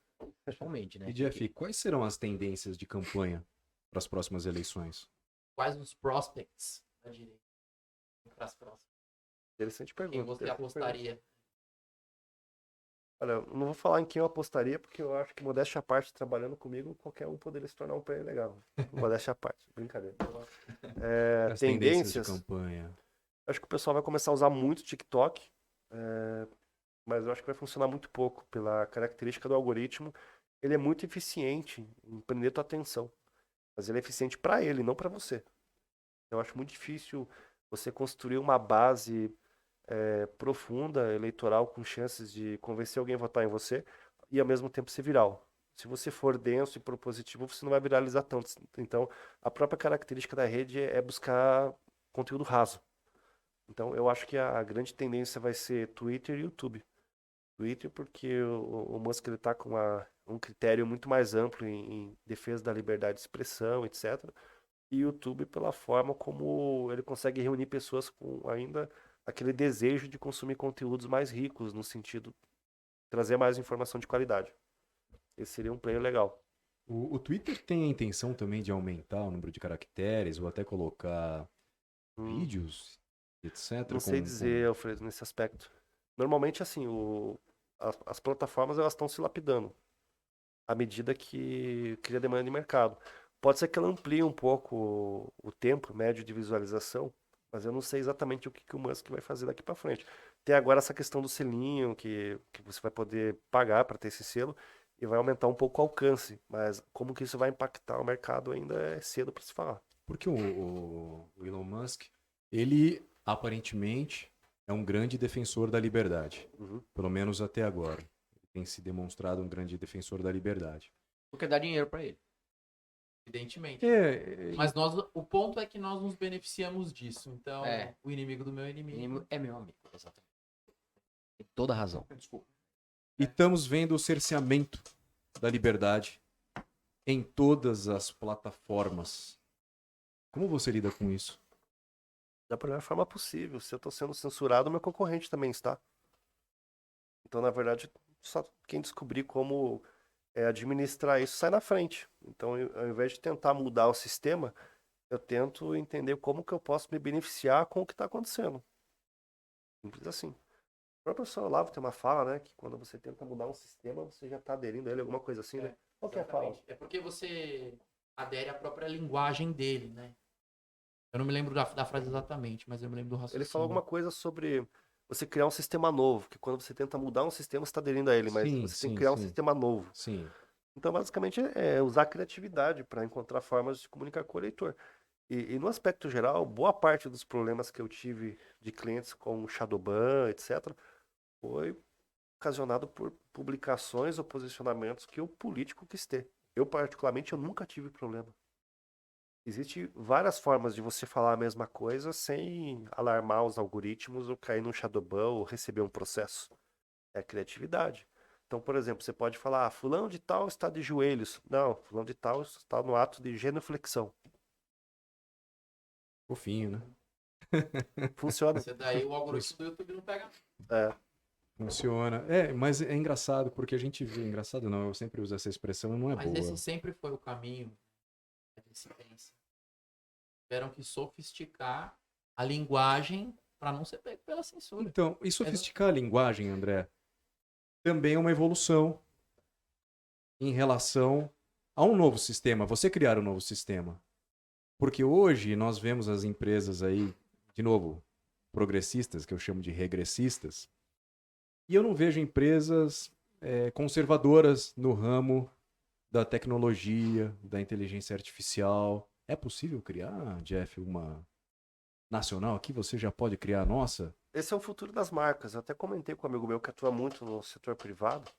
Principalmente, né? E Jeff, quais serão as tendências de campanha para as próximas eleições? Quais os prospects da direita para as próximas? Interessante pergunta. Quem você interessante pergunta. apostaria? Olha, eu não vou falar em quem eu apostaria, porque eu acho que, modéstia à parte, trabalhando comigo, qualquer um poderia se tornar um player legal. Modéstia à parte, brincadeira. As tendências de Tendências, campanha. acho que o pessoal vai começar a usar muito TikTok, mas eu acho que vai funcionar muito pouco pela característica do algoritmo. Ele é muito eficiente em prender tua atenção, mas ele é eficiente para ele, não para você. Eu acho muito difícil você construir uma base profunda, eleitoral, com chances de convencer alguém a votar em você e ao mesmo tempo ser viral. Se você for denso e propositivo, você não vai viralizar tanto. Então, a própria característica da rede é buscar conteúdo raso. Então, eu acho que a grande tendência vai ser Twitter e YouTube. Twitter porque o Musk ele está com um critério muito mais amplo em defesa da liberdade de expressão, etc. E YouTube pela forma como ele consegue reunir pessoas com ainda aquele desejo de consumir conteúdos mais ricos, no sentido de trazer mais informação de qualidade. Esse seria um player legal. O Twitter tem a intenção também de aumentar o número de caracteres ou até colocar vídeos, etc. Não sei dizer, Alfredo, nesse aspecto. Normalmente, assim, as plataformas elas estão se lapidando à medida que cria demanda de mercado. Pode ser que ela amplie um pouco o tempo médio de visualização, mas eu não sei exatamente o que o Musk vai fazer daqui para frente. Tem agora essa questão do selinho, que você vai poder pagar para ter esse selo, e vai aumentar um pouco o alcance, mas como que isso vai impactar o mercado ainda é cedo para se falar. Porque o Elon Musk, ele aparentemente é um grande defensor da liberdade, pelo menos até agora. Ele tem se demonstrado um grande defensor da liberdade. Porque dá dinheiro para ele. Evidentemente. Mas o ponto é que nós nos beneficiamos disso. Então, o inimigo do meu inimigo é meu amigo, exatamente. Tem toda a razão. Desculpa. E estamos vendo o cerceamento da liberdade em todas as plataformas. Como você lida com isso? Da melhor forma possível. Se eu estou sendo censurado, meu concorrente também está. Então, na verdade, só quem descobrir como administrar isso sai na frente. Então, ao invés de tentar mudar o sistema, eu tento entender como que eu posso me beneficiar com o que está acontecendo. Simples assim. O próprio professor Olavo tem uma fala, né? Que quando você tenta mudar um sistema, você já está aderindo a ele, alguma coisa assim, né? Qual que é a fala? É porque você adere à própria linguagem dele, né? Eu não me lembro da frase exatamente, mas eu me lembro do raciocínio. Ele falou alguma coisa sobre você criar um sistema novo, que quando você tenta mudar um sistema, você está aderindo a ele, mas você tem que criar um sistema novo. Sim. Então, basicamente, é usar a criatividade para encontrar formas de se comunicar com o leitor. E no aspecto geral, boa parte dos problemas que eu tive de clientes com Shadowban, etc., foi ocasionado por publicações ou posicionamentos que o político quis ter. Eu, particularmente, eu nunca tive problema. Existem várias formas de você falar a mesma coisa sem alarmar os algoritmos ou cair num Shadowban ou receber um processo. É criatividade. Então, por exemplo, você pode falar, fulano de tal está de joelhos. Não, fulano de tal está no ato de genuflexão. Fofinho, né? Funciona. Você daí o algoritmo do YouTube não pega. Funciona. Mas é engraçado, porque a gente vê... Engraçado não, eu sempre uso essa expressão e não é boa. Mas esse sempre foi o caminho da dissidência. Tiveram que sofisticar a linguagem para não ser pego pela censura. Então, e sofisticar a linguagem, André, também é uma evolução em relação a um novo sistema. Você criar um novo sistema. Porque hoje nós vemos as empresas aí, de novo, progressistas, que eu chamo de regressistas, e eu não vejo empresas conservadoras no ramo da tecnologia, da inteligência artificial. É possível criar, Jeff, uma nacional aqui? Você já pode criar a nossa? Esse é o futuro das marcas. Eu até comentei com um amigo meu que atua muito no setor privado,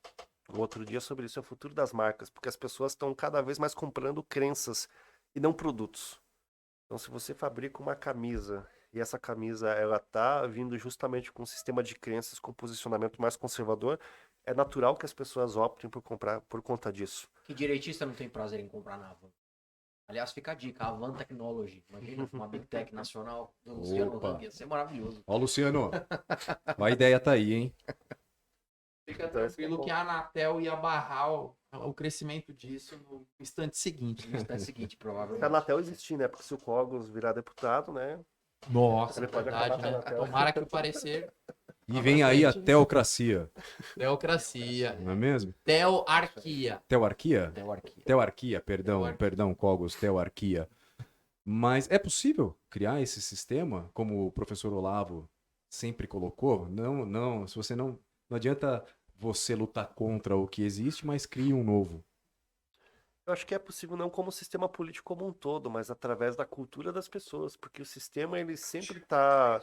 um outro dia, sobre isso. É o futuro das marcas, porque as pessoas estão cada vez mais comprando crenças e não produtos. Então, se você fabrica uma camisa e essa camisa ela tá vindo justamente com um sistema de crenças com posicionamento mais conservador, é natural que as pessoas optem por comprar por conta disso. Que direitista não tem prazer em comprar na Avan. Aliás, fica a dica, a Avan Technology. Imagina, uma Big Tech nacional do Luciano Opa. Hang, ia ser maravilhoso. Ó, Luciano, a ideia tá aí, hein? Fica Então, esse tranquilo é bom. que a Anatel ia barrar o crescimento disso no instante seguinte. No instante seguinte, Se a provavelmente. Anatel existir, né? Porque se o Cogos virar deputado, né? Nossa, Ele é pode verdade, acabar com a né? Anatel. Tomara que o parecer. E vem aí a teocracia, Teocracia. não é mesmo? Teoarquia. Teoarquia? Teoarquia. Teoarquia, perdão, Teoarquia. perdão, Cogos, teoarquia. Mas é possível criar esse sistema, como o professor Olavo sempre colocou? Não, não, se você não adianta você lutar contra o que existe, mas crie um novo. Eu acho que é possível não como sistema político como um todo, mas através da cultura das pessoas, porque o sistema ele sempre está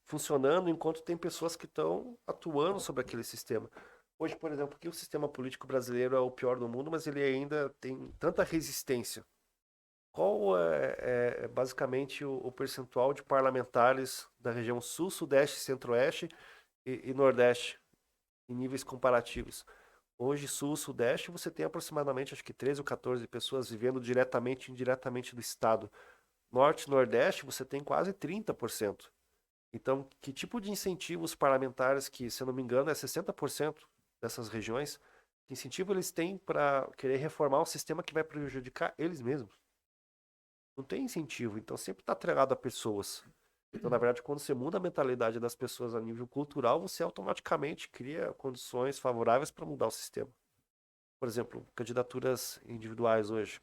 funcionando enquanto tem pessoas que estão atuando sobre aquele sistema. Hoje, por exemplo, que o sistema político brasileiro é o pior do mundo, mas ele ainda tem tanta resistência. Qual é basicamente o percentual de parlamentares da região Sul, Sudeste, Centro-Oeste e Nordeste em níveis comparativos? Hoje, Sul, Sudeste, você tem aproximadamente, acho que 13 ou 14 pessoas vivendo diretamente e indiretamente do Estado. Norte e Nordeste, você tem quase 30%. Então, que tipo de incentivos parlamentares, que, se eu não me engano, é 60% dessas regiões, que incentivo eles têm para querer reformar um sistema que vai prejudicar eles mesmos? Não tem incentivo, então sempre está atrelado a pessoas. Então, na verdade, quando você muda a mentalidade das pessoas a nível cultural, você automaticamente cria condições favoráveis para mudar o sistema. Por exemplo, candidaturas individuais hoje.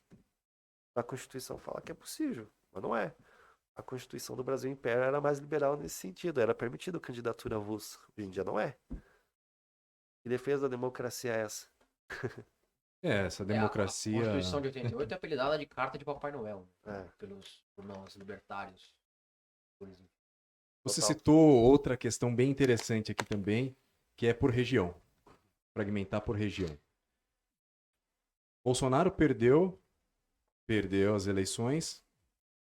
A Constituição fala que é possível, mas não é. A Constituição do Brasil Império era mais liberal nesse sentido, era permitido candidatura avulsa. Hoje em dia não é. Que defesa da democracia é essa? Essa A democracia. Constituição de 88 é apelidada de Carta de Papai Noel, né? É. Por nós libertários. Por exemplo. Você Total. citou outra questão bem interessante aqui também, que é por região. Fragmentar por região. Bolsonaro perdeu as eleições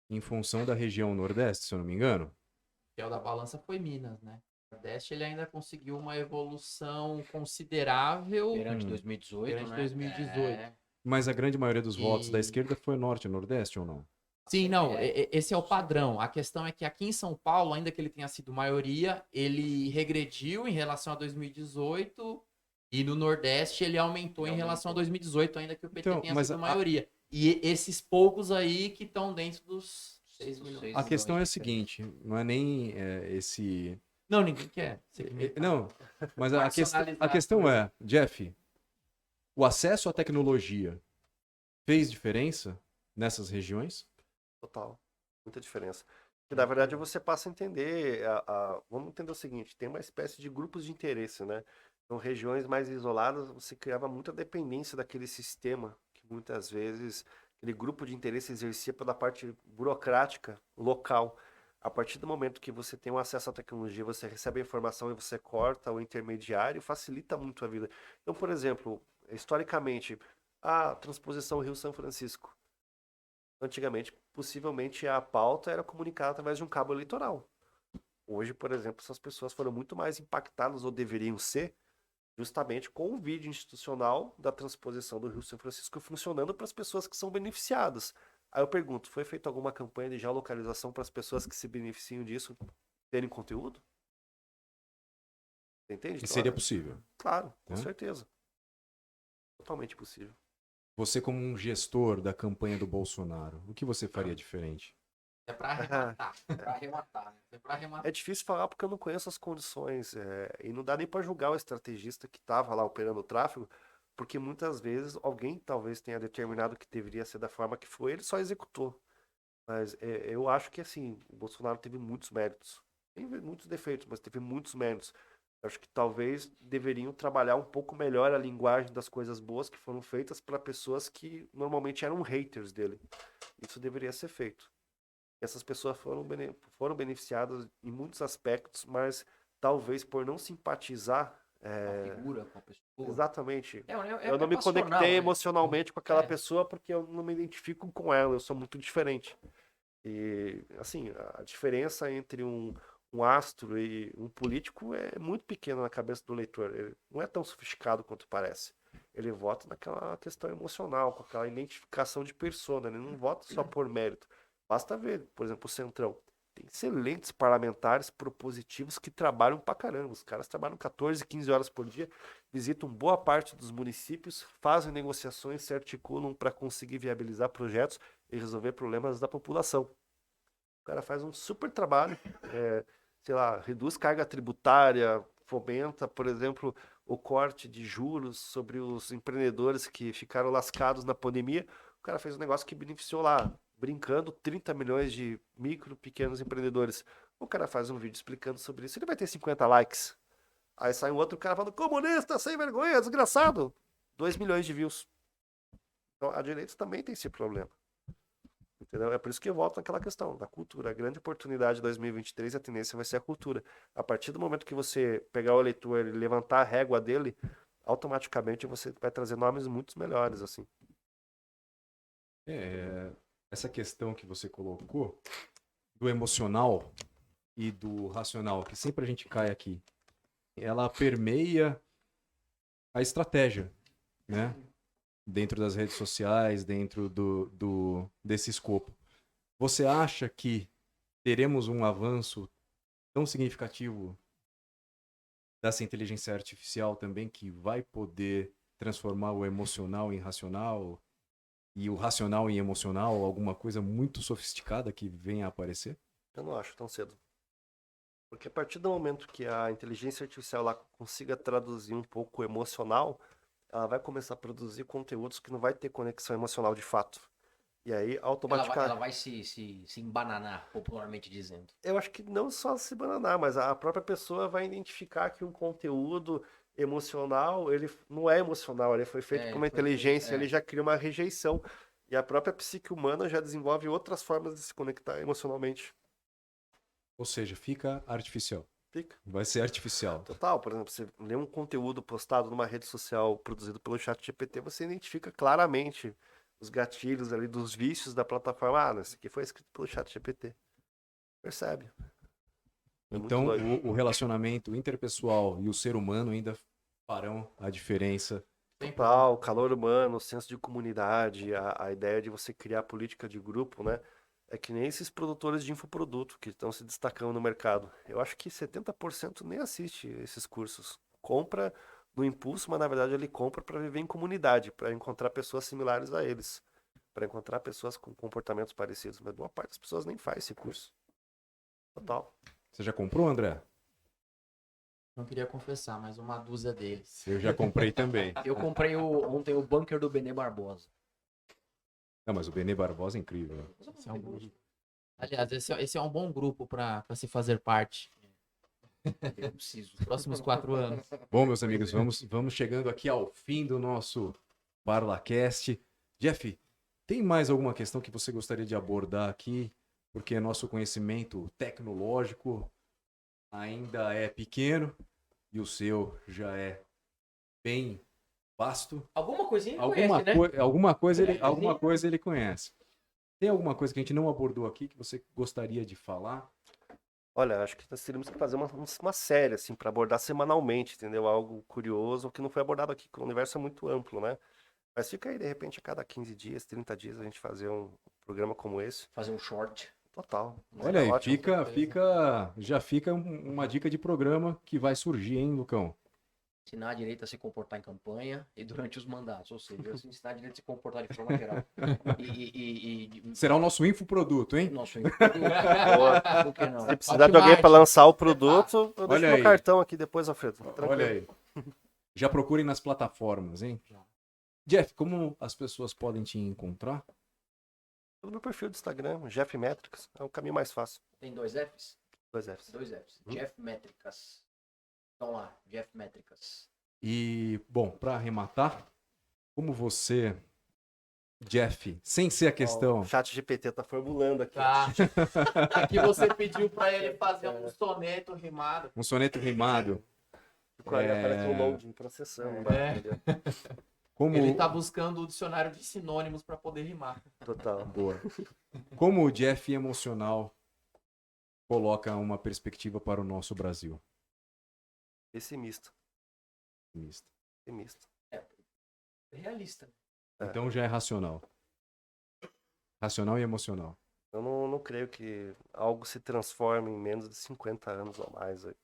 em função da região Nordeste, se eu não me engano. O fiel da balança foi Minas, né? O Nordeste ele ainda conseguiu uma evolução considerável Perante 2018, perante né? 2018. É. Mas a grande maioria dos votos da E- esquerda foi Norte e Nordeste ou não? Sim, não, esse é o padrão. A questão é que aqui em São Paulo, ainda que ele tenha sido maioria, ele regrediu em relação a 2018 e no Nordeste ele aumentou em relação a 2018, ainda que o PT Então, tenha mas sido a- maioria. E esses poucos aí que estão dentro dos 6 milhões. Seis A questão é a milhões de seguinte, não é nem esse... Não, ninguém quer segmentar. Não, mas a Racionalizar questão tudo. é, Jeff, o acesso à tecnologia fez diferença nessas regiões? Total. Muita diferença. E, na verdade, você passa a entender, vamos entender o seguinte, tem uma espécie de grupos de interesse, né? Então, regiões mais isoladas, você criava muita dependência daquele sistema, que muitas vezes aquele grupo de interesse exercia pela parte burocrática local. A partir do momento que você tem um acesso à tecnologia, você recebe a informação e você corta o intermediário, facilita muito a vida. Então, por exemplo, historicamente, a transposição Rio-São Francisco. Antigamente, possivelmente, a pauta era comunicada através de um cabo eleitoral. Hoje, por exemplo, essas pessoas foram muito mais impactadas, ou deveriam ser, justamente com o vídeo institucional da transposição do Rio-São Francisco funcionando para as pessoas que são beneficiadas. Aí eu pergunto, foi feita alguma campanha de geolocalização para as pessoas que se beneficiam disso terem conteúdo? Você entende? Que Então, seria possível. Claro, com Né? certeza. Totalmente possível. Você como um gestor da campanha do Bolsonaro, o que você faria diferente? É pra arrematar. Pra arrematar, né? É pra arrematar. É difícil falar porque eu não conheço as condições, e não dá nem para julgar o estrategista que estava lá operando o tráfego, porque muitas vezes alguém talvez tenha determinado que deveria ser da forma que foi, ele só executou. Mas eu acho que assim, o Bolsonaro teve muitos méritos. Tem muitos defeitos, mas teve muitos méritos. Eu acho que talvez deveriam trabalhar um pouco melhor a linguagem das coisas boas que foram feitas para pessoas que normalmente eram haters dele. Isso deveria ser feito. Essas pessoas foram beneficiadas em muitos aspectos, mas talvez por não simpatizar. A figura com a pessoa. Exatamente. É Eu não me passional, conectei né? emocionalmente com aquela É. pessoa porque eu não me identifico com ela, eu sou muito diferente. E, assim, a diferença entre um astro e um político é muito pequena na cabeça do leitor. Ele não é tão sofisticado quanto parece. Ele vota naquela questão emocional, com aquela identificação de persona. Ele não vota só por mérito. Basta ver, por exemplo, o Centrão. Tem excelentes parlamentares propositivos que trabalham pra caramba. Os caras trabalham 14, 15 horas por dia, visitam boa parte dos municípios, fazem negociações, se articulam para conseguir viabilizar projetos e resolver problemas da população. O cara faz um super trabalho, sei lá, reduz carga tributária, fomenta, por exemplo, o corte de juros sobre os empreendedores que ficaram lascados na pandemia. O cara fez um negócio que beneficiou lá, brincando, 30 milhões de micro, pequenos empreendedores. O cara faz um vídeo explicando sobre isso, ele vai ter 50 likes. Aí sai um outro cara falando, comunista, sem vergonha, desgraçado. 2 milhões de views. Então a direita também tem esse problema. Entendeu? É por isso que eu volto naquela questão da cultura. A grande oportunidade de 2023, a tendência vai ser a cultura. A partir do momento que você pegar o eleitor e levantar a régua dele, automaticamente você vai trazer nomes muito melhores, assim. Essa questão que você colocou do emocional e do racional, que sempre a gente cai aqui, ela permeia a estratégia, né? Dentro das redes sociais, dentro desse escopo. Você acha que teremos um avanço tão significativo dessa inteligência artificial também que vai poder transformar o emocional em racional e o racional em emocional, alguma coisa muito sofisticada que venha a aparecer? Eu não acho tão cedo. Porque a partir do momento que a inteligência artificial lá consiga traduzir um pouco o emocional, ela vai começar a produzir conteúdos que não vai ter conexão emocional de fato. E aí, automaticamente... Ela vai se embananar, popularmente dizendo. Eu acho que não só se bananar, mas a própria pessoa vai identificar que um conteúdo emocional, ele não é emocional, ele foi feito por uma inteligência, ele já cria uma rejeição. E a própria psique humana já desenvolve outras formas de se conectar emocionalmente. Ou seja, fica artificial. Fica. Vai ser artificial. Total, por exemplo, você lê um conteúdo postado numa rede social produzido pelo ChatGPT, você identifica claramente os gatilhos ali dos vícios da plataforma. Ah, esse aqui foi escrito pelo ChatGPT. Percebe? Então, o relacionamento interpessoal e o ser humano ainda farão a diferença. Total, o calor humano, o senso de comunidade, a ideia de você criar política de grupo, né? É que nem esses produtores de infoproduto que estão se destacando no mercado. Eu acho que 70% nem assiste esses cursos. Compra no impulso, mas na verdade ele compra para viver em comunidade, para encontrar pessoas similares a eles, para encontrar pessoas com comportamentos parecidos. Mas boa parte das pessoas nem faz esse curso. Total. Você já comprou, André? Não queria confessar, mas uma dúzia deles. Eu já comprei também. Eu comprei ontem o bunker do Benê Barbosa. Não, mas o Benê Barbosa é incrível. Né? Esse é um grupo. Aliás, esse é um bom grupo para se fazer parte. Eu preciso. Nos próximos 4 anos. Bom, meus amigos, vamos chegando aqui ao fim do nosso ParlaCast. Jeff, tem mais alguma questão que você gostaria de abordar aqui? Porque nosso conhecimento tecnológico ainda é pequeno e o seu já é bem vasto. Alguma coisinha ele conhece, né? Alguma coisa ele conhece. Tem alguma coisa que a gente não abordou aqui que você gostaria de falar? Olha, acho que nós teríamos que fazer uma série, assim, para abordar semanalmente, entendeu? Algo curioso que não foi abordado aqui, porque o universo é muito amplo, né? Mas fica aí, de repente, a cada 15 dias, 30 dias, a gente fazer um programa como esse. Fazer um short. Total. Olha aí, ótimo. já fica uma dica de programa que vai surgir, hein, Lucão? Ensinar a direita a se comportar em campanha e durante os mandatos. Ou seja, ensinar a direita a se comportar de forma geral. Será o nosso infoproduto, hein? Nosso boa, por que não? Se precisar de alguém para lançar o produto, eu deixo Olha meu aí. cartão aqui depois, Alfredo. Tranquilo. Olha aí. Já procurem nas plataformas, hein? Jeff, como as pessoas podem te encontrar? No meu perfil do Instagram, Jeff Métricas, é o caminho mais fácil. Tem 2 Fs? 2 Fs. 2 Fs. Jeff Métricas. Então lá, Jeff Métricas. E, bom, para arrematar, como você, Jeff, sem ser a questão... O ChatGPT tá formulando aqui. Tá. Aqui você pediu para ele fazer um soneto rimado. Um soneto rimado. Aparece o loading processando. É. Como... Ele tá buscando o dicionário de sinônimos pra poder rimar. Total. Boa. Como o Jeff emocional coloca uma perspectiva para o nosso Brasil? Pessimista. Pessimista. Pessimista. Realista. Então já é racional. Racional e emocional. Eu não creio que algo se transforme em menos de 50 anos ou mais. Aí.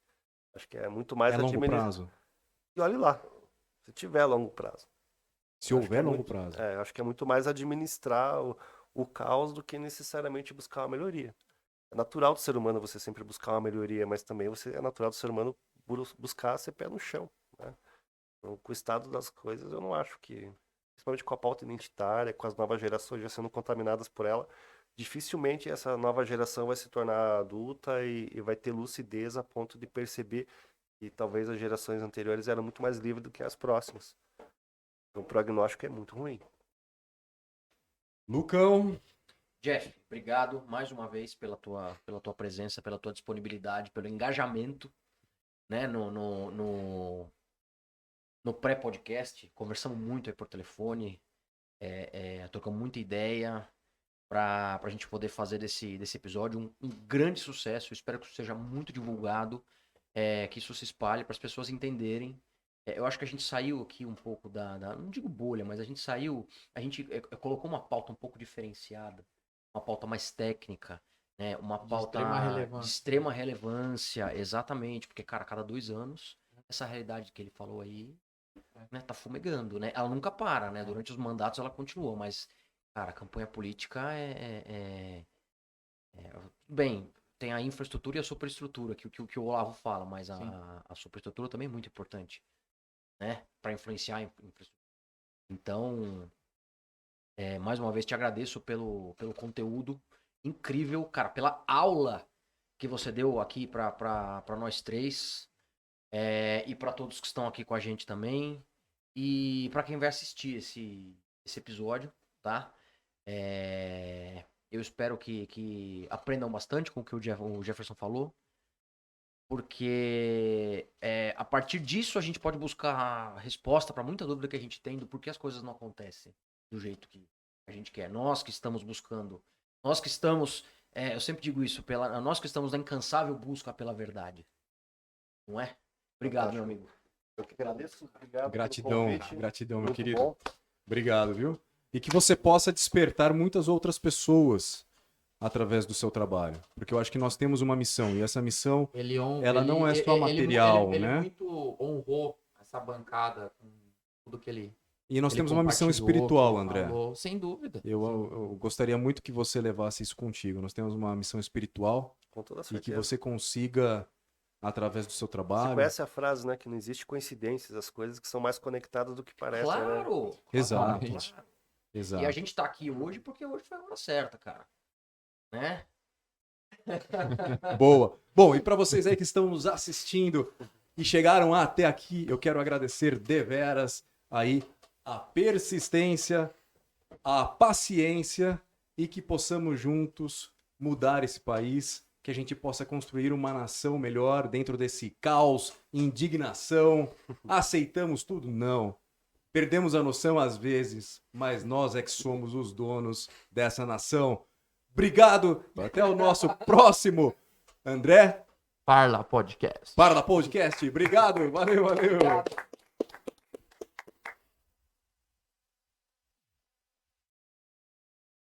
Acho que é muito mais É longo administrar. prazo. E olhe lá, se tiver longo prazo. Se Acho que houver é longo muito- prazo. acho que é muito mais administrar o caos do que necessariamente buscar uma melhoria. É natural do ser humano você sempre buscar uma melhoria, mas também é natural do ser humano buscar ser pé no chão. Né? Então, com o estado das coisas, eu não acho que, principalmente com a pauta identitária, com as novas gerações já sendo contaminadas por ela, dificilmente essa nova geração vai se tornar adulta e vai ter lucidez a ponto de perceber que talvez as gerações anteriores eram muito mais livres do que as próximas. Então, o prognóstico é muito ruim. Lucão, Jeff, obrigado mais uma vez pela tua presença, pela tua disponibilidade, pelo engajamento, né, no pré-podcast. Conversamos muito aí por telefone, trocamos muita ideia para a gente poder fazer desse episódio um grande sucesso. Eu espero que isso seja muito divulgado, que isso se espalhe para as pessoas entenderem. Eu acho que a gente saiu aqui um pouco não digo bolha, mas a gente colocou uma pauta um pouco diferenciada, uma pauta mais técnica, né? Uma pauta extrema relevância. de extrema relevância, exatamente, porque, cara, a cada 2 anos, essa realidade que ele falou aí, né, tá fumegando, né? Ela nunca para, né? Durante os mandatos ela continua, mas, cara, a campanha política bem, tem a infraestrutura e a superestrutura, que o Olavo fala, mas a superestrutura também é muito importante, né? Para influenciar a infraestrutura. Então, mais uma vez te agradeço pelo conteúdo incrível, cara, pela aula que você deu aqui para nós três, e para todos que estão aqui com a gente também, e para quem vai assistir esse episódio, tá? Eu espero que aprendam bastante com o que o Jefferson falou, porque a partir disso a gente pode buscar a resposta para muita dúvida que a gente tem do porquê as coisas não acontecem do jeito que a gente quer. Nós que estamos buscando, nós que estamos, eu sempre digo isso, nós que estamos na incansável busca pela verdade. Não é? Obrigado, meu amigo. Eu que agradeço. Obrigado gratidão, pelo convite. gratidão, meu Muito querido. bom. Obrigado, viu? E que você possa despertar muitas outras pessoas através do seu trabalho. Porque eu acho que nós temos uma missão, e essa missão, ela não é só material, ele né? muito honrou essa bancada com tudo que ele E nós ele temos uma missão compartilhou, espiritual, que ele André. falou. Sem dúvida. Eu gostaria muito que você levasse isso contigo. Nós temos uma missão espiritual Com toda e que certeza. você consiga, através do seu Você trabalho... conhece a frase, né? Que não existe coincidências, as coisas que são mais conectadas do que parecem, né? Claro! Exato. Claro. Exato. E a gente tá aqui hoje porque hoje foi a hora certa, cara. Né? Boa. Bom, e para vocês aí que estão nos assistindo e chegaram até aqui, eu quero agradecer deveras aí a persistência, a paciência e que possamos juntos mudar esse país, que a gente possa construir uma nação melhor dentro desse caos, indignação. Aceitamos tudo? Não. Perdemos a noção às vezes, mas nós é que somos os donos dessa nação. Obrigado, até o nosso próximo, André. Parla Podcast. Parla Podcast. Obrigado, valeu.